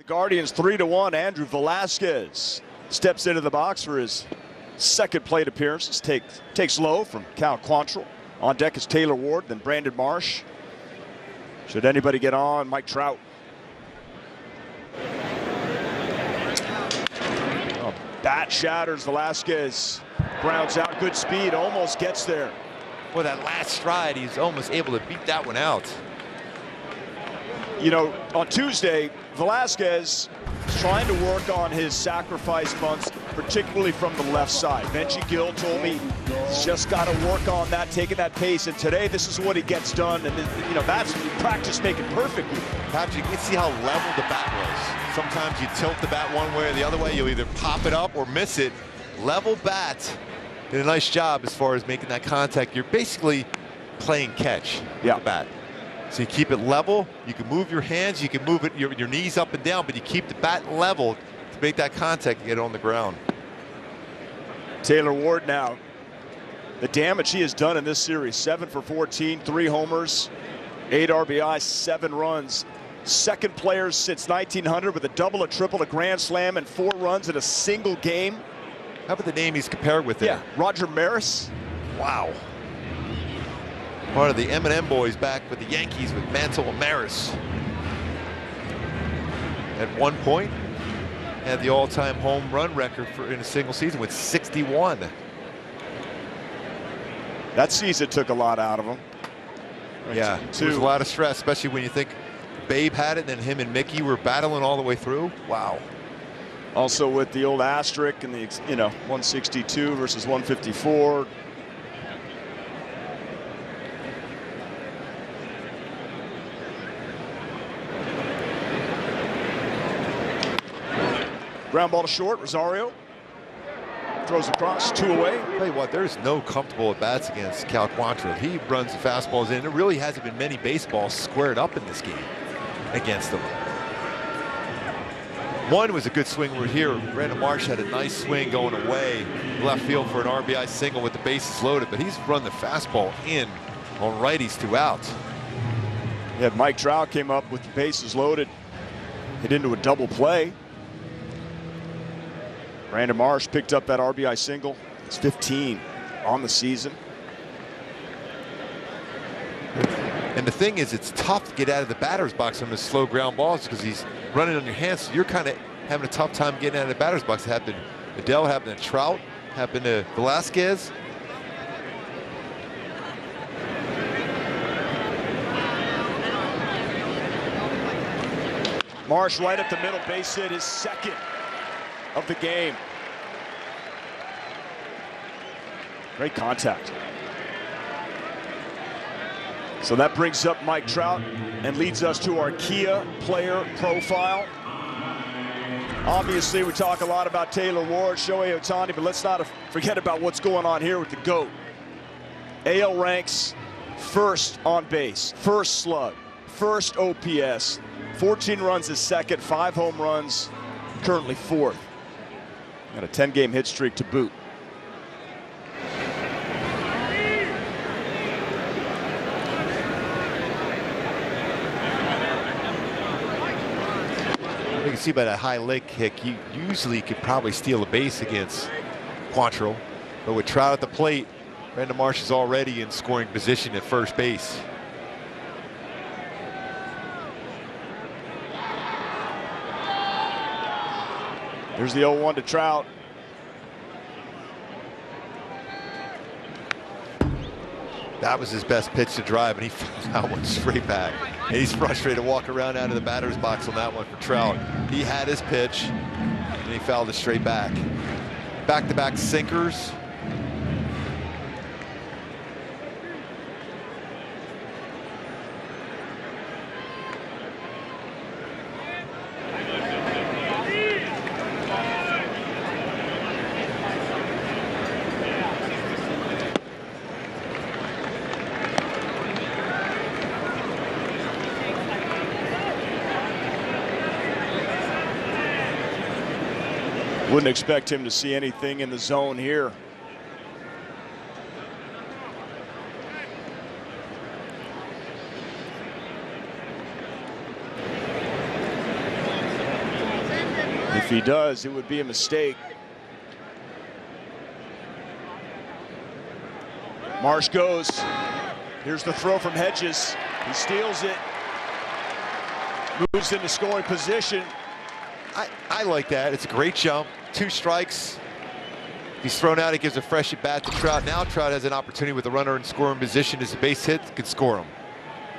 [SPEAKER 6] Guardians 3-1. Andrew Velasquez steps into the box for his second plate appearance. Takes low from Cal Quantrill. On deck is Taylor Ward, then Brandon Marsh. Should anybody get on, Mike Trout. Oh, bat shatters. Velasquez grounds out. Good speed. Almost gets there.
[SPEAKER 5] Boy, that last stride, he's almost able to beat that one out.
[SPEAKER 6] You know, on Tuesday, Velasquez is trying to work on his sacrifice bunts, particularly from the left side. Benji Gill told me he's just got to work on that, taking that pace. And today, this is what he gets done. And, you know, that's practice making perfect.
[SPEAKER 5] Patrick, you can see how level the bat was. Sometimes you tilt the bat one way or the other way. You'll either pop it up or miss it. Level bat did a nice job as far as making that contact. You're basically playing catch with the bat. So you keep it level, you can move your hands, you can move it your knees up and down, but you keep the bat level to make that contact and get it on the ground.
[SPEAKER 6] Taylor Ward now. The damage he has done in this series, 7 for 14, 3 homers, 8 RBI, 7 runs. Second player since 1900 with a double, a triple, a grand slam, and 4 runs in a single game.
[SPEAKER 5] How about the name he's compared with there?
[SPEAKER 6] Yeah, Roger Maris.
[SPEAKER 5] Wow. Part of the M&M boys back with the Yankees with Mantle and Maris. At one point, had the all-time home run record in a single season with 61.
[SPEAKER 6] That season took a lot out of him.
[SPEAKER 5] Yeah, there was a lot of stress, especially when you think Babe had it and then him and Mickey were battling all the way through. Wow.
[SPEAKER 6] Also with the old asterisk and the, 162 versus 154. Ground ball to short. Rosario throws across, 2 away.
[SPEAKER 5] I'll tell you what, there's no comfortable at bats against Cal Quantrill. He runs the fastballs in. There really hasn't been many baseballs squared up in this game against him. One was a good swing right here. Brandon Marsh had a nice swing going away left field for an RBI single with the bases loaded, but he's run the fastball in on righties 2 outs.
[SPEAKER 6] Yeah, Mike Trout came up with the bases loaded, hit into a double play. Brandon Marsh picked up that RBI single. It's 15 on the season.
[SPEAKER 5] And the thing is, it's tough to get out of the batter's box on the slow ground balls because he's running on your hands. So you're kind of having a tough time getting out of the batter's box. It happened to Adele, happened to Trout, happened to Velasquez.
[SPEAKER 6] Marsh right up the middle, base hit, his second of the game. Great contact. So that brings up Mike Trout and leads us to our Kia player profile. Obviously, we talk a lot about Taylor Ward, Shohei Ohtani, but let's not forget about what's going on here with the GOAT. AL ranks first on base, first slug, first OPS, 14 runs is second, 5 home runs, currently fourth. Got a 10-game hit streak to boot.
[SPEAKER 5] You can see by that high leg kick, you usually could probably steal a base against Quantrill. But with Trout at the plate, Brandon Marsh is already in scoring position at first base.
[SPEAKER 6] Here's the 0-1 to Trout.
[SPEAKER 5] That was his best pitch to drive, and he fouled that one straight back. And he's frustrated to walk around out of the batter's box on that one for Trout. He had his pitch, and he fouled it straight back. Back-to-back sinkers.
[SPEAKER 6] Wouldn't expect him to see anything in the zone here. If he does, it would be a mistake. Marsh goes. Here's the throw from Hedges. He steals it. Moves into scoring position.
[SPEAKER 5] I like that. It's a great jump. 2 strikes. If he's thrown out, it gives a fresh at bat to Trout. Now Trout has an opportunity with a runner in scoring position. As a base hit, could score him.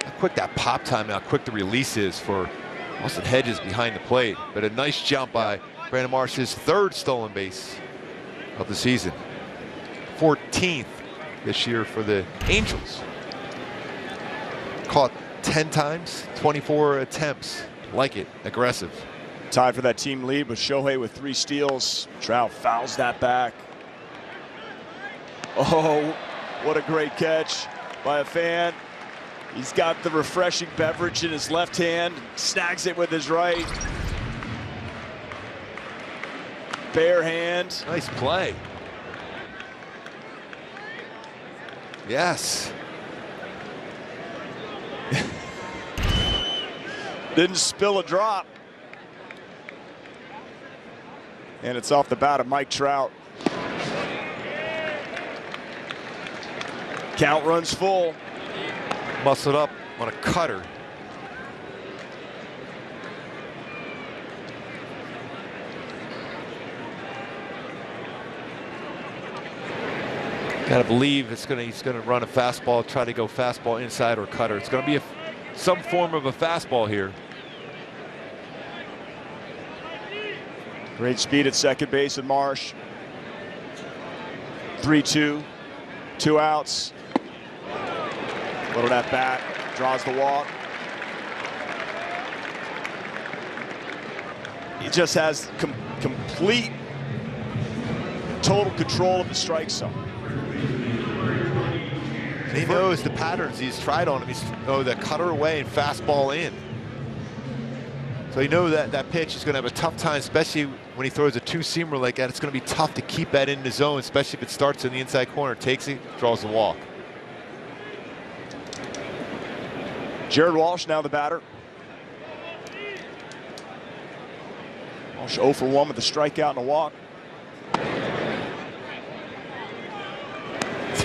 [SPEAKER 5] How quick that pop time, how quick the release is for Austin Hedges behind the plate. But a nice jump by Brandon Marsh, his 3rd stolen base of the season. 14th this year for the Angels. Caught 10 times, 24 attempts. Like it, aggressive.
[SPEAKER 6] Tied for that team lead with Shohei with 3 steals. Trout fouls that back. Oh, what a great catch by a fan. He's got the refreshing beverage in his left hand, snags it with his right. Bare hand.
[SPEAKER 5] Nice play. Yes.
[SPEAKER 6] Didn't spill a drop. And it's off the bat of Mike Trout. Count runs full.
[SPEAKER 5] Muscled up on a cutter. Got to believe he's going to run a fastball, try to go fastball inside or cutter. It's going to be some form of a fastball here.
[SPEAKER 6] Great speed at second base at Marsh. 3-2, 2 outs. Little at bat, draws the walk. He just has complete, total control of the strike zone.
[SPEAKER 5] He knows the patterns he's tried on him. He's the cutter away and fastball in. So you know that pitch is going to have a tough time, especially when he throws a 2-seamer like that. It's going to be tough to keep that in the zone, especially if it starts in the inside corner. Takes it, draws the walk.
[SPEAKER 6] Jared Walsh now the batter. Walsh 0 for 1 with a strikeout and a walk.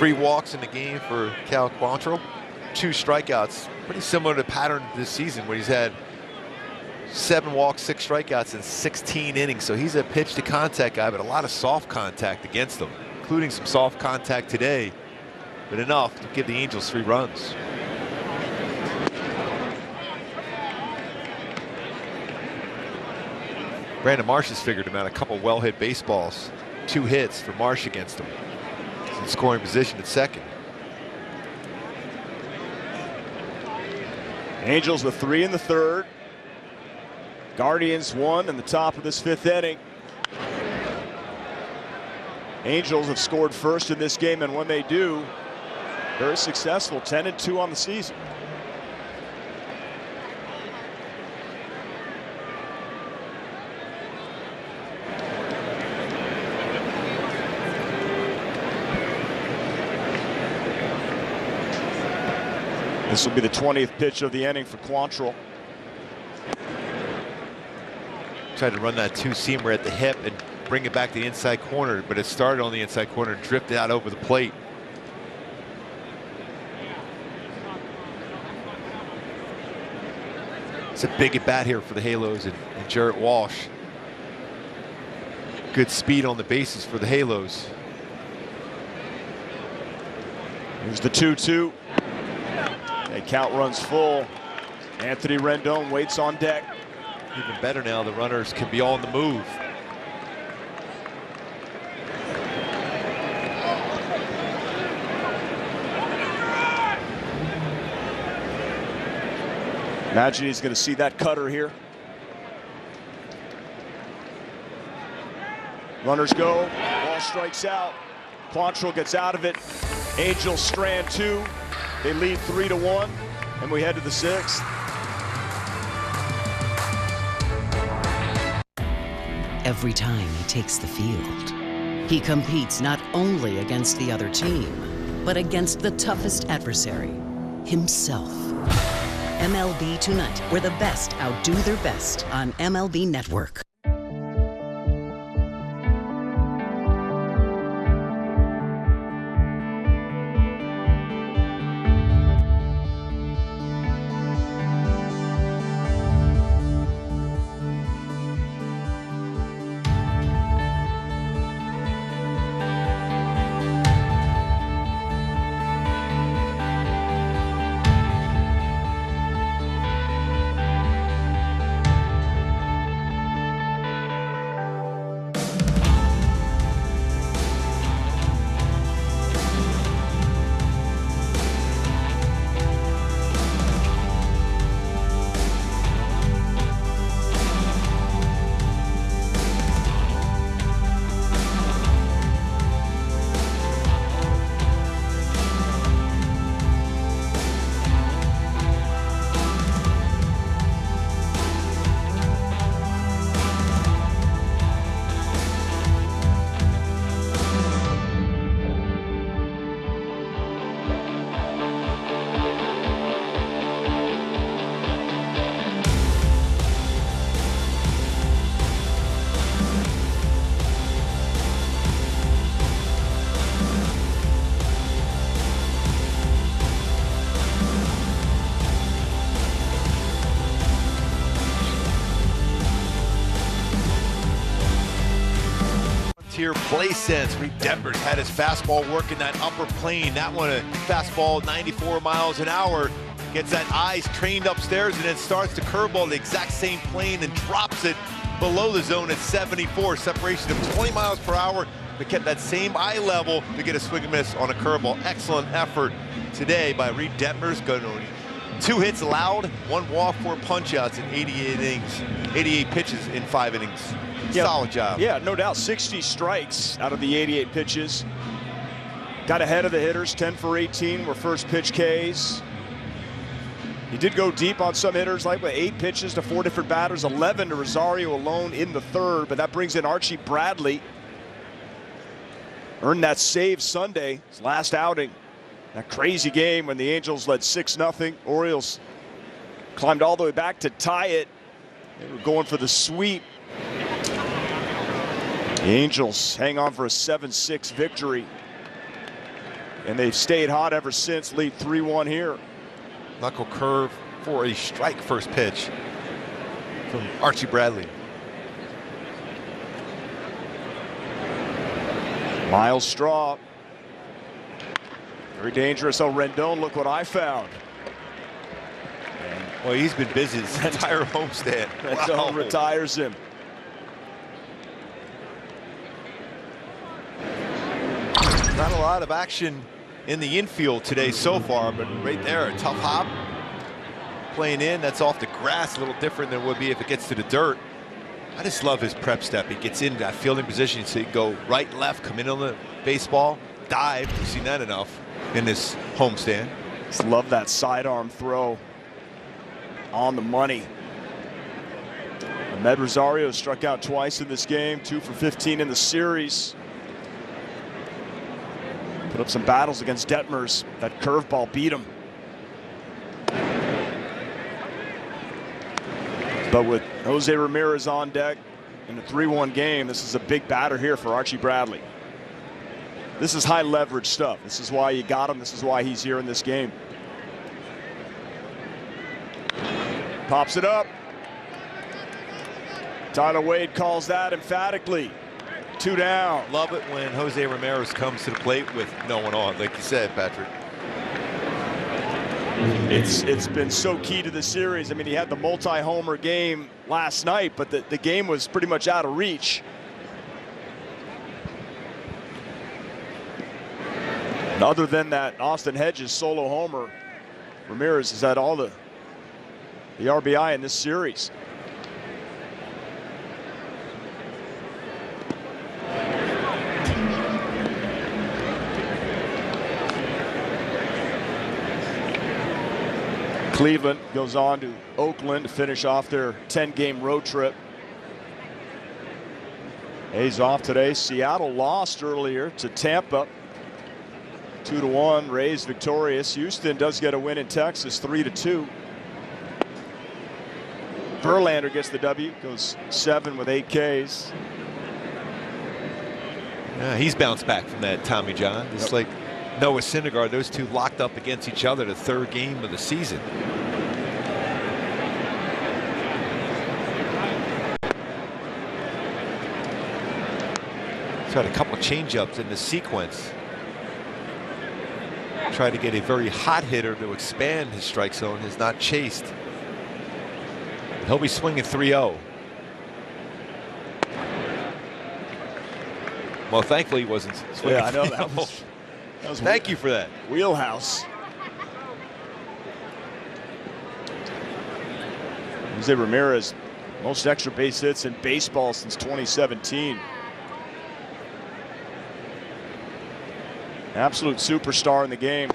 [SPEAKER 5] 3 walks in the game for Cal Quantrill, 2 strikeouts. Pretty similar to the pattern this season where he's had 7 walks, 6 strikeouts in 16 innings. So he's a pitch to contact guy, but a lot of soft contact against him, including some soft contact today, but enough to give the Angels 3 runs. Brandon Marsh has figured him out. A couple well-hit baseballs, 2 hits for Marsh against him. He's in scoring position at second.
[SPEAKER 6] Angels with 3 in the 3rd. Guardians 1 in the top of this 5th inning. Angels have scored first in this game, and when they do, very successful, 10-2 on the season. This will be the 20th pitch of the inning for Quantrill.
[SPEAKER 5] Tried to run that 2-seamer at the hip and bring it back to the inside corner, but it started on the inside corner and drifted out over the plate. It's a big at bat here for the Halos and Jarrett Walsh. Good speed on the bases for the Halos.
[SPEAKER 6] Here's the 2-2. A count runs full. Anthony Rendon waits on deck.
[SPEAKER 5] Even better now, the runners can be on the move.
[SPEAKER 6] Imagine he's going to see that cutter here. Runners go. Ball strikes out. Quantrill gets out of it. Angels strand 2. They lead 3-1, and we head to the 6th.
[SPEAKER 25] Every time he takes the field, he competes not only against the other team, but against the toughest adversary, himself. MLB Tonight, where the best outdo their best on MLB Network.
[SPEAKER 5] Play sense. Reid Detmers had his fastball working that upper plane. That one, a fastball 94 miles an hour, gets that eyes trained upstairs and then starts to curveball the exact same plane and drops it below the zone at 74. Separation of 20 miles per hour, but kept that same eye level to get a swing and miss on a curveball. Excellent effort today by Reid Detmers. Going 2 hits allowed, 1 walk, 4 punch-outs in 88 innings, 88 pitches in 5 innings.
[SPEAKER 6] Yeah,
[SPEAKER 5] solid job.
[SPEAKER 6] Yeah, no doubt. 60 strikes out of the 88 pitches. Got ahead of the hitters. 10 for 18 were first pitch Ks. He did go deep on some hitters, like with 8 pitches to 4 different batters, 11 to Rosario alone in the 3rd, but that brings in Archie Bradley. Earned that save Sunday, his last outing. That crazy game when the Angels led 6-0. Orioles climbed all the way back to tie it. They were going for the sweep. The Angels hang on for a 7-6 victory. And they've stayed hot ever since. Lead 3-1 here.
[SPEAKER 5] Knuckle curve for a strike first pitch from Archie Bradley.
[SPEAKER 6] Miles Straw. Very dangerous. Oh, Rendon, look what I found.
[SPEAKER 5] Well, he's been busy this entire homestand.
[SPEAKER 6] Rendon retires him.
[SPEAKER 5] Not a lot of action in the infield today so far, but right there, a tough hop. Playing in, that's off the grass, a little different than it would be if it gets to the dirt. I just love his prep step. He gets in that fielding position, so he can go right, left, come in on the baseball, dive. We've seen that enough in this homestand.
[SPEAKER 6] Just love that sidearm throw on the money. Ahmed Rosario struck out twice in this game, 2 for 15 in the series. Put up some battles against Detmers. That curveball beat him. But with Jose Ramirez on deck in a 3-1 game, this is a big batter here for Archie Bradley. This is high leverage stuff. This is why you got him. This is why he's here in this game. Pops it up. Tyler Wade calls that emphatically. 2 down.
[SPEAKER 5] Love it when Jose Ramirez comes to the plate with no one on, like you said, Patrick.
[SPEAKER 6] It's been so key to the series. I mean, he had the multi-homer game last night, but the game was pretty much out of reach. And other than that Austin Hedges solo homer, Ramirez has had all the RBI in this series. Cleveland goes on to Oakland to finish off their 10-game road trip. A's off today. Seattle lost earlier to Tampa. 2-1. Rays victorious. Houston does get a win in Texas, 3-2. Verlander gets the W. Goes 7 with 8 Ks.
[SPEAKER 5] Yeah, he's bounced back from that Tommy John. It's like Noah Syndergaard, those two locked up against each other the 3rd game of the season. He's had a couple of changeups in the sequence. Tried to get a very hot hitter to expand his strike zone, has not chased. He'll be swinging 3-0. Well, thankfully he wasn't swinging.
[SPEAKER 6] Yeah, I know that was
[SPEAKER 5] Thank you for that.
[SPEAKER 6] Wheelhouse. Jose Ramirez, most extra base hits in baseball since 2017. Absolute superstar in the game.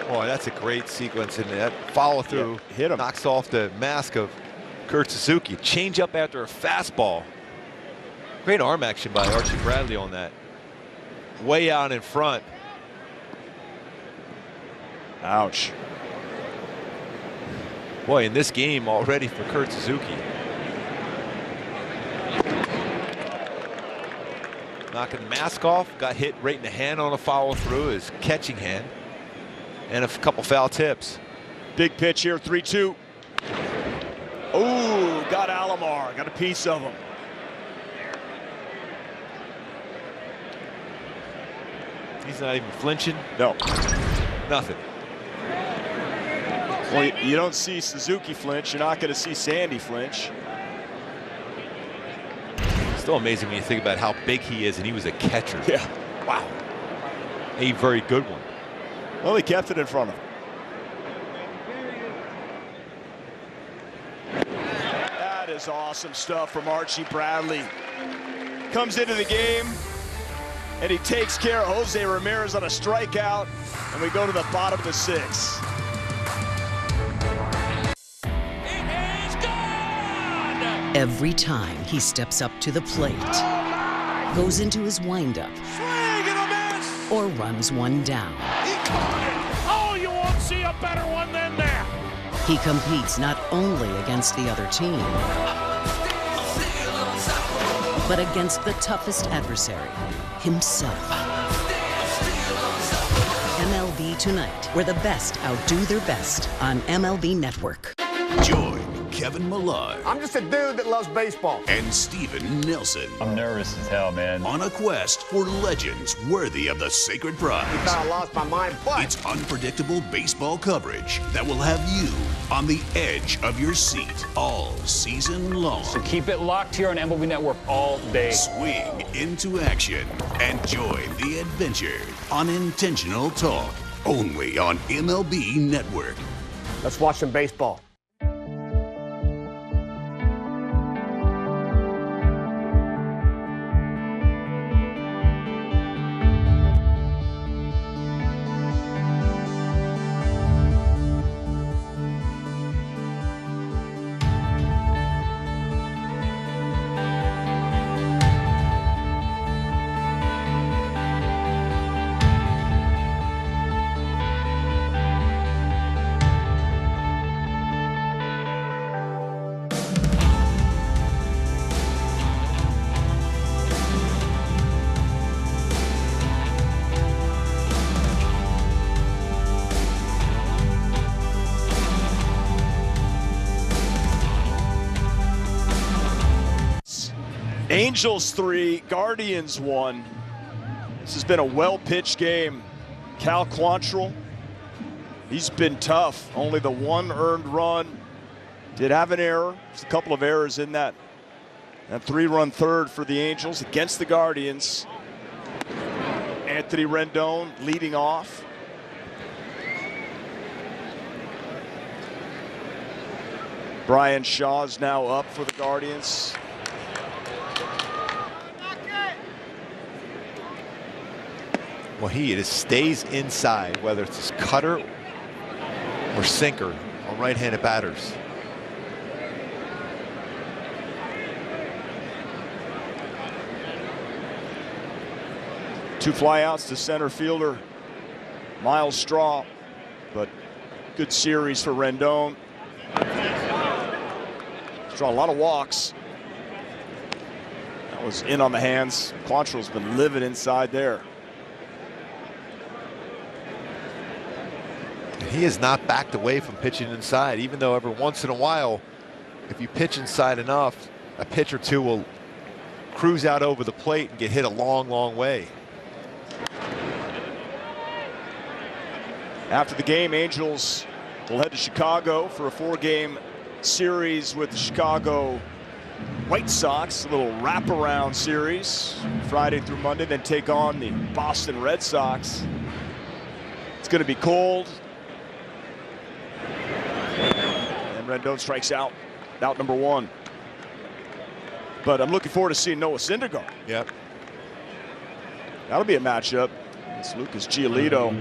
[SPEAKER 5] Boy, that's a great sequence, and that follow through
[SPEAKER 6] hit him.
[SPEAKER 5] Knocks off the mask of Kurt Suzuki. Change up after a fastball. Great arm action by Archie Bradley on that. Way out in front.
[SPEAKER 6] Ouch.
[SPEAKER 5] Boy, in this game already for Kurt Suzuki. Knocking the mask off, got hit right in the hand on a follow through, his catching hand, and a couple foul tips.
[SPEAKER 6] Big pitch here, 3-2. Oh, got Alomar, got a piece of him.
[SPEAKER 5] He's not even flinching.
[SPEAKER 6] No.
[SPEAKER 5] Nothing.
[SPEAKER 6] Well, you don't see Suzuki flinch. You're not going to see Sandy flinch.
[SPEAKER 5] Still amazing when you think about how big he is, and he was a catcher.
[SPEAKER 6] Yeah.
[SPEAKER 5] Wow. A very good one.
[SPEAKER 6] Well, he kept it in front of him. That is awesome stuff from Archie Bradley. Comes into the game, and he takes care of Jose Ramirez on a strikeout, and we go to the bottom of the 6th.
[SPEAKER 25] Every time he steps up to the plate, goes into his windup, or runs one down.
[SPEAKER 8] Oh, you won't see a better one than that.
[SPEAKER 25] He competes not only against the other team, but against the toughest adversary, himself. tonight, where the best outdo their best on MLB Network.
[SPEAKER 1] Join Kevin Millard.
[SPEAKER 17] I'm just a dude that loves baseball.
[SPEAKER 1] And Steven Nelson.
[SPEAKER 20] I'm nervous as hell, man.
[SPEAKER 1] On a quest for legends worthy of the sacred prize.
[SPEAKER 17] You thought I lost my mind, but
[SPEAKER 1] it's unpredictable baseball coverage that will have you on the edge of your seat all season long.
[SPEAKER 20] So keep it locked here on MLB Network all day.
[SPEAKER 1] Swing into action and join the adventure on Intentional Talk, only on MLB Network.
[SPEAKER 17] Let's watch some baseball.
[SPEAKER 6] Angels 3, Guardians 1. This has been a well-pitched game. Cal Quantrill, he's been tough. Only the one earned run. Did have an error. There's a couple of errors in that. That 3-run third for the Angels against the Guardians. Anthony Rendon leading off. Brian Shaw's now up for the Guardians.
[SPEAKER 5] Well, he just stays inside, whether it's his cutter or sinker on right-handed batters.
[SPEAKER 6] Two flyouts to center fielder Miles Straw, but good series for Rendon. Straw, a lot of walks. That was in on the hands. Quantrill's been living inside there.
[SPEAKER 5] He has not backed away from pitching inside, even though every once in a while, if you pitch inside enough, a pitch or two will cruise out over the plate and get hit a long, long way.
[SPEAKER 6] After the game, Angels will head to Chicago for a 4-game series with the Chicago White Sox, a little wraparound series, Friday through Monday, then take on the Boston Red Sox. It's going to be cold. And Rendon strikes out number 1. But I'm looking forward to seeing Noah Syndergaard.
[SPEAKER 5] Yep.
[SPEAKER 6] That'll be a matchup. It's Lucas Giolito.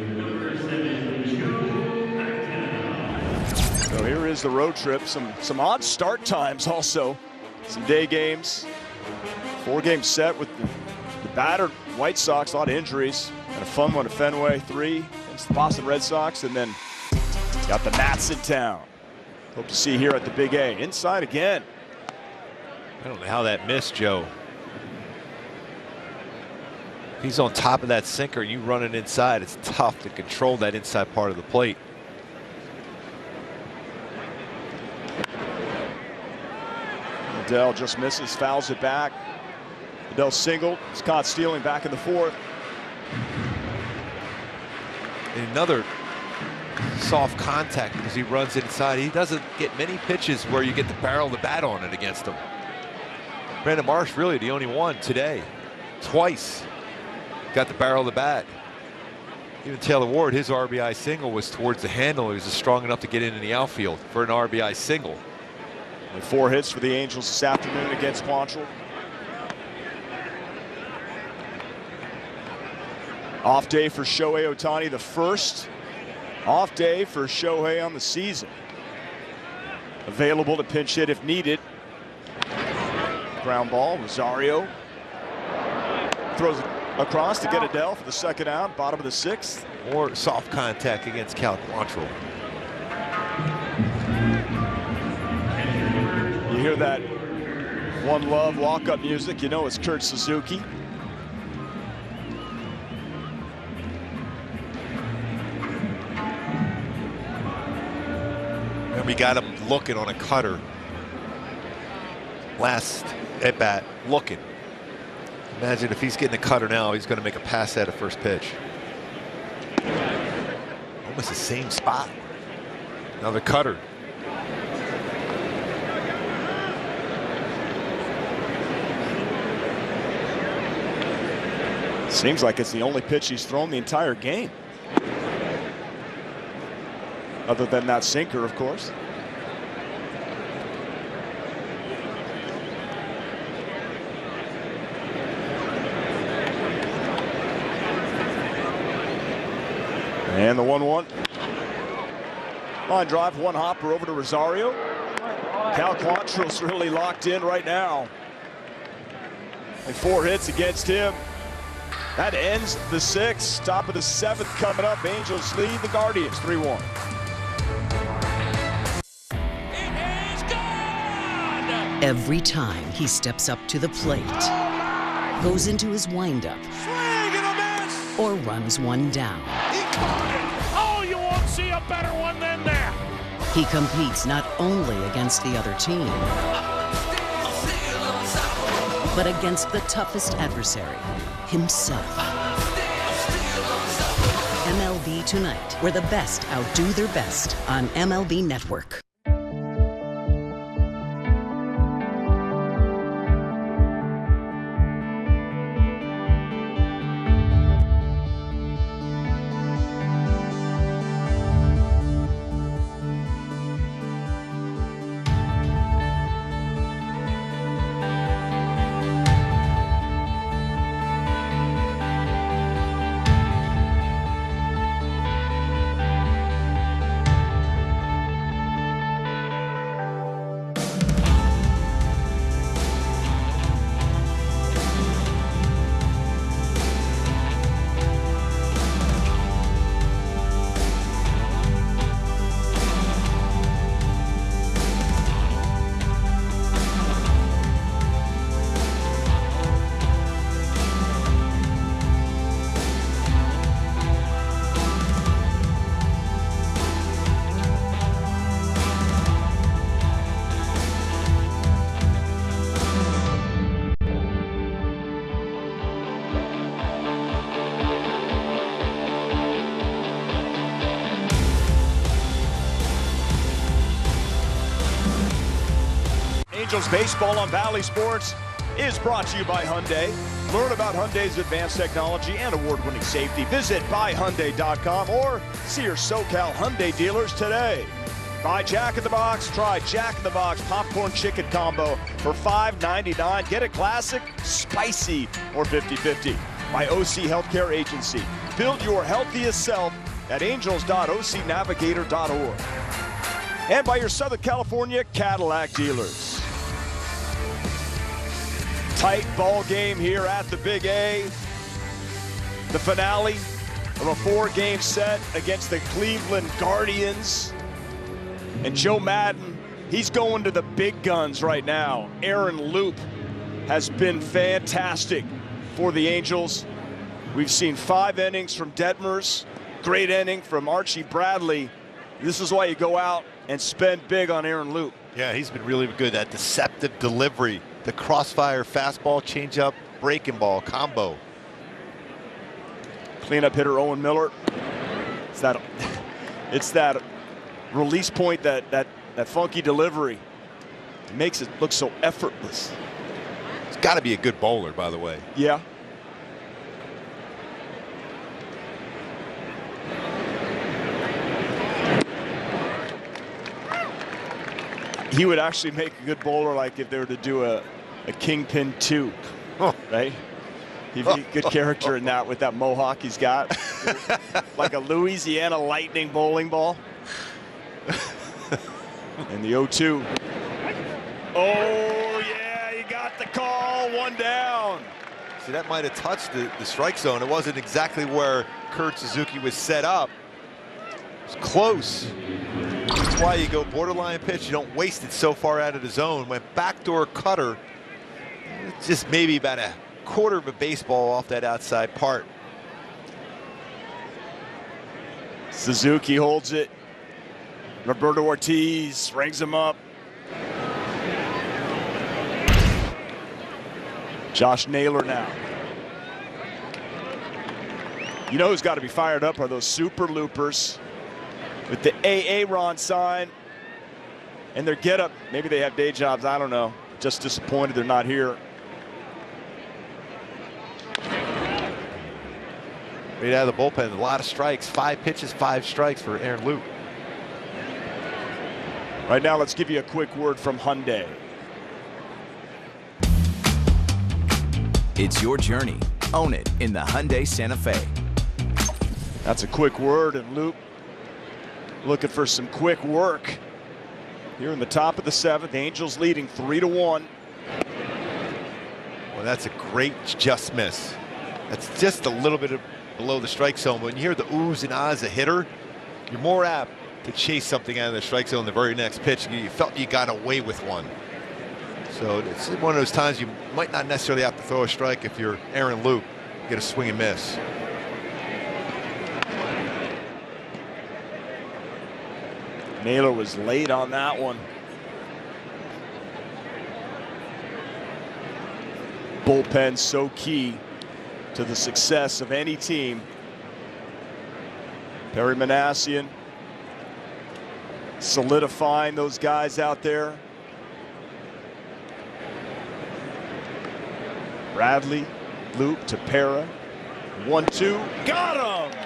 [SPEAKER 6] So here is the road trip. Some odd start times also. Some day games. 4-game set with the battered White Sox. A lot of injuries. And a fun one at Fenway. 3 against the Boston Red Sox. And then got the Nats in town. Hope to see here at the Big A. Inside again.
[SPEAKER 5] I don't know how that missed, Joe. If he's on top of that sinker and you run it inside, it's tough to control that inside part of the plate.
[SPEAKER 6] Adele just misses, fouls it back. Adele singled. It's caught stealing back in the 4th.
[SPEAKER 5] And another soft contact because he runs inside. He doesn't get many pitches where you get the barrel of the bat on it against him. Brandon Marsh really the only one today. Twice got the barrel of the bat. Even Taylor Ward, his RBI single was towards the handle. He was just strong enough to get into the outfield for an RBI single.
[SPEAKER 6] And 4 hits for the Angels this afternoon against Quantrill. Off day for Shohei Ohtani, the first off day for Shohei on the season. Available to pinch hit if needed. Ground ball, Rosario throws it across to get Adele for the 2nd out, bottom of the 6th.
[SPEAKER 5] More soft contact against Cal Quantrill.
[SPEAKER 6] You hear that One Love walk-up music, you know it's Kurt Suzuki.
[SPEAKER 5] Kirby got him looking on a cutter last at bat, looking. Imagine if he's getting a cutter now, he's going to make a pass at a first pitch. Almost the same spot. Another cutter.
[SPEAKER 6] Seems like it's the only pitch he's thrown the entire game. Other than that sinker, of course. And the 1-1. Line drive, one hopper over to Rosario. Cal Quantrill's really locked in right now. And 4 hits against him. That ends the 6th. Top of the 7th coming up. Angels lead the Guardians 3-1.
[SPEAKER 25] Every time he steps up to the plate, goes into his windup, or runs one down.
[SPEAKER 8] He caught it! Oh, you won't see a better one than that!
[SPEAKER 25] He competes not only against the other team, but against the toughest adversary, himself. MLB Tonight, where the best outdo their best on MLB Network.
[SPEAKER 6] Angels baseball on Valley Sports is brought to you by Hyundai. Learn about Hyundai's advanced technology and award-winning safety. Visit buyhyundai.com or see your SoCal Hyundai dealers today. Buy Jack in the Box. Try Jack in the Box popcorn chicken combo for $5.99. Get it classic, spicy, or 50-50. By OC Healthcare Agency. Build your healthiest self at angels.ocnavigator.org. And by your Southern California Cadillac dealers. Tight ball game here at the Big A. The finale of a 4-game set against the Cleveland Guardians. And Joe Madden, he's going to the big guns right now. Aaron Loop has been fantastic for the Angels. We've seen 5 innings from Detmers, great inning from Archie Bradley. This is why you go out and spend big on Aaron Loop.
[SPEAKER 5] Yeah, he's been really good. That deceptive delivery, the crossfire fastball, changeup, breaking ball combo.
[SPEAKER 6] Cleanup hitter Owen Miller. It's that release point, that funky delivery. It makes it look so effortless.
[SPEAKER 5] It's got to be a good bowler, by the way.
[SPEAKER 6] Yeah. He would actually make a good bowler, like if they were to do a Kingpin 2, right? He'd be a good character in that with that mohawk he's got. Like a Louisiana Lightning bowling ball. And the 0-2. Oh, yeah, he got the call, 1 down.
[SPEAKER 5] See, that might have touched the strike zone. It wasn't exactly where Kurt Suzuki was set up. It was close. That's why you go borderline pitch. You don't waste it so far out of the zone. Went backdoor cutter. It's just maybe about a quarter of a baseball off that outside part.
[SPEAKER 6] Suzuki holds it. Roberto Ortiz rings him up. Josh Naylor now. You know who's got to be fired up are those Super Loopers with the Aaron sign and their getup. Maybe they have day jobs, I don't know. Just disappointed they're not here.
[SPEAKER 5] Right out of the bullpen, a lot of strikes. 5 pitches, 5 strikes for Aaron Loup.
[SPEAKER 6] Right now, let's give you a quick word from Hyundai.
[SPEAKER 4] It's your journey. Own it in the Hyundai Santa Fe.
[SPEAKER 6] That's a quick word, and Loup looking for some quick work. Here in the top of the 7th, Angels leading 3-1.
[SPEAKER 5] Well, that's a great just miss. That's just a little bit below the strike zone. When you hear the oohs and ahs a hitter, you're more apt to chase something out of the strike zone the very next pitch. You felt you got away with one. So it's one of those times you might not necessarily have to throw a strike if you're Aaron Loup. You get a swing and miss.
[SPEAKER 6] Naylor was late on that one. Bullpen so key to the success of any team. Perry Manassian solidifying those guys out there. Bradley, Loup, Tepera. 1-2. Got him!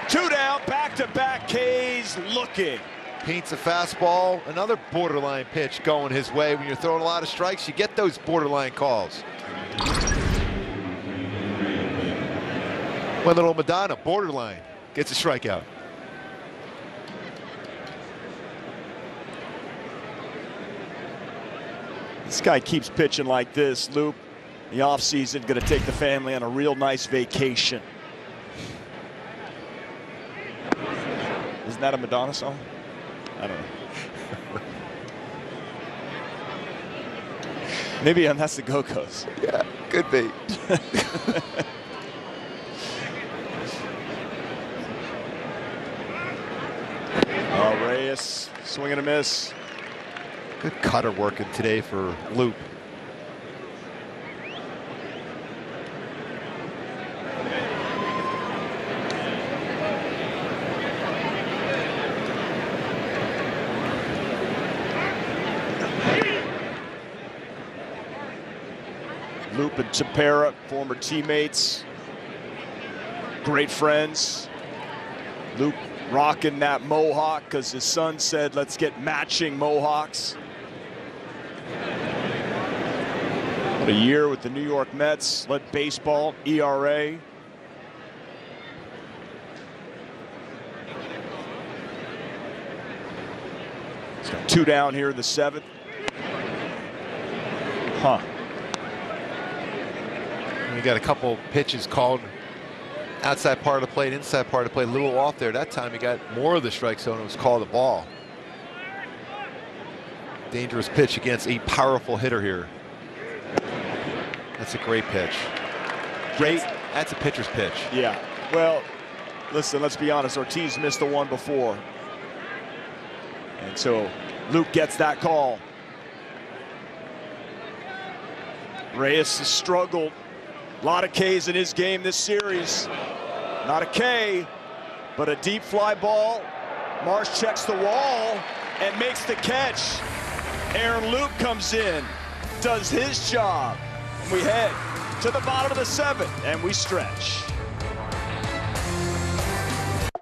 [SPEAKER 6] 2 down, back-to-back K's looking.
[SPEAKER 5] Paints a fastball, another borderline pitch going his way. When you're throwing a lot of strikes, you get those borderline calls. One little Madonna, borderline, gets a strikeout.
[SPEAKER 6] This guy keeps pitching like this. Loup, the offseason, going to take the family on a real nice vacation. Isn't that a Madonna song? I don't know. Maybe that's the Go-Go's.
[SPEAKER 5] Yeah, could be.
[SPEAKER 6] Reyes, swing and a miss.
[SPEAKER 5] Good cutter working today for Loup.
[SPEAKER 6] Loup and Tepera, former teammates, great friends. Loup rocking that mohawk because his son said, let's get matching mohawks. What a year with the New York Mets, led baseball, ERA. He's got 2 down here in the 7th.
[SPEAKER 5] You got a couple pitches called outside part of the plate, inside part of the plate, a little off there. That time he got more of the strike zone and was called a ball. Dangerous pitch against a powerful hitter here. That's a great pitch. Great, that's a pitcher's pitch.
[SPEAKER 6] Yeah, well, listen, let's be honest, Ortiz missed the one before. And so Loup gets that call. Reyes has struggled. A lot of Ks in his game this series. Not a K, but a deep fly ball. Marsh checks the wall and makes the catch. Aaron Loup comes in, does his job. We head to the bottom of the 7th, and we stretch.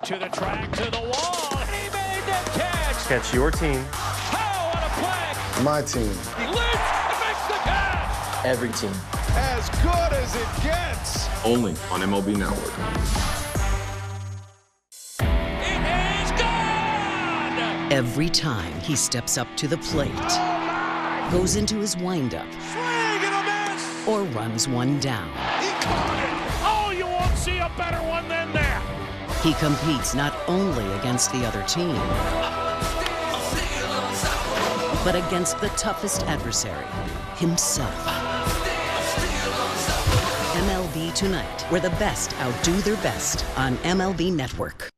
[SPEAKER 8] To the track, to the wall. He made the catch.
[SPEAKER 14] Catch your team.
[SPEAKER 8] Oh, what a play.
[SPEAKER 14] My team.
[SPEAKER 8] He leaps and makes the catch.
[SPEAKER 14] Every team.
[SPEAKER 8] As good as it gets.
[SPEAKER 21] Only on MLB Network.
[SPEAKER 8] It is gone!
[SPEAKER 25] Every time he steps up to the plate, goes into his windup,
[SPEAKER 8] Swing and a miss!
[SPEAKER 25] or runs one down.
[SPEAKER 8] He caught it! Oh, you won't see a better one than that!
[SPEAKER 25] He competes not only against the other team, but against the toughest adversary, himself. MLB Tonight, where the best outdo their best on MLB Network.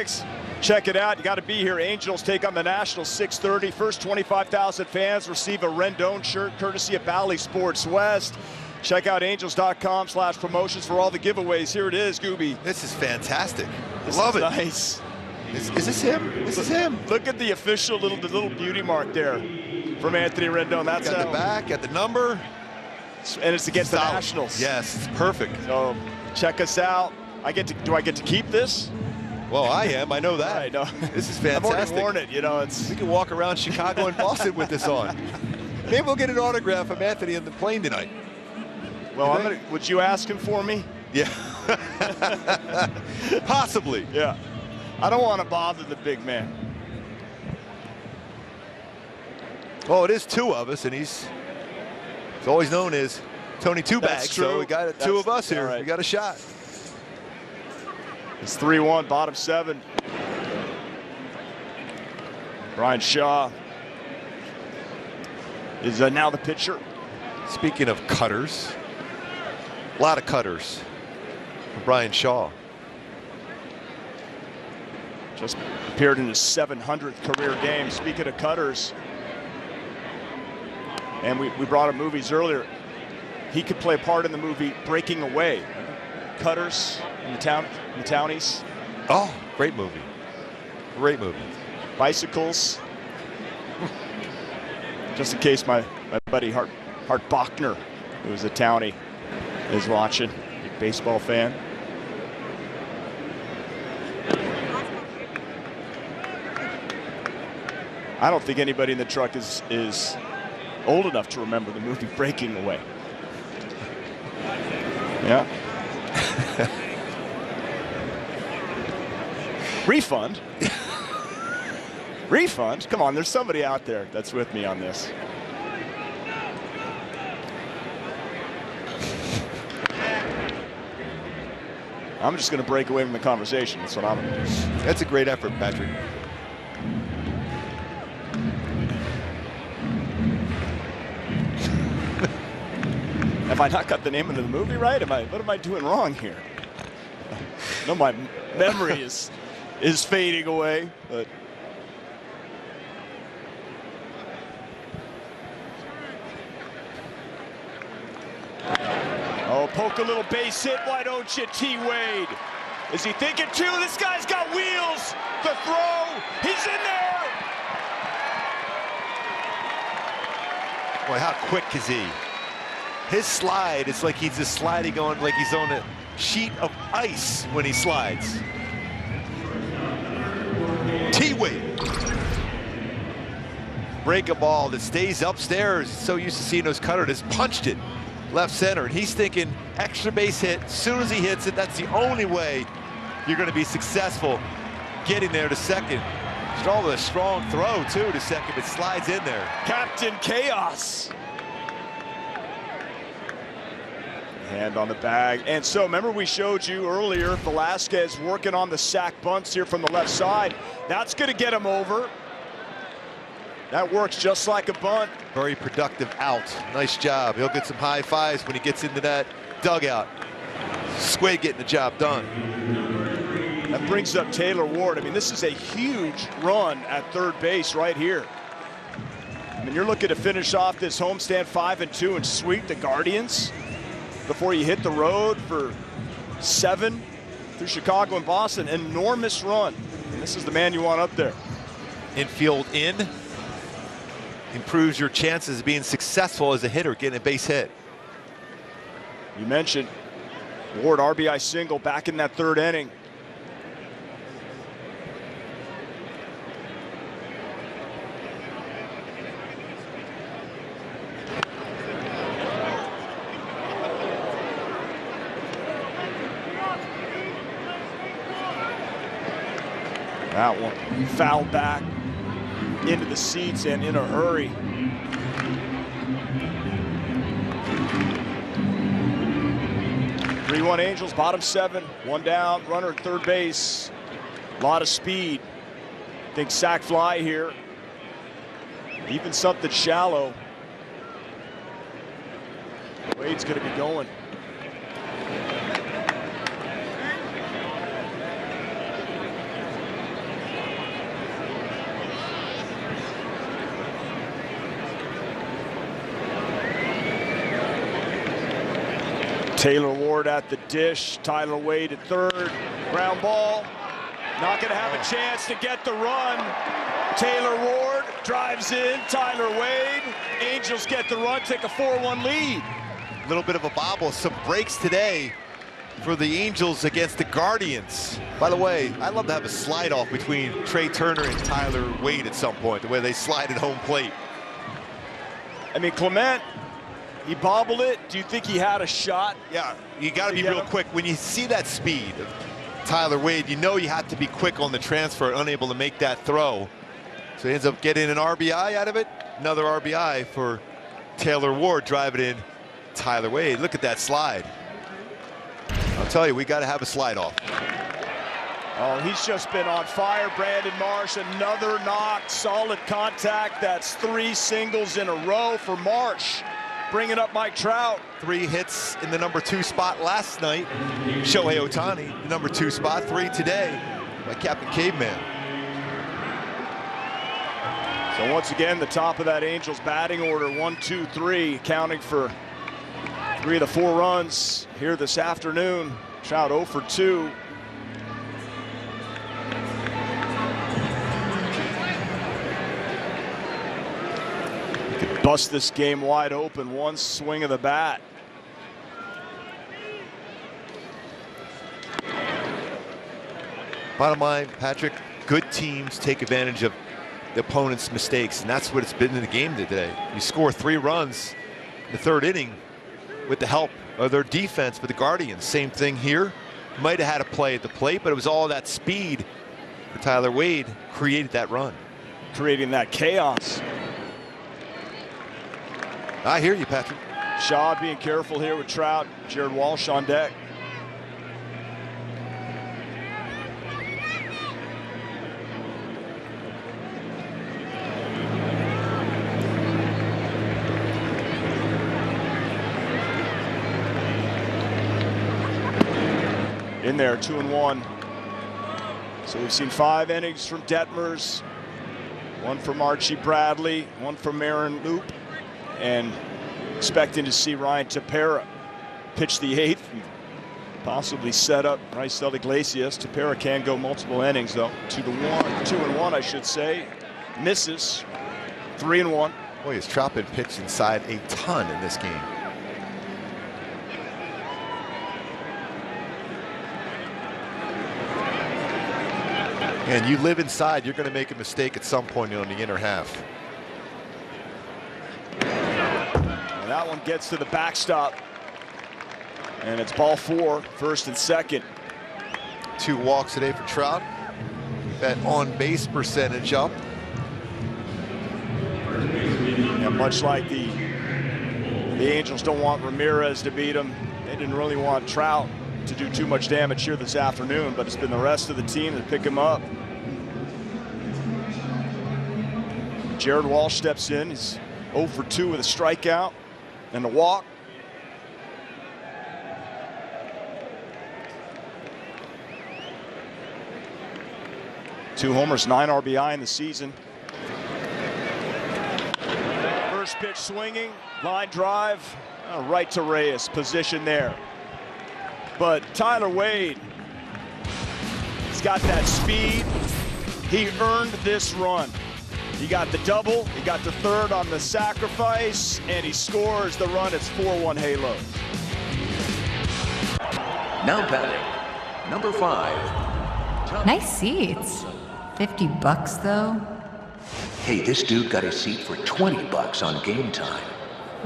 [SPEAKER 6] 6. Check it out. You got to be here. Angels take on the Nationals 6:30. First 25,000 fans receive a Rendon shirt courtesy of Bally Sports West. Check out angels.com/promotions for all the giveaways. Here it is, Gooby.
[SPEAKER 5] This is fantastic.
[SPEAKER 6] Love it. Nice.
[SPEAKER 5] Is this him? This is him.
[SPEAKER 6] Look at the official little beauty mark there from Anthony Rendon. That's
[SPEAKER 5] got the back, got the number.
[SPEAKER 6] And it's against the Nationals.
[SPEAKER 5] Yes, it's perfect.
[SPEAKER 6] So check us out. Do I get to keep this?
[SPEAKER 5] Well, I am. I know that.
[SPEAKER 6] I know.
[SPEAKER 5] This is fantastic.
[SPEAKER 6] I've already worn it. You know, we
[SPEAKER 5] can walk around Chicago and Boston with this on. Maybe we'll get an autograph from Anthony on the plane tonight.
[SPEAKER 6] Well, would you ask him for me?
[SPEAKER 5] Yeah. Possibly.
[SPEAKER 6] Yeah. I don't want to bother the big man.
[SPEAKER 5] Well, it is two of us, and he's always known as Tony Two Bags. So we got two of us here. Right. We got a shot.
[SPEAKER 6] It's 3-1, bottom 7. Brian Shaw is now the pitcher.
[SPEAKER 5] Speaking of cutters, a lot of cutters for Brian Shaw.
[SPEAKER 6] Just appeared in his 700th career game. Speaking of cutters, and we brought up movies earlier, he could play a part in the movie Breaking Away. Cutters in the townies.
[SPEAKER 5] Oh, great movie. Great movie.
[SPEAKER 6] Bicycles. Just in case my buddy Hart Bachner, who is a townie, is watching. Big baseball fan. I don't think anybody in the truck is old enough to remember the movie Breaking Away. Yeah. Refund? Refund? Come on, there's somebody out there that's with me on this. I'm just going to break away from the conversation. That's what I'm going to do.
[SPEAKER 5] That's a great effort, Patrick.
[SPEAKER 6] Have I not got the name of the movie right? What am I doing wrong here? No, my memory is fading away. But poke a little base hit. Why don't you, T. Wade? Is he thinking too? This guy's got wheels. The throw. He's in there.
[SPEAKER 5] Boy, how quick is he? His slide, it's like he's just sliding on like he's on a sheet of ice when he slides. T-Wade. Break a ball that stays upstairs. So used to seeing those cutter, just punched it left center. And he's thinking extra base hit. As soon as he hits it, that's the only way you're going to be successful getting there to second. A strong throw, too, to second. It slides in there.
[SPEAKER 6] Captain Chaos. Hand on the bag. And so remember we showed you earlier Velasquez working on the sack bunts here from the left side. That's going to get him over. That works just like a bunt.
[SPEAKER 5] Very productive out. Nice job. He'll get some high fives when he gets into that dugout. Squid getting the job done.
[SPEAKER 6] That brings up Taylor Ward. I mean, this is a huge run at third base right here. I mean, you're looking to finish off this homestand 5-2 and sweep the Guardians before you hit the road for 7 through Chicago and Boston. Enormous run. And this is the man you want up there.
[SPEAKER 5] Infield in. Improves your chances of being successful as a hitter, getting a base hit.
[SPEAKER 6] You mentioned Ward RBI single back in that third inning. That one fouled back into the seats and in a hurry. Three-1 Angels, bottom 7, 1 down, runner at third base. A lot of speed. Think sac fly here. Even something shallow. Wade's going to be going. Taylor Ward at the dish. Tyler Wade at third. Ground ball. Not going to have a chance to get the run. Taylor Ward drives in. Tyler Wade. Angels get the run, take a 4-1 lead.
[SPEAKER 5] A little bit of a bobble. Some breaks today for the Angels against the Guardians. By the way, I'd love to have a slide off between Trey Turner and Tyler Wade at some point, the way they slide at home plate.
[SPEAKER 6] I mean, Clement, he bobbled it. Do you think he had a shot?
[SPEAKER 5] Yeah, you got to be real quick. When you see that speed of Tyler Wade, you know you have to be quick on the transfer, unable to make that throw. So he ends up getting an RBI out of it. Another RBI for Taylor Ward driving in Tyler Wade. Look at that slide. I'll tell you, we got to have a slide off.
[SPEAKER 6] Oh, he's just been on fire. Brandon Marsh, another knock, solid contact. That's 3 singles in a row for Marsh. Bringing up Mike Trout.
[SPEAKER 5] 3 hits in the number 2 spot last night. Shohei Ohtani, the number 2 spot. 3 today by Captain Caveman.
[SPEAKER 6] So once again, the top of that Angels batting order, 1, 2, 3, accounting for 3 of the 4 runs here this afternoon. Trout 0 for 2. Could bust this game wide open, one swing of the bat.
[SPEAKER 5] Bottom line, Patrick, good teams take advantage of the opponent's mistakes, and that's what it's been in the game today. You score 3 runs in the 3rd inning with the help of their defense, but the Guardians, same thing here. Might have had a play at the plate, but it was all that speed for Tyler Wade created that run.
[SPEAKER 6] Creating that chaos.
[SPEAKER 5] I hear you, Patrick.
[SPEAKER 6] Shaw being careful here with Trout. Jared Walsh on deck. In there, 2-1. So we've seen 5 innings from Detmers, 1 from Archie Bradley, 1 from Aaron Loop, and expecting to see Ryan Tepera pitch the 8th and possibly set up Raisel Iglesias. Tepera can go multiple innings though. 2-1, I should say. Misses. 3-1.
[SPEAKER 5] Boy, has Trout been pitched inside a ton in this game. And you live inside, you're going to make a mistake at some point on the inner half.
[SPEAKER 6] And that one gets to the backstop. And it's ball 4, 1st and 2nd.
[SPEAKER 5] 2 walks today for Trout. That on-base percentage up.
[SPEAKER 6] Yeah, much like the Angels don't want Ramirez to beat them, they didn't really want Trout to do too much damage here this afternoon, but it's been the rest of the team that pick him up. Jared Walsh steps in. He's 0 for 2 with a strikeout and a walk. Two homers, 9 RBI in the season. First pitch swinging, line drive, right to Reyes, position there. But Tyler Wade, he's got that speed. He earned this run. He got the double, he got the 3rd on the sacrifice, and he scores the run. It's 4-1 Halo.
[SPEAKER 3] Now batting, number 5.
[SPEAKER 9] Nice seats. $50 though.
[SPEAKER 3] Hey, this dude got a seat for $20 on Game Time.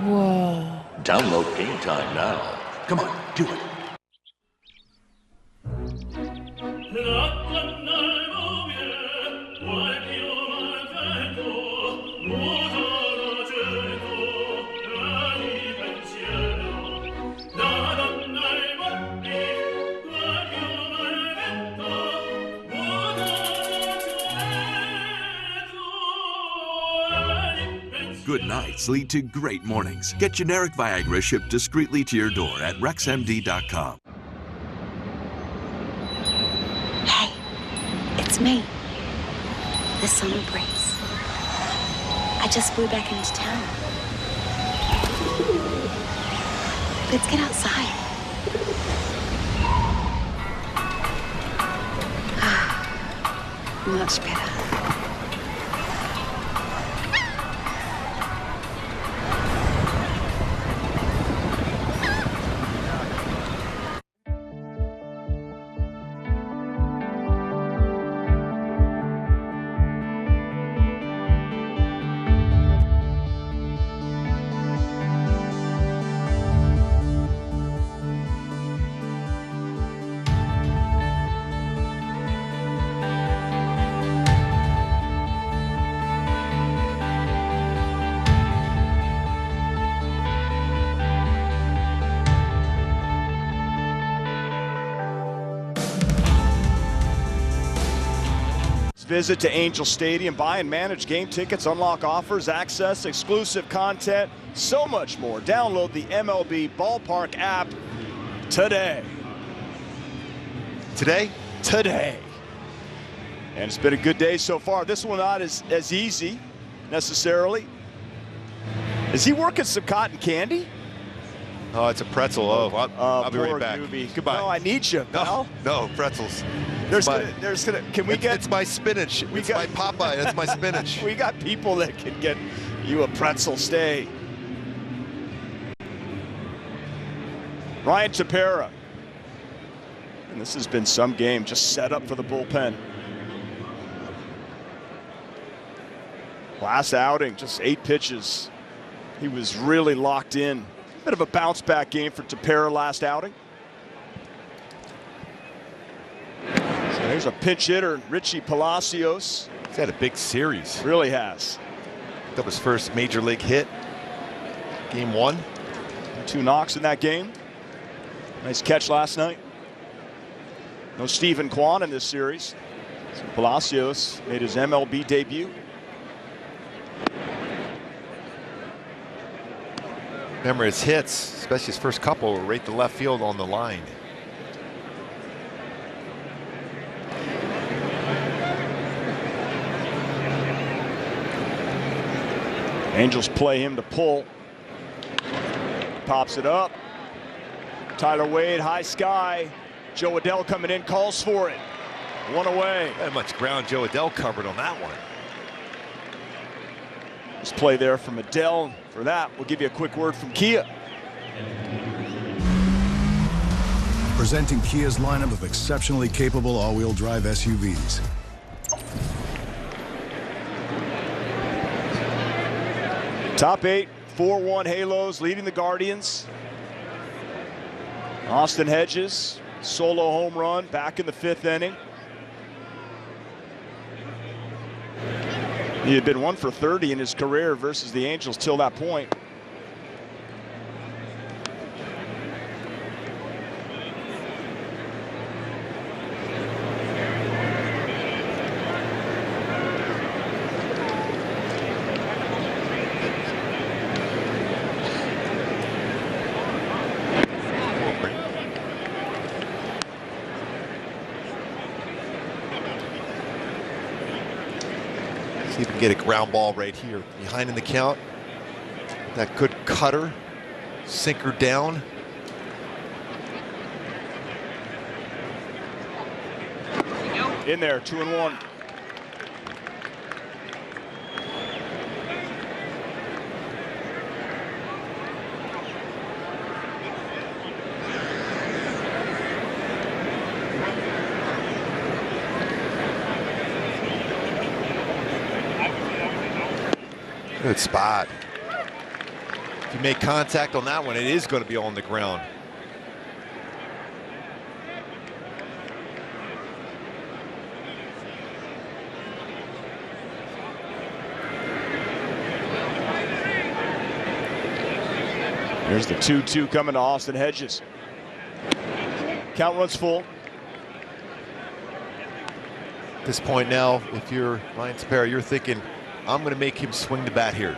[SPEAKER 9] Whoa.
[SPEAKER 3] Download Game Time now. Come on, do it.
[SPEAKER 18] Good nights lead to great mornings. Get generic Viagra shipped discreetly to your door at RexMD.com.
[SPEAKER 19] Hey, it's me. The summer breeze. I just flew back into town. Let's get outside. Much better.
[SPEAKER 6] Visit to Angel Stadium, buy and manage game tickets, unlock offers, access, exclusive content, so much more. Download the MLB Ballpark app today.
[SPEAKER 5] Today?
[SPEAKER 6] Today. And it's been a good day so far. This one not as easy, necessarily. Is he working some cotton candy?
[SPEAKER 5] Oh, it's a pretzel. Oh, I'll be right back.
[SPEAKER 6] Newbie.
[SPEAKER 5] Goodbye.
[SPEAKER 6] No, I need you.
[SPEAKER 5] No, pretzels.
[SPEAKER 6] It's
[SPEAKER 5] my spinach. It's my Popeye. That's my spinach.
[SPEAKER 6] We got people that can get you a pretzel. Stay. Ryan Tepera. And this has been some game just set up for the bullpen. Last outing, just 8 pitches. He was really locked in. Bit of a bounce back game for Tepera last outing. So here's a pinch hitter, Richie Palacios.
[SPEAKER 5] He's had a big series.
[SPEAKER 6] Really has.
[SPEAKER 5] That was first major league hit. Game 1.
[SPEAKER 6] 2 knocks in that game. Nice catch last night. No Stephen Kwan in this series. So Palacios made his MLB debut.
[SPEAKER 5] Remember, his hits, especially his first couple, were right to left field on the line.
[SPEAKER 6] Angels play him to pull. Pops it up. Tyler Wade, high sky. Joe Adell coming in, calls for it. 1 away.
[SPEAKER 5] Not much ground Joe Adell covered on that one.
[SPEAKER 6] This play there from Adell. For that, we'll give you a quick word from Kia.
[SPEAKER 2] Presenting Kia's lineup of exceptionally capable all-wheel drive SUVs.
[SPEAKER 6] Top 8, 4-1 Halos leading the Guardians. Austin Hedges, solo home run back in the 5th inning. He had been 1 for 30 in his career versus the Angels till that point.
[SPEAKER 5] See if we can get a ground ball right here. Behind in the count. That good cutter. Sinker down.
[SPEAKER 6] In there, 2-1.
[SPEAKER 5] Good spot. If you make contact on that one, it is going to be on the ground.
[SPEAKER 6] Here's the 2-2 coming to Austin Hedges. Count runs full.
[SPEAKER 5] At this point now, if you're Ryan Tepera, you're thinking, I'm going to make him swing the bat here.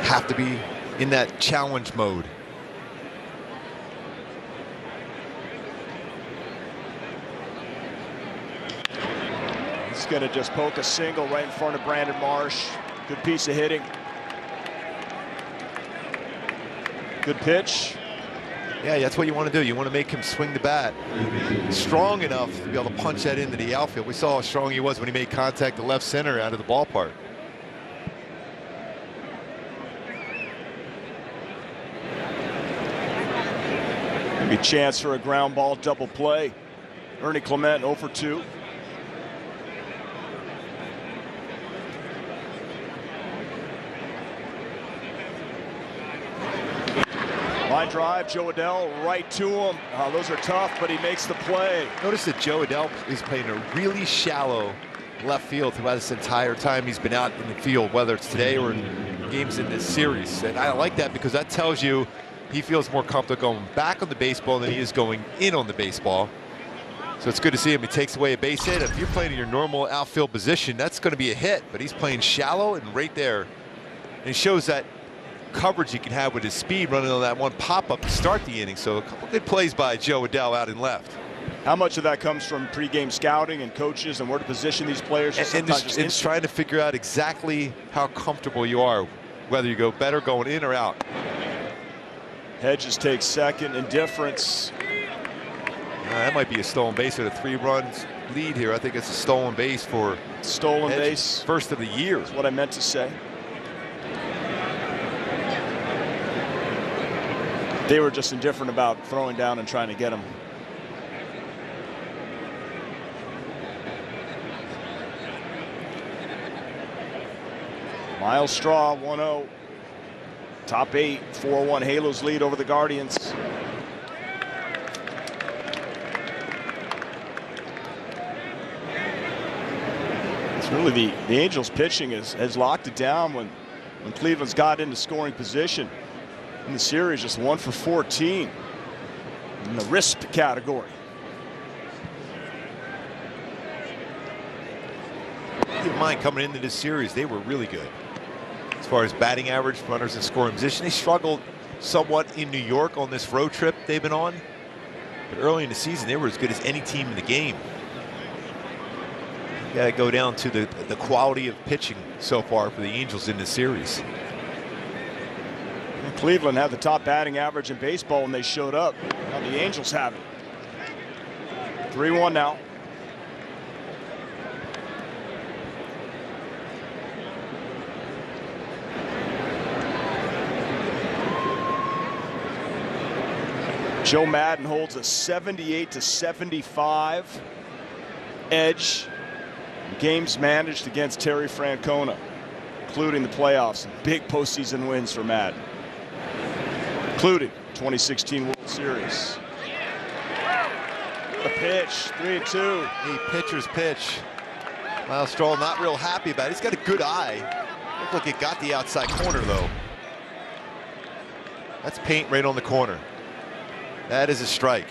[SPEAKER 5] Have to be in that challenge mode.
[SPEAKER 6] He's going to just poke a single right in front of Brandon Marsh. Good piece of hitting. Good pitch.
[SPEAKER 5] Yeah, that's what you want to do. You want to make him swing the bat strong enough to be able to punch that into the outfield. We saw how strong he was when he made contact to left center out of the ballpark.
[SPEAKER 6] Maybe a chance for a ground ball double play. Ernie Clement 0 for 2. Line drive, Joe Adell right to him. Those are tough, but he makes the play.
[SPEAKER 5] Notice that Joe Adell is playing a really shallow left field throughout this entire time he's been out in the field, whether it's today or in games in this series. And I like that because that tells you he feels more comfortable going back on the baseball than he is going in on the baseball. So it's good to see him. He takes away a base hit. If you're playing in your normal outfield position, that's going to be a hit, but he's playing shallow and right there. And he shows that coverage he can have with his speed running on that one pop-up to start the inning. So a couple good plays by Joe Adell out in left.
[SPEAKER 6] How much of that comes from pregame scouting and coaches and where to position these players?
[SPEAKER 5] And just trying to figure out exactly how comfortable you are, whether you go better going in or out.
[SPEAKER 6] Hedges takes second, indifference.
[SPEAKER 5] That might be a stolen base with a 3-run lead here. I think it's a stolen base for
[SPEAKER 6] stolen
[SPEAKER 5] Hedges.
[SPEAKER 6] Base.
[SPEAKER 5] First of the year.
[SPEAKER 6] That's what I meant to say. They were just indifferent about throwing down and trying to get him. Miles Straw 1-0. Top 8, 4-1 Halos lead over the Guardians. It's really the Angels pitching has locked it down when Cleveland's got into scoring position. In the series, just 1 for 14 in the risk category.
[SPEAKER 5] Keep in mind, coming into this series, they were really good. As far as batting average, runners in scoring position, they struggled somewhat in New York on this road trip they've been on. But early in the season, they were as good as any team in the game. You got to go down to the quality of pitching so far for the Angels in this series.
[SPEAKER 6] Cleveland had the top batting average in baseball when they showed up. Now the Angels have it. 3-1 now. Joe Madden holds a 78-75 edge in games managed against Terry Francona, including the playoffs and big postseason wins for Madden, including 2016 World Series. The pitch, 3-2.
[SPEAKER 5] The pitcher's pitch. Miles Straw not real happy about it. He's got a good eye. Looked like it got the outside corner though. That's paint right on the corner. That is a strike.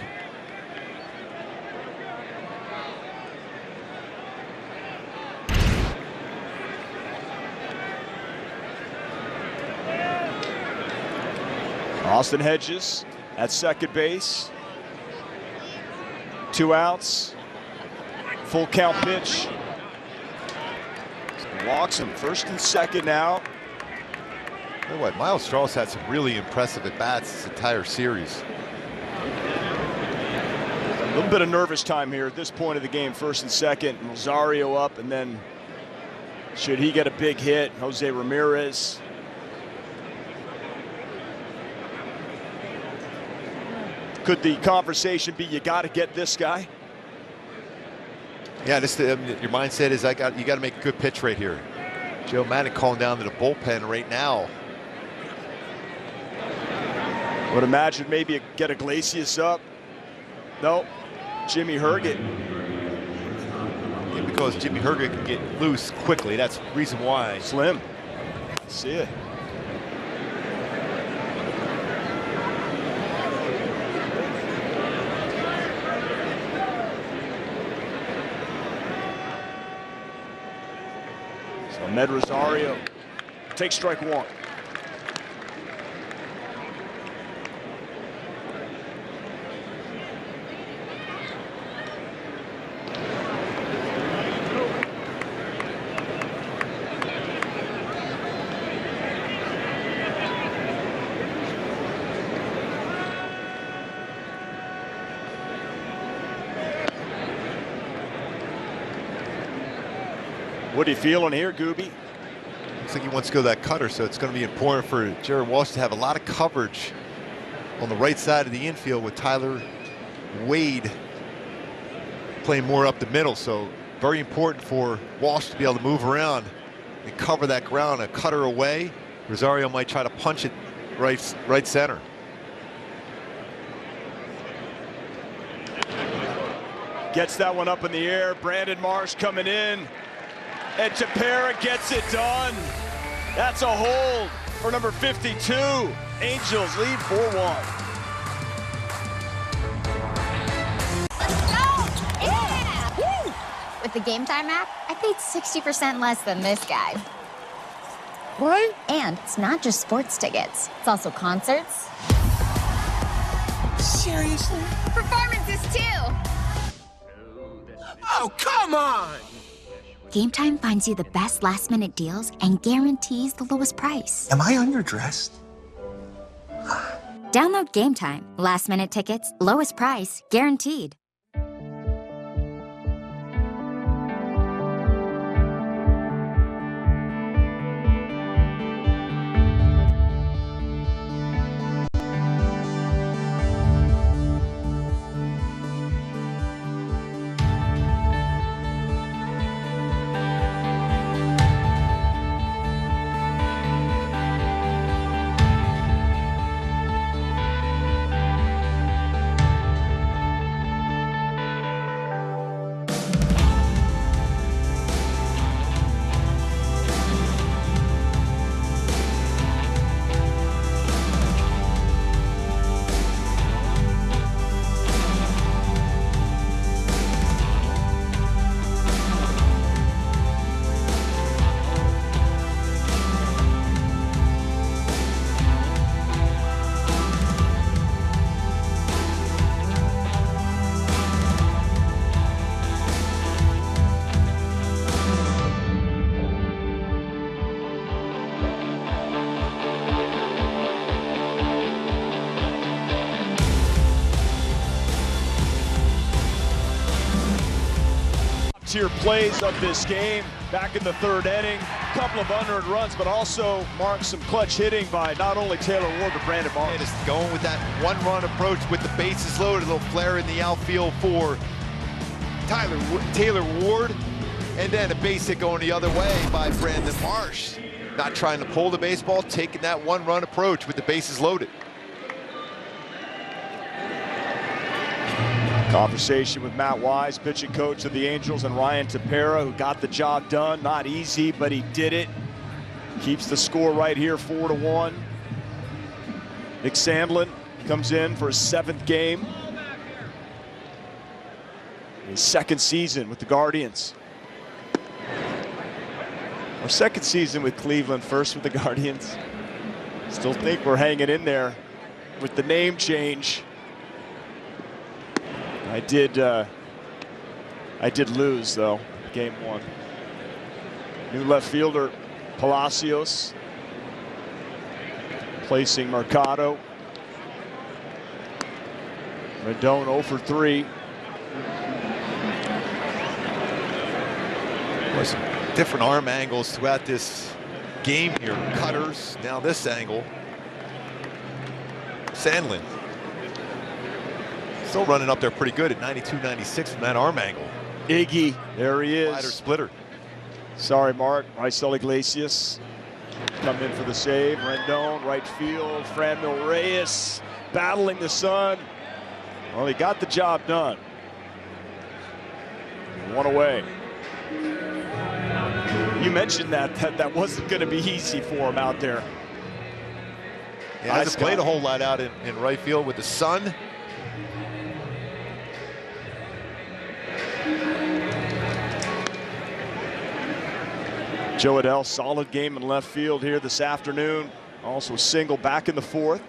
[SPEAKER 6] Austin Hedges at second base. 2 outs. Full count pitch. Walks him first and second now.
[SPEAKER 5] You know what? Miles Straw's had some really impressive at-bats this entire series.
[SPEAKER 6] A little bit of nervous time here at this point of the game, first and second. Rosario up, and then should he get a big hit, Jose Ramirez. Could the conversation be, you got to get this guy?
[SPEAKER 5] Yeah, your mindset is you got to make a good pitch right here. Joe Madden calling down to the bullpen right now.
[SPEAKER 6] Would imagine maybe get Iglesias up. No, Jimmy Herget.
[SPEAKER 5] Yeah, because Jimmy Herget can get loose quickly. That's the reason why.
[SPEAKER 6] Slim. See it. So Med Rosario takes strike 1. What are you feeling here, Gooby?
[SPEAKER 5] Looks like he wants to go that cutter, so it's going to be important for Jared Walsh to have a lot of coverage on the right side of the infield with Tyler Wade playing more up the middle. So very important for Walsh to be able to move around and cover that ground. A cutter away, Rosario might try to punch it right center.
[SPEAKER 6] Gets that one up in the air. Brandon Marsh coming in. And Tepera gets it done. That's a hold for number 52. Angels lead 4-1.
[SPEAKER 13] With the Game Time app, I paid 60% less than this guy. What? And it's not just sports tickets. It's also concerts.
[SPEAKER 8] Seriously?
[SPEAKER 13] Performances, too.
[SPEAKER 8] Oh, come on!
[SPEAKER 13] Game Time finds you the best last-minute deals and guarantees the lowest price.
[SPEAKER 8] Am I underdressed?
[SPEAKER 13] Download Game Time. Last-minute tickets, lowest price, guaranteed.
[SPEAKER 6] Tier plays of this game back in the third inning. A couple of unearned runs, but also marked some clutch hitting by not only Taylor Ward, but Brandon Marsh.
[SPEAKER 5] Just going with that one-run approach with the bases loaded. A little flare in the outfield for Taylor Ward. And then a base hit going the other way by Brandon Marsh. Not trying to pull the baseball, taking that one-run approach with the bases loaded.
[SPEAKER 6] Conversation with Matt Wise, pitching coach of the Angels, and Ryan Tepera, who got the job done. Not easy, but he did it. Keeps the score right here, 4-1. Nick Sandlin comes in for his 7th game. His 2nd season with the Guardians. Our 2nd season with Cleveland, first with the Guardians. Still think we're hanging in there with the name change. I did lose, though, game 1. New left fielder, Palacios, placing Mercado. Rendon 0 for 3.
[SPEAKER 5] There's some different arm angles throughout this game here. Cutters, now this angle. Sandlin. Still running up there pretty good at 92-96 from that arm angle.
[SPEAKER 6] Iggy, there he is.
[SPEAKER 5] Slider splitter.
[SPEAKER 6] Sorry, Mark. Raisel Iglesias come in for the save. Rendon, right field. Franmil Reyes battling the sun. Well, he got the job done. 1 away. You mentioned that wasn't going to be easy for him out there.
[SPEAKER 5] Yeah, hasn't played a whole lot out in right field with the sun.
[SPEAKER 6] Joe Adell, solid game in left field here this afternoon. Also single back in the 4th.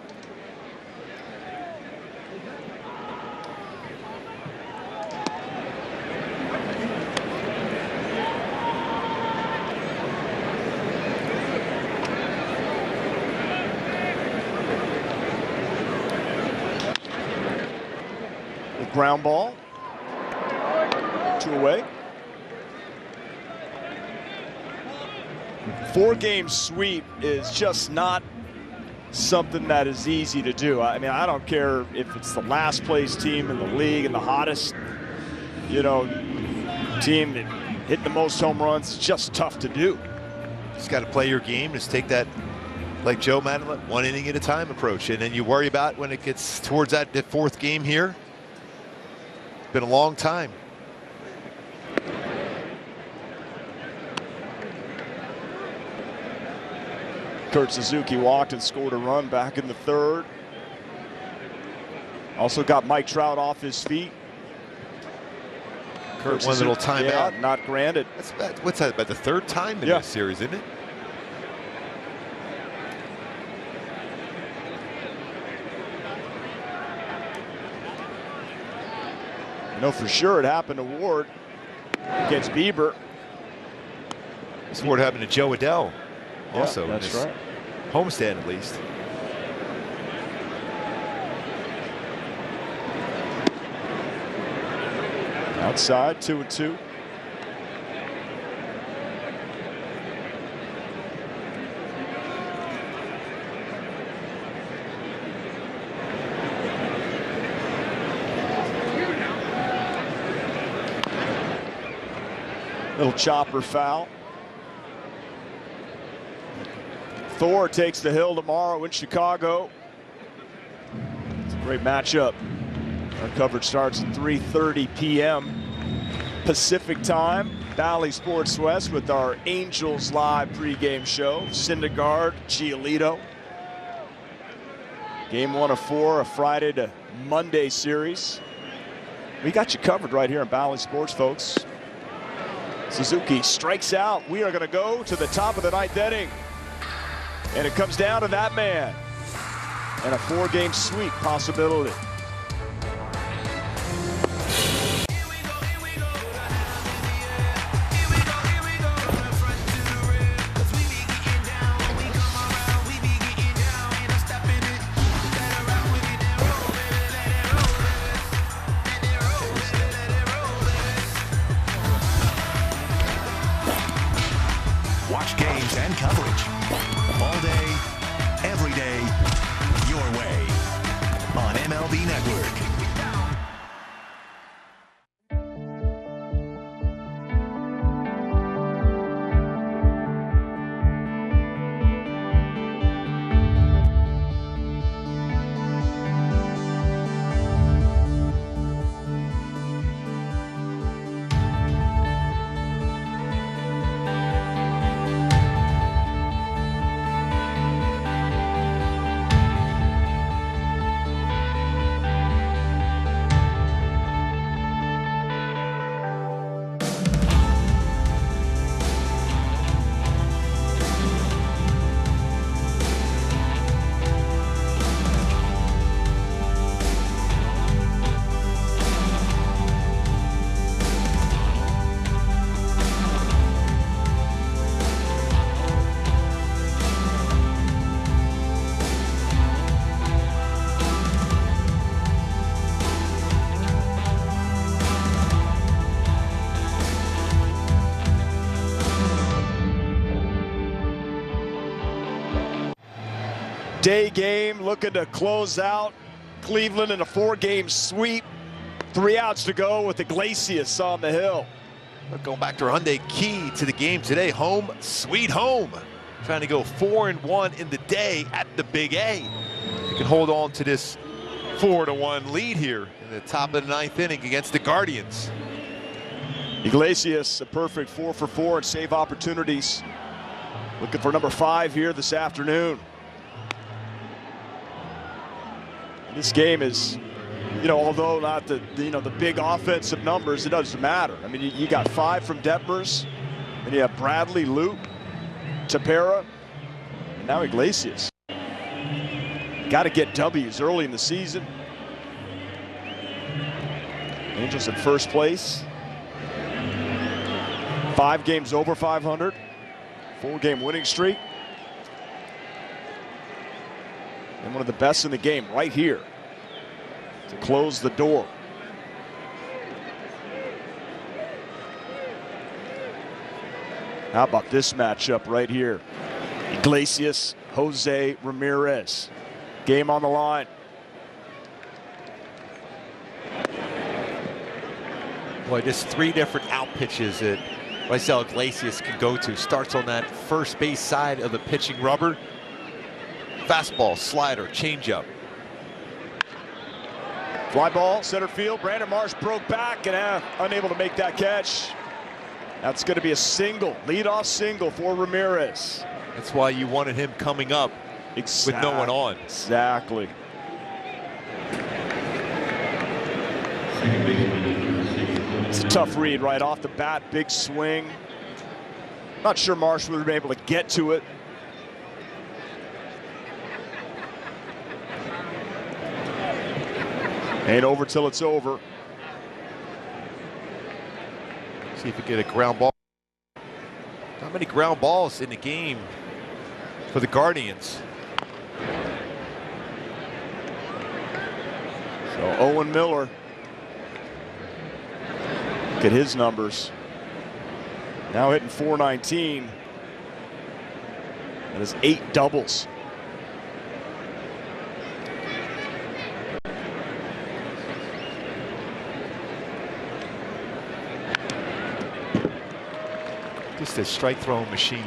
[SPEAKER 6] The ground ball. 2 away. 4-game sweep is just not something that is easy to do. I mean, I don't care if it's the last place team in the league and the hottest, team that hit the most home runs. It's just tough to do.
[SPEAKER 5] Just got to play your game. Just take that, like Joe Madeline, 1 inning at a time approach. And then you worry about when it gets towards that 4th game here. Been a long time.
[SPEAKER 6] Kurt Suzuki walked and scored a run back in the 3rd. Also got Mike Trout off his feet.
[SPEAKER 5] Kurt, one little timeout.
[SPEAKER 6] Yeah, not granted.
[SPEAKER 5] What's that, about the 3rd time in this series, isn't it?
[SPEAKER 6] You know for sure it happened to Ward against Bieber.
[SPEAKER 5] This Ward happened to Joe Adell.
[SPEAKER 6] Yeah,
[SPEAKER 5] also,
[SPEAKER 6] that's right.
[SPEAKER 5] Homestand at least.
[SPEAKER 6] Outside, 2-2. Little chopper foul. Thor takes the hill tomorrow in Chicago. It's a great matchup. Our coverage starts at 3:30 p.m. Pacific time. Bally Sports West with our Angels live pregame show. Syndergaard, Giolito. Game 1 of 4, a Friday to Monday series. We got you covered right here in Bally Sports, folks. Suzuki strikes out. We are going to go to the top of the 9th inning. And it comes down to that man. And a 4-game sweep possibility.
[SPEAKER 1] Watch games and coverage all day, every day, your way on MLB Network.
[SPEAKER 6] Day game looking to close out Cleveland in a 4-game sweep. 3 outs to go with Iglesias on the hill.
[SPEAKER 5] Going back to our Hyundai key to the game today. Home, sweet home. Trying to go 4-1 in the day at the Big A. You can hold on to this 4-1 lead here in the top of the 9th inning against the Guardians.
[SPEAKER 6] Iglesias, a perfect 4 for 4 and save opportunities. Looking for number 5 here this afternoon. This game is, although not the big offensive numbers, it doesn't matter. I mean, you got 5 from Detmers, and you have Bradley, Luke, Tepera, and now Iglesias. Got to get W's early in the season. Angels in first place. 5 games over 500. 4-game winning streak. And one of the best in the game right here to close the door. How about this matchup right here? Iglesias, Jose Ramirez. Game on the line.
[SPEAKER 5] Boy, there's 3 different out pitches that Raisel Iglesias can go to. Starts on that first base side of the pitching rubber. Fastball, slider, changeup.
[SPEAKER 6] Fly ball, center field. Brandon Marsh broke back and unable to make that catch. That's going to be a single, leadoff single for Ramirez.
[SPEAKER 5] That's why you wanted him coming up with no one on.
[SPEAKER 6] Exactly. It's a tough read right off the bat, big swing. Not sure Marsh would have been able to get to it. Ain't over till it's over.
[SPEAKER 5] See if we get a ground ball. Not many ground balls in the game for the Guardians.
[SPEAKER 6] So Owen Miller. Look at his numbers. Now hitting .419. That is 8 doubles.
[SPEAKER 5] Just a strike throwing machine.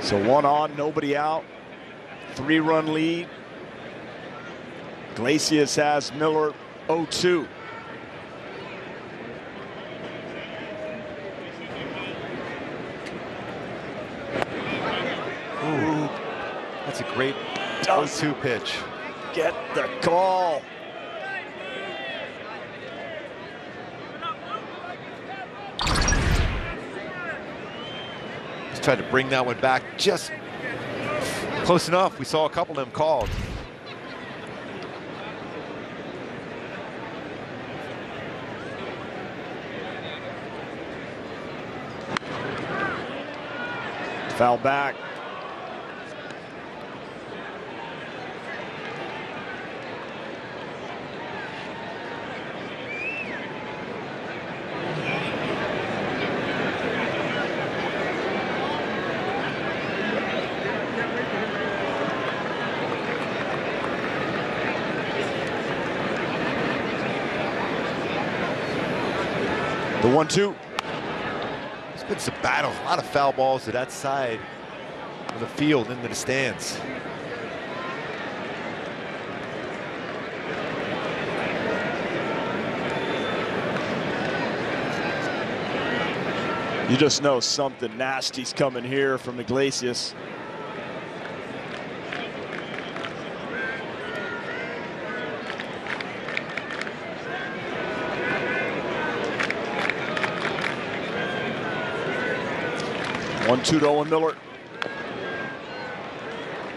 [SPEAKER 6] So 1 on, nobody out. 3-run lead. Iglesias has Miller 0-2.
[SPEAKER 5] Ooh, that's a great 0-2 pitch.
[SPEAKER 6] Get the call.
[SPEAKER 5] Just tried to bring that one back just close enough. We saw a couple of them called.
[SPEAKER 6] Foul back. The 1-2.
[SPEAKER 5] There's been some battles, a lot of foul balls to that side of the field into the stands.
[SPEAKER 6] You just know something nasty's coming here from Iglesias. One-two to Owen Miller.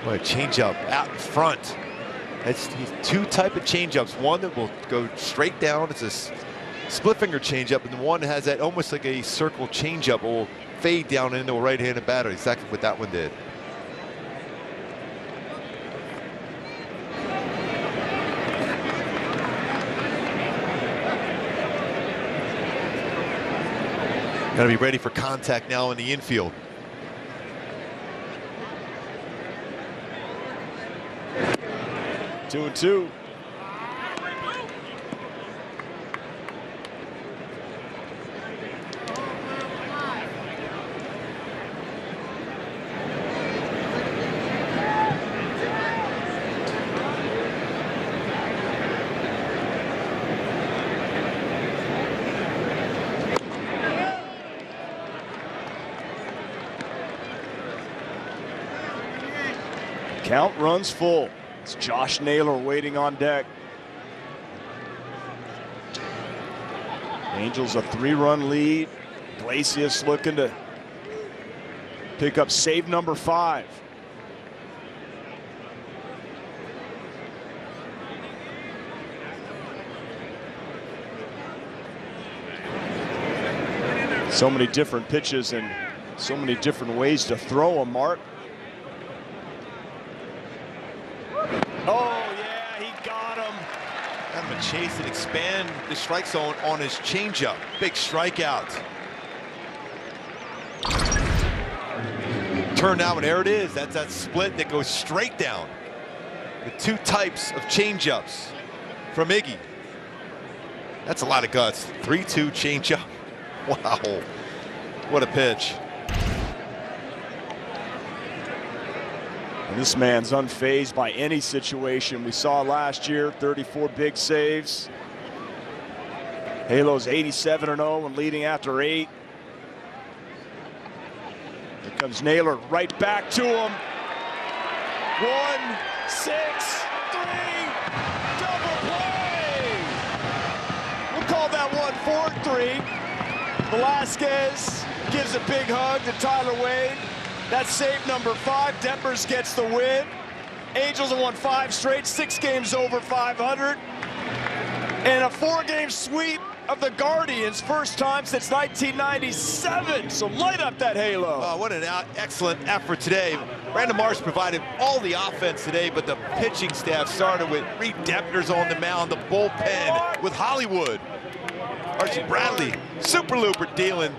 [SPEAKER 5] What a changeup out in front. It's 2 type of changeups. One that will go straight down. It's a split finger changeup, and the one that has that almost like a circle changeup will fade down into a right-handed batter. Exactly what that one did. Got to be ready for contact now in the infield.
[SPEAKER 6] 2-2. Count runs full. It's Josh Naylor waiting on deck. Angels a 3-run lead. Iglesias looking to pick up save number 5. So many different pitches and so many different ways to throw them, Mark. Oh, yeah, he got him.
[SPEAKER 5] to chase and expand the strike zone on his changeup. Big strikeout. Turn now, and there it is. That's that split that goes straight down. The two types of changeups from Iggy. That's a lot of guts. 3-2 changeup. Wow. What a pitch.
[SPEAKER 6] And this man's unfazed by any situation. We saw last year, 34 big saves. Halo's 87-0 and leading after 8. Here comes Naylor right back to him. 1, 6, 3, double play. We'll call that one 4-3. Velasquez gives a big hug to Tyler Wade. That's save number 5. Detmers gets the win. Angels have won 5 straight, 6 games over 500. And a 4-game sweep of the Guardians, first time since 1997. So light up that halo.
[SPEAKER 5] Oh, what an excellent effort today. Brandon Marsh provided all the offense today, but the pitching staff started with Reid Detmers on the mound, the bullpen with Hollywood. Archie Bradley, super looper dealing.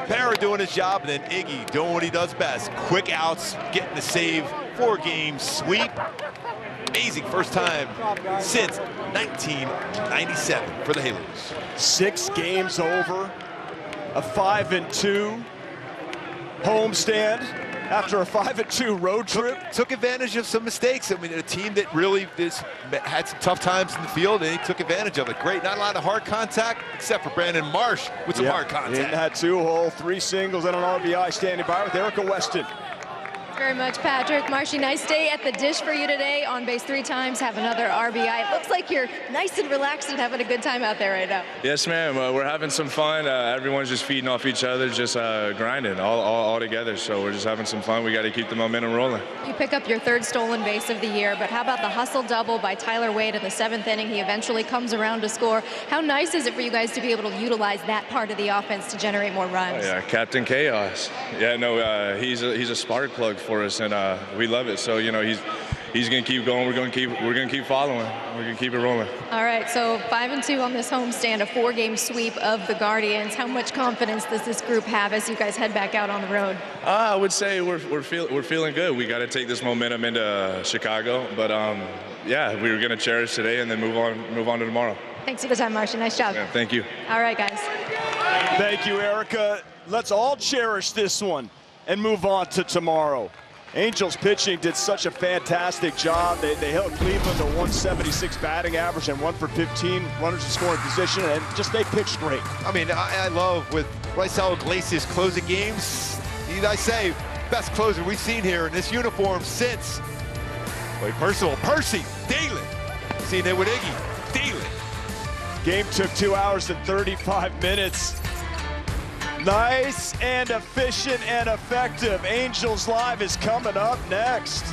[SPEAKER 5] Parra doing his job, and then Iggy doing what he does best. Quick outs, getting the save, 4-game sweep. Amazing first time since 1997 for the Halos.
[SPEAKER 6] 6 games over, a 5-2 homestand after a 5-2 road trip.
[SPEAKER 5] Took advantage of some mistakes. I mean, a team that really had some tough times in the field, and he took advantage of it. Great, not a lot of hard contact, except for Brandon Marsh with some hard contact.
[SPEAKER 6] In that 2-hole, 3 singles and an RBI, standing by with Erica Weston.
[SPEAKER 7] Very much, Patrick. Marshy, nice day at the dish for you today. On base 3 times, have another RBI. It looks like you're nice and relaxed and having a good time out there right now.
[SPEAKER 15] Yes, ma'am. We're having some fun. Everyone's just feeding off each other, just grinding all together. So we're just having some fun. We got to keep the momentum rolling.
[SPEAKER 7] You pick up your 3rd stolen base of the year, but how about the hustle double by Tyler Wade in the 7th inning? He eventually comes around to score. How nice is it for you guys to be able to utilize that part of the offense to generate more runs?
[SPEAKER 15] Oh, yeah, Captain Chaos. Yeah, no, he's a spark plug for us, and we love it. So, you know, he's going to keep going. We're going to keep following. We're going to keep it rolling.
[SPEAKER 7] All right, so 5-2 on this homestand, a 4-game sweep of the Guardians. How much confidence does this group have as you guys head back out on the road?
[SPEAKER 15] I would say we're feeling good. We got to take this momentum into Chicago, but yeah, we're going to cherish today and then move on to tomorrow.
[SPEAKER 7] Thanks for the time, Marcia. Nice job.
[SPEAKER 15] Yeah, thank you.
[SPEAKER 7] All right, guys.
[SPEAKER 6] Thank you, Erica. Let's all cherish this one and move on to tomorrow. Angels pitching did such a fantastic job. They held Cleveland to 176 batting average and 1 for 15 runners in scoring position, and just they pitched great.
[SPEAKER 5] I mean, I love with Raisel Iglesias closing games. I say, best closer we've seen here in this uniform since, personal, Percy Dalen. Seen it with Iggy Dalen.
[SPEAKER 6] Game took 2 hours and 35 minutes. Nice and efficient and effective. Angels Live is coming up next.